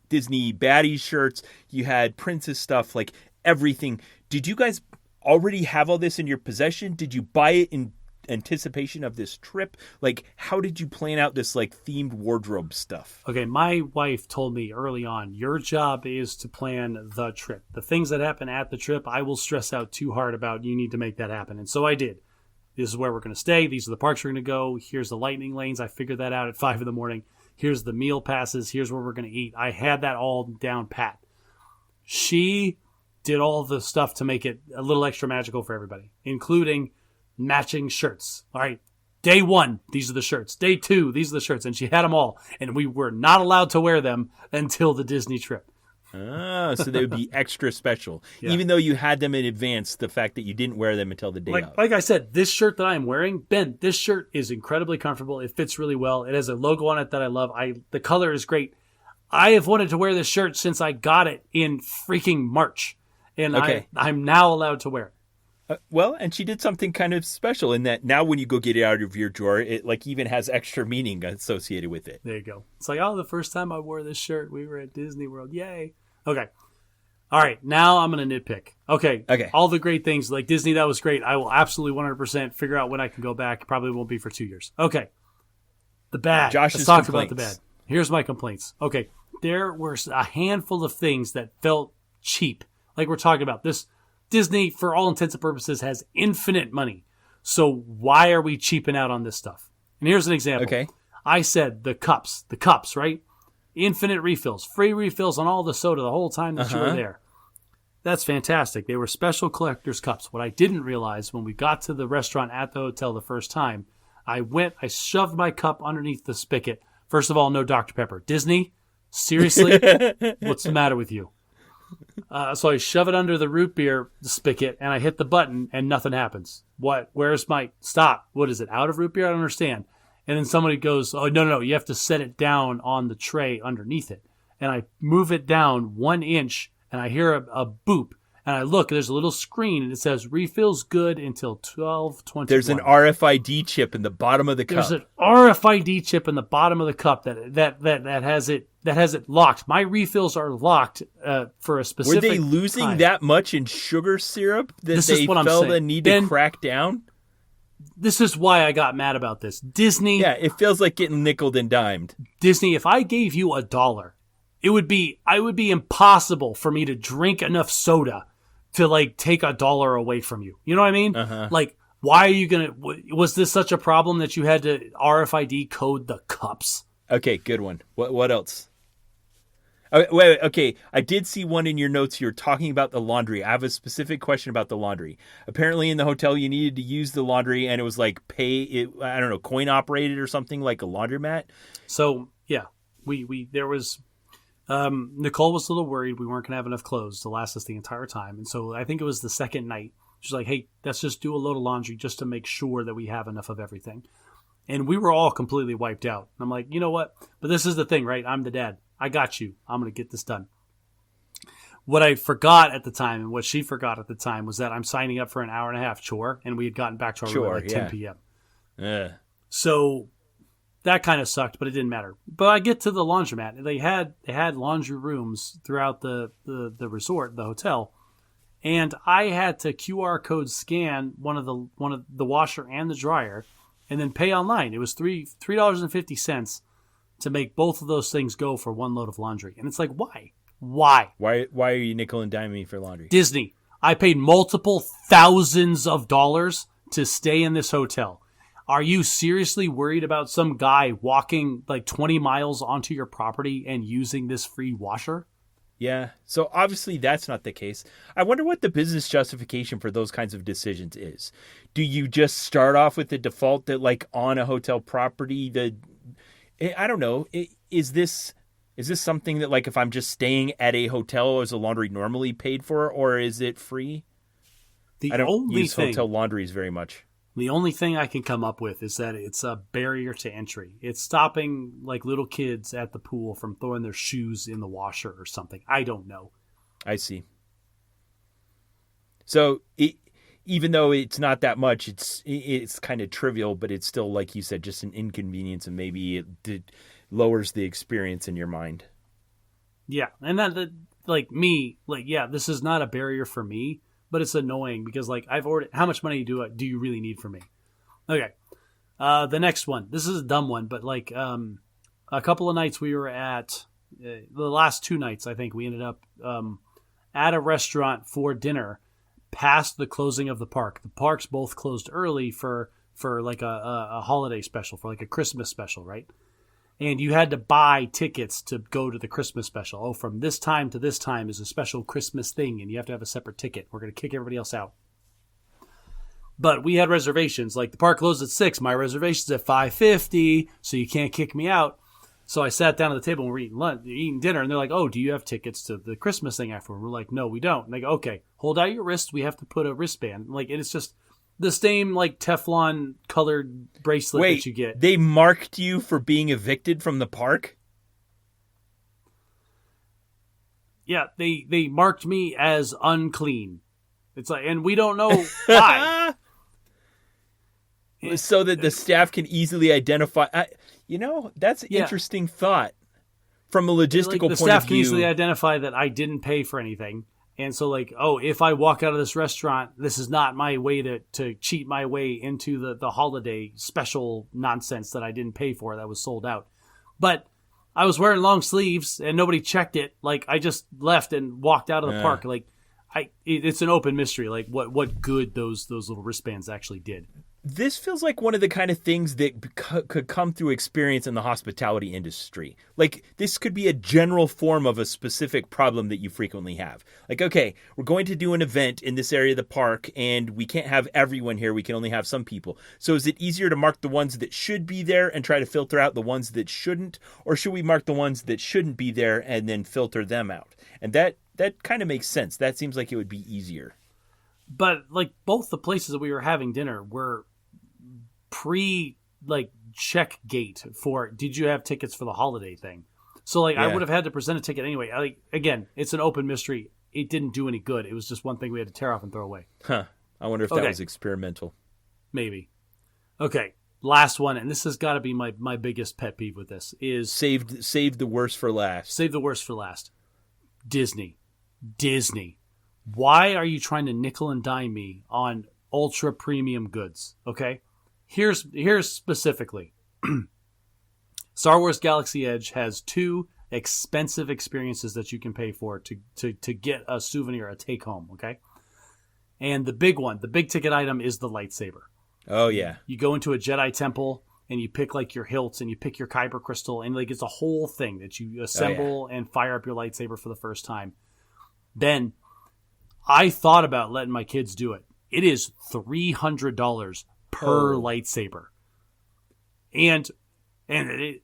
S1: Disney baddie shirts. You had princess stuff, like everything. Did you guys already have all this in your possession? Did you buy it in anticipation of this trip? Like, how did you plan out this like themed wardrobe stuff?
S2: Okay, my wife told me early on, your job is to plan the trip. The things that happen at the trip, I will stress out too hard about. You need to make that happen. And so I did. This is where we're going to stay. These are the parks we're going to go. Here's the lightning lanes. I figured that out at 5 a.m. Here's the meal passes. Here's where we're going to eat. I had that all down pat. She did all the stuff to make it a little extra magical for everybody, including matching shirts. All right, day 1, these are the shirts. Day 2, these are the shirts. And she had them all. And we were not allowed to wear them until the Disney trip.
S1: Oh, so they would be extra special. Yeah. Even though you had them in advance, the fact that you didn't wear them until the day of.
S2: Like I said, this shirt that I'm wearing, Ben, this shirt is incredibly comfortable. It fits really well. It has a logo on it that I love. The color is great. I have wanted to wear this shirt since I got it in freaking March. And okay. I'm now allowed to wear it.
S1: Well, and she did something kind of special in that now when you go get it out of your drawer, it like even has extra meaning associated with it.
S2: There you go. It's like, oh, the first time I wore this shirt, we were at Disney World. Yay. Okay. All right. Now I'm going to nitpick. Okay. All the great things like Disney, that was great. I will absolutely 100% figure out when I can go back. Probably won't be for 2 years. Okay. The bad. Let's talk about the bad. Here's my complaints. Okay. There were a handful of things that felt cheap. Like we're talking about this. Disney, for all intents and purposes, has infinite money. So why are we cheaping out on this stuff? And here's an example.
S1: Okay.
S2: I said the cups, right? Infinite refills, free refills on all the soda the whole time that you were there. That's fantastic. They were special collector's cups. What I didn't realize when we got to the restaurant at the hotel the first time, I shoved my cup underneath the spigot. First of all, no Dr. Pepper. Disney, seriously? What's the matter with you? So I shove it under the root beer spigot and I hit the button and nothing happens. What? Where's my stop? What is it? Out of root beer? I don't understand. And then somebody goes, oh, no, you have to set it down on the tray underneath it. And I move it down 1 inch and I hear a boop. And I look, there's a little screen and it says refills good until 12:21.
S1: There's an RFID chip in the bottom of the cup.
S2: There's an RFID chip in the bottom of the cup that has it locked. My refills are locked for a specific
S1: Were they losing
S2: time.
S1: That much in sugar syrup that
S2: this
S1: they
S2: is what
S1: felt
S2: I'm
S1: the need to crack down?
S2: This is why I got mad about this. Disney.
S1: Yeah, it feels like getting nickeled and dimed.
S2: Disney, if I gave you $1, it would be impossible for me to drink enough soda to like take $1 away from you. You know what I mean? Like, why are you was this such a problem that you had to RFID code the cups?
S1: Okay, good one. What else? Wait, okay. I did see one in your notes. You're talking about the laundry. I have a specific question about the laundry. Apparently in the hotel, you needed to use the laundry and it was like coin operated or something like a laundromat.
S2: So yeah, there was, Nicole was a little worried we weren't going to have enough clothes to last us the entire time. And so I think it was the second night. She's like, hey, let's just do a load of laundry just to make sure that we have enough of everything. And we were all completely wiped out. I'm like, you know what? But this is the thing, right? I'm the dad. I got you. I'm going to get this done. What I forgot at the time and what she forgot at the time was that I'm signing up for an hour and a half chore, and we had gotten back to our room at like 10 p.m. So that kind of sucked, but it didn't matter. But I get to the laundromat, and they had laundry rooms throughout the resort, the hotel, and I had to QR code scan one of the washer and the dryer, and then pay online. It was $3.50 to make both of those things go for one load of laundry. And it's like, why? Why
S1: are you nickel and diming me for laundry?
S2: Disney. I paid multiple thousands of dollars to stay in this hotel. Are you seriously worried about some guy walking like 20 miles onto your property and using this free washer?
S1: Yeah. So obviously that's not the case. I wonder what the business justification for those kinds of decisions is. Do you just start off with the default that like on a hotel property, I don't know. Is this something that like if I'm just staying at a hotel, is the laundry normally paid for, or is it free? I don't use hotel laundries very much.
S2: The only thing I can come up with is that it's a barrier to entry. It's stopping like little kids at the pool from throwing their shoes in the washer or something. I don't know.
S1: I see. So even though it's not that much, it's kind of trivial, but it's still, like you said, just an inconvenience, and maybe it lowers the experience in your mind.
S2: Yeah, and that like me, like yeah, this is not a barrier for me, but it's annoying because like I've ordered. How much money do you really need from me? Okay, the next one. This is a dumb one, but like a couple of nights we were at the last 2 nights. I think we ended up at a restaurant for dinner past the closing of the park. The parks both closed early for like a holiday special, for like a Christmas special, right? And you had to buy tickets to go to the Christmas special. Oh, from this time to this time is a special Christmas thing, and you have to have a separate ticket. We're going to kick everybody else out. But we had reservations. Like, the park closed at 6. My reservation's at 5:50, so you can't kick me out. So I sat down at the table and we're eating dinner, and they're like, oh, do you have tickets to the Christmas thing afterward? We're like, no, we don't. And they go, okay, hold out your wrist. We have to put a wristband. Like, and it's just the same, like, Teflon colored bracelet that you get.
S1: They marked you for being evicted from the park?
S2: Yeah, they marked me as unclean. It's like, and we don't know why.
S1: So that the staff can easily identify. That's an interesting thought from a logistical point of view.
S2: The staff can easily identify that I didn't pay for anything. And so, like, oh, if I walk out of this restaurant, this is not my way to cheat my way into the holiday special nonsense that I didn't pay for that was sold out. But I was wearing long sleeves and nobody checked it. Like, I just left and walked out of the park. Like, it's an open mystery. Like, what good those little wristbands actually did.
S1: This feels like one of the kind of things that could come through experience in the hospitality industry. Like, this could be a general form of a specific problem that you frequently have. Like, okay, we're going to do an event in this area of the park, and we can't have everyone here. We can only have some people. So is it easier to mark the ones that should be there and try to filter out the ones that shouldn't? Or should we mark the ones that shouldn't be there and then filter them out? And that kind of makes sense. That seems like it would be easier.
S2: But, like, both the places that we were having dinner were check gate for, did you have tickets for the holiday thing? So like, I would have had to present a ticket anyway. Again, it's an open mystery. It didn't do any good. It was just one thing we had to tear off and throw away.
S1: I wonder if that was experimental.
S2: Maybe. Okay. Last one. And this has got to be my biggest pet peeve with this is
S1: save the worst for last.
S2: Save the worst for last. Disney. Why are you trying to nickel and dime me on ultra premium goods? Okay. Here's specifically. Star Wars Galaxy Edge has 2 expensive experiences that you can pay for to get a souvenir, a take home, okay? And the big ticket item is the lightsaber.
S1: Oh yeah.
S2: You go into a Jedi temple and you pick like your hilts and you pick your kyber crystal, and like it's a whole thing that you assemble and fire up your lightsaber for the first time. Then I thought about letting my kids do it. It is $300 per lightsaber. And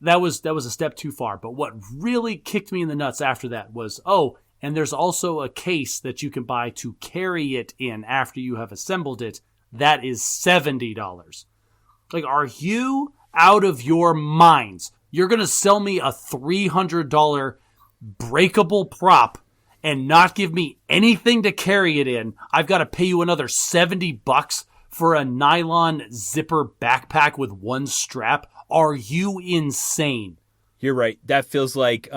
S2: that was a step too far. But what really kicked me in the nuts after that was, and there's also a case that you can buy to carry it in after you have assembled it. That is $70. Like, are you out of your minds? You're going to sell me a $300 breakable prop and not give me anything to carry it in. I've got to pay you another $70 for a nylon zipper backpack with one strap? Are you insane?
S1: You're right. That feels like,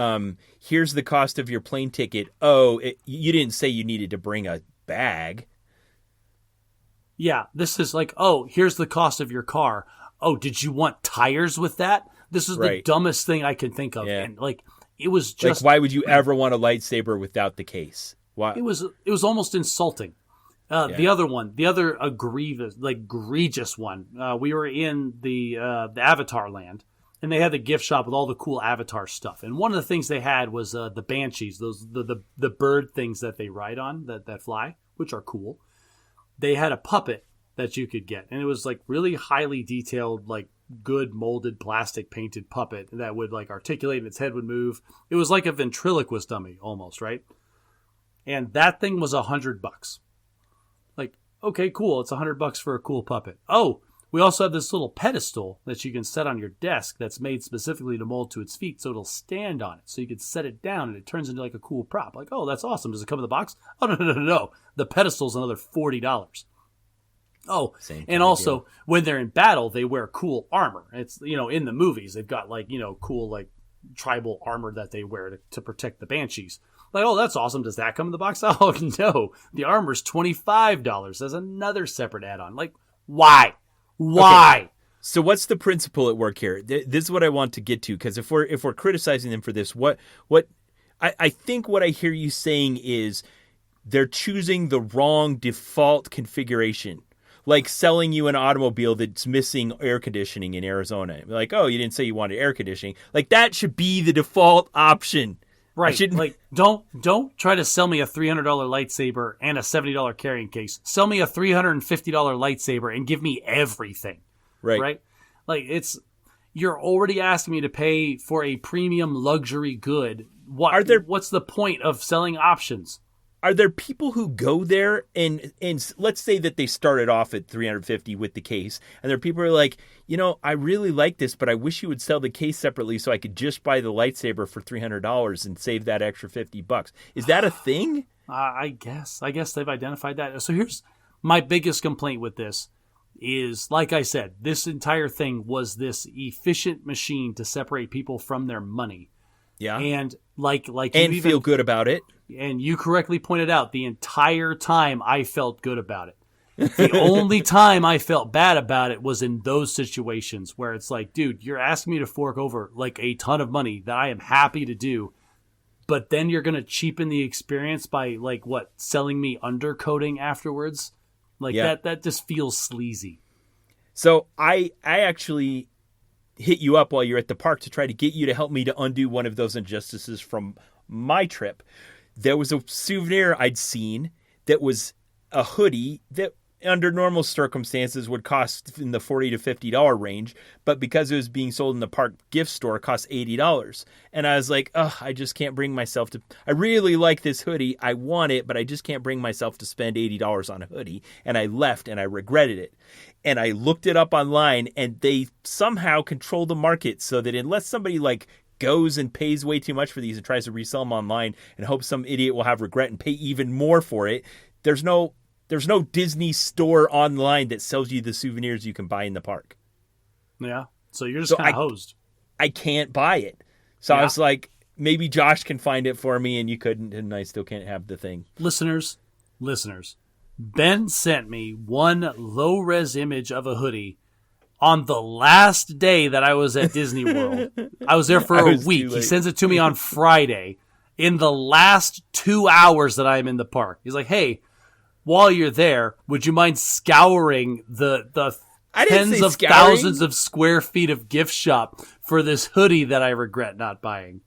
S1: here's the cost of your plane ticket. You didn't say you needed to bring a bag.
S2: Yeah, this is like, here's the cost of your car. Oh, did you want tires with that? This is the dumbest thing I can think of. Yeah. And like, it was just...
S1: Like, why would you ever want a lightsaber without the case? Why?
S2: It was almost insulting. The other egregious one, we were in the Avatar land, and they had the gift shop with all the cool Avatar stuff. And one of the things they had was the Banshees, those the bird things that they ride on that fly, which are cool. They had a puppet that you could get, and it was like really highly detailed, like good molded plastic painted puppet that would like articulate and its head would move. It was like a ventriloquist dummy almost, right? And that thing was $100. Like, okay, cool. It's $100 for a cool puppet. Oh, we also have this little pedestal that you can set on your desk that's made specifically to mold to its feet, so it'll stand on it. So you can set it down and it turns into like a cool prop. Like, oh, that's awesome. Does it come in the box? Oh, no. The pedestal's another $40. Oh, and also when they're in battle, they wear cool armor. It's, in the movies, they've got like, cool like tribal armor that they wear to protect the banshees. Like, oh, that's awesome. Does that come in the box? Oh, no. The armor's $25. There's another separate add-on. Like, why? Why?
S1: Okay. So what's the principle at work here? This is what I want to get to, because if we're criticizing them for this, I think what I hear you saying is they're choosing the wrong default configuration. Like selling you an automobile that's missing air conditioning in Arizona. Like, oh, you didn't say you wanted air conditioning. Like, that should be the default option.
S2: Right. Like, don't try to sell me a $300 lightsaber and a $70 carrying case. Sell me a $350 lightsaber and give me everything. Right. Like, you're already asking me to pay for a premium luxury good. What's the point of selling options?
S1: Are there people who go there and let's say that they started off at $350 with the case, and there are people who are like, I really like this, but I wish you would sell the case separately so I could just buy the lightsaber for $300 and save that extra $50. Is that a thing?
S2: I guess they've identified that. So here's my biggest complaint with this is, like I said, this entire thing was this efficient machine to separate people from their money.
S1: Yeah.
S2: And like
S1: and feel good about it.
S2: And you correctly pointed out, the entire time I felt good about it. The only time I felt bad about it was in those situations where it's like, dude, you're asking me to fork over like a ton of money that I am happy to do, but then you're going to cheapen the experience by selling me undercoating afterwards? That just feels sleazy. So
S1: I actually hit you up while you're at the park to try to get you to help me to undo one of those injustices from my trip. There was a souvenir I'd seen that was a hoodie that under normal circumstances would cost in the $40 to $50 range, but because it was being sold in the park gift store, it cost $80. And I was like, I just can't bring myself to, I really like this hoodie. I want it, but I just can't bring myself to spend $80 on a hoodie. And I left and I regretted it. And I looked it up online, and they somehow control the market so that unless somebody goes and pays way too much for these and tries to resell them online and hopes some idiot will have regret and pay even more for it, there's no Disney store online that sells you the souvenirs you can buy in the park.
S2: Yeah. So you're just kind of hosed.
S1: I can't buy it. So I was like, maybe Josh can find it for me, and you couldn't, and I still can't have the thing.
S2: Listeners, Ben sent me one low-res image of a hoodie on the last day that I was at Disney World. I was there for a week. He sends it to me on Friday. In the last 2 hours that I'm in the park, he's like, hey, while you're there, would you mind scouring the tens of thousands of square feet of gift shop for this hoodie that I regret not buying?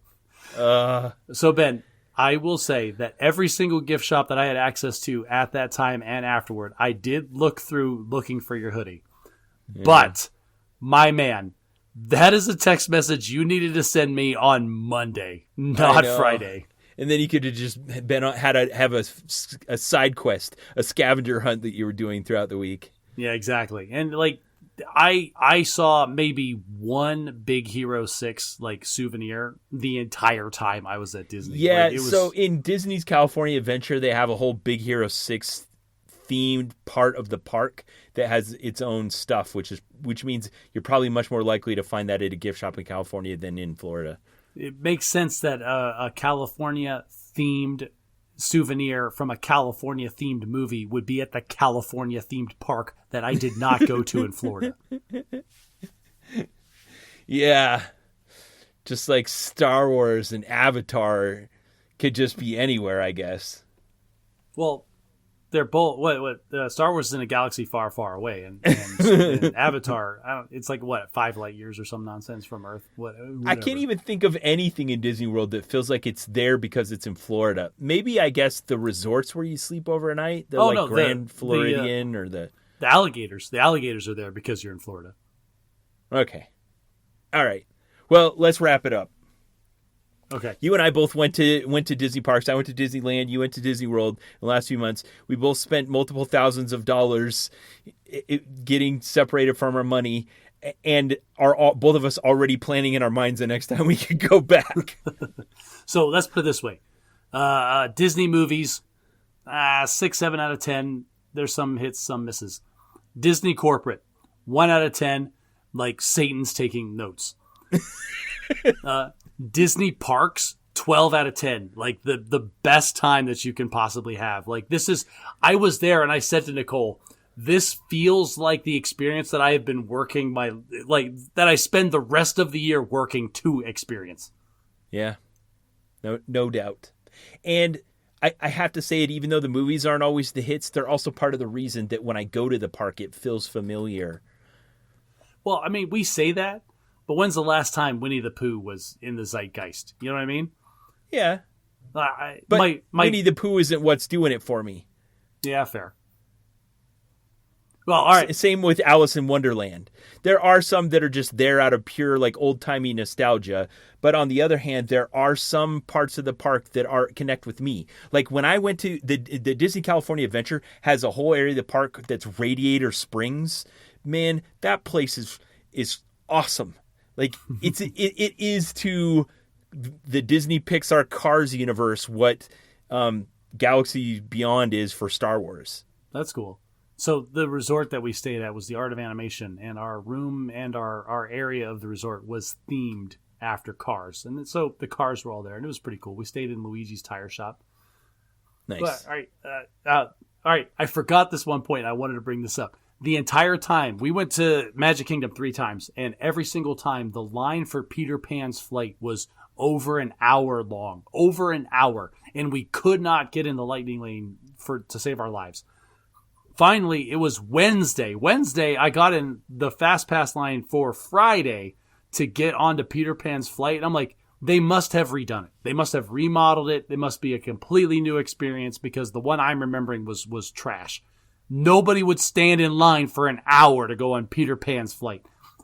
S2: So, Ben, I will say that every single gift shop that I had access to at that time and afterward, I did look through looking for your hoodie. Yeah. But, my man, that is a text message you needed to send me on Monday, not Friday.
S1: And then you could have just have a side quest, a scavenger hunt that you were doing throughout the week.
S2: Yeah, exactly. And I saw maybe one Big Hero 6 souvenir the entire time I was at Disney.
S1: Yeah, so in Disney's California Adventure, they have a whole Big Hero 6 themed part of the park that has its own stuff, which means you're probably much more likely to find that at a gift shop in California than in Florida.
S2: It makes sense that a California-themed souvenir from a California-themed movie would be at the California-themed park that I did not go to in Florida.
S1: Yeah. Just like Star Wars and Avatar could just be anywhere, I guess.
S2: Well, they're both Star Wars is in a galaxy far, far away, and Avatar, it's 5 light years or some nonsense from Earth. Whatever.
S1: I can't even think of anything in Disney World that feels like it's there because it's in Florida. Maybe I guess the resorts where you sleep overnight, Grand Floridian or the
S2: alligators. The alligators are there because you're in Florida.
S1: Okay, all right. Well, let's wrap it up.
S2: Okay.
S1: You and I both went to Disney parks. I went to Disneyland. You went to Disney World in the last few months. We both spent multiple thousands of dollars getting separated from our money, and are both of us already planning in our minds the next time we could go back.
S2: So let's put it this way: Disney movies, 6, 7 out of 10. There's some hits, some misses. Disney corporate, 1 out of 10. Like Satan's taking notes. Disney parks, 12 out of 10. Like the best time that you can possibly have. Like I was there and I said to Nicole, this feels like the experience that I have been working that I spend the rest of the year working to experience.
S1: Yeah, no doubt. And I have to say it, even though the movies aren't always the hits, they're also part of the reason that when I go to the park, it feels familiar. Well,
S2: I mean, we say that, but when's the last time Winnie the Pooh was in the zeitgeist? You know what I mean?
S1: Yeah. But Winnie the Pooh isn't what's doing it for me.
S2: Yeah, fair. Well, all right.
S1: Same with Alice in Wonderland. There are some that are just there out of pure like old-timey nostalgia. But on the other hand, there are some parts of the park that connect with me. Like when I went to the Disney California Adventure has a whole area of the park that's Radiator Springs. Man, that place is awesome. Like it is to the Disney Pixar Cars universe what Galaxy Beyond is for Star Wars.
S2: That's cool. So the resort that we stayed at was the Art of Animation, and our room and our area of the resort was themed after Cars. And so the cars were all there, and it was pretty cool. We stayed in Luigi's tire shop.
S1: Nice.
S2: But, all right. I forgot this one point. I wanted to bring this up. The entire time, we went to Magic Kingdom 3 times, and every single time, the line for Peter Pan's flight was over an hour long. Over an hour. And we could not get in the lightning lane to save our lives. Finally, it was Wednesday. I got in the Fast Pass line for Friday to get onto Peter Pan's flight. And I'm like, they must have redone it. They must have remodeled it. It must be a completely new experience because the one I'm remembering was trash. Nobody would stand in line for an hour to go on Peter Pan's flight.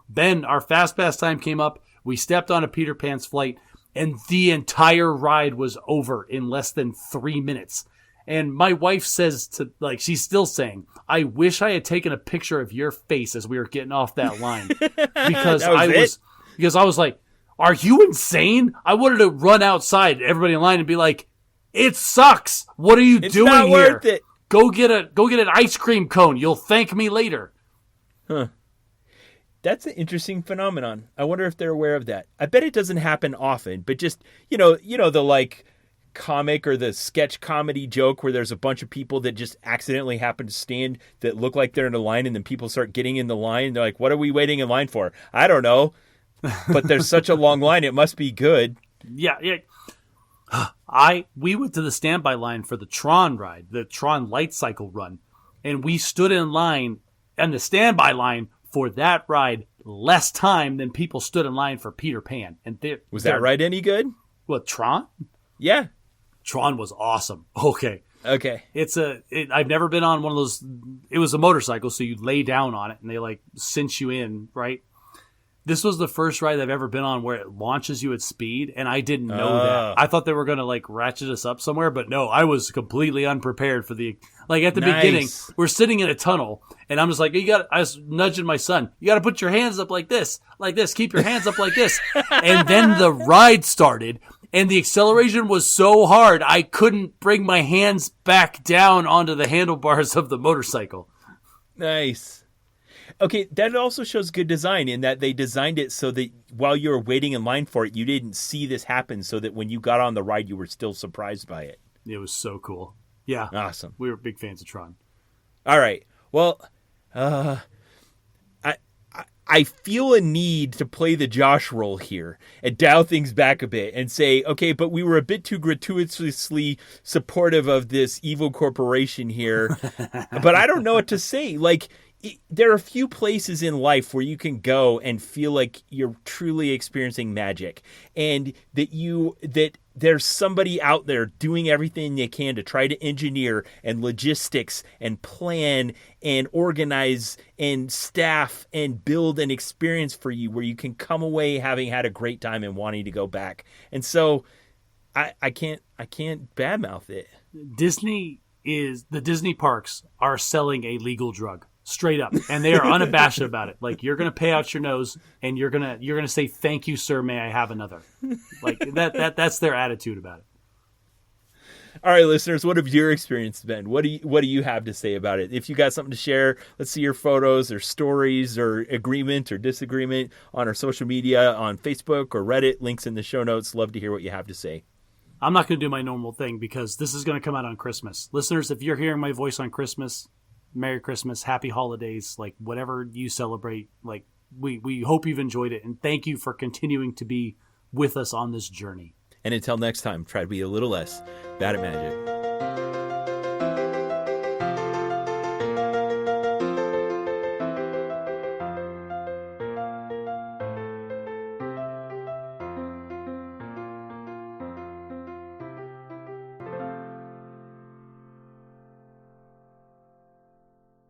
S2: Then our Fast Pass time came up. We stepped on a Peter Pan's flight, and the entire ride was over in less than 3 minutes. And my wife says she's still saying, I wish I had taken a picture of your face as we were getting off that line. Because I was like, are you insane? I wanted to run outside everybody in line and be like, it sucks. What are you doing
S1: not
S2: here?
S1: Worth it.
S2: Go get an ice cream cone. You'll thank me later.
S1: Huh. That's an interesting phenomenon. I wonder if they're aware of that. I bet it doesn't happen often, but just, the like comic or the sketch comedy joke where there's a bunch of people that just accidentally happen to stand that look like they're in a line and then people start getting in the line. They're like, what are we waiting in line for? I don't know. But there's such a long line. It must be good.
S2: Yeah. We went to the standby line for the Tron ride, the Tron Light Cycle run, and we stood in line and the standby line for that ride less time than people stood in line for Peter Pan. And
S1: was that ride any good?
S2: What, Tron?
S1: Yeah.
S2: Tron was awesome. Okay. I've never been on one of those. It was a motorcycle, so you lay down on it and they like cinch you in, right? This was the first ride I've ever been on where it launches you at speed, and I didn't know that. I thought they were going to like ratchet us up somewhere, but no, I was completely unprepared for the at the beginning. We're sitting in a tunnel, and I'm just like, I was nudging my son. You got to put your hands up like this, keep your hands up like this. And then the ride started, and the acceleration was so hard, I couldn't bring my hands back down onto the handlebars of the motorcycle.
S1: Nice. Okay, that also shows good design in that they designed it so that while you were waiting in line for it, you didn't see this happen so that when you got on the ride, you were still surprised by it.
S2: It was so cool. Yeah.
S1: Awesome.
S2: We were big fans of Tron.
S1: All right. Well, I feel a need to play the Josh role here and dial things back a bit and say, okay, but we were a bit too gratuitously supportive of this evil corporation here. But I don't know what to say. Like, there are a few places in life where you can go and feel like you're truly experiencing magic, and that there's somebody out there doing everything they can to try to engineer and logistics and plan and organize and staff and build an experience for you where you can come away having had a great time and wanting to go back. And so I can't badmouth it.
S2: The Disney parks are selling a legal drug. Straight up. And they are unabashed about it. Like, you're going to pay out your nose and you're going to say, "Thank you, sir. May I have another?" Like that's their attitude about it.
S1: All right, listeners, what have your experience been? What do you have to say about it? If you got something to share, let's see your photos or stories or agreement or disagreement on our social media, on Facebook or Reddit. Links in the show notes. Love to hear what you have to say.
S2: I'm not going to do my normal thing because this is going to come out on Christmas. Listeners, if you're hearing my voice on Christmas, Merry Christmas, Happy Holidays, like whatever you celebrate, like we hope you've enjoyed it, and thank you for continuing to be with us on this journey.
S1: And until next time, try to be a little less bad at magic.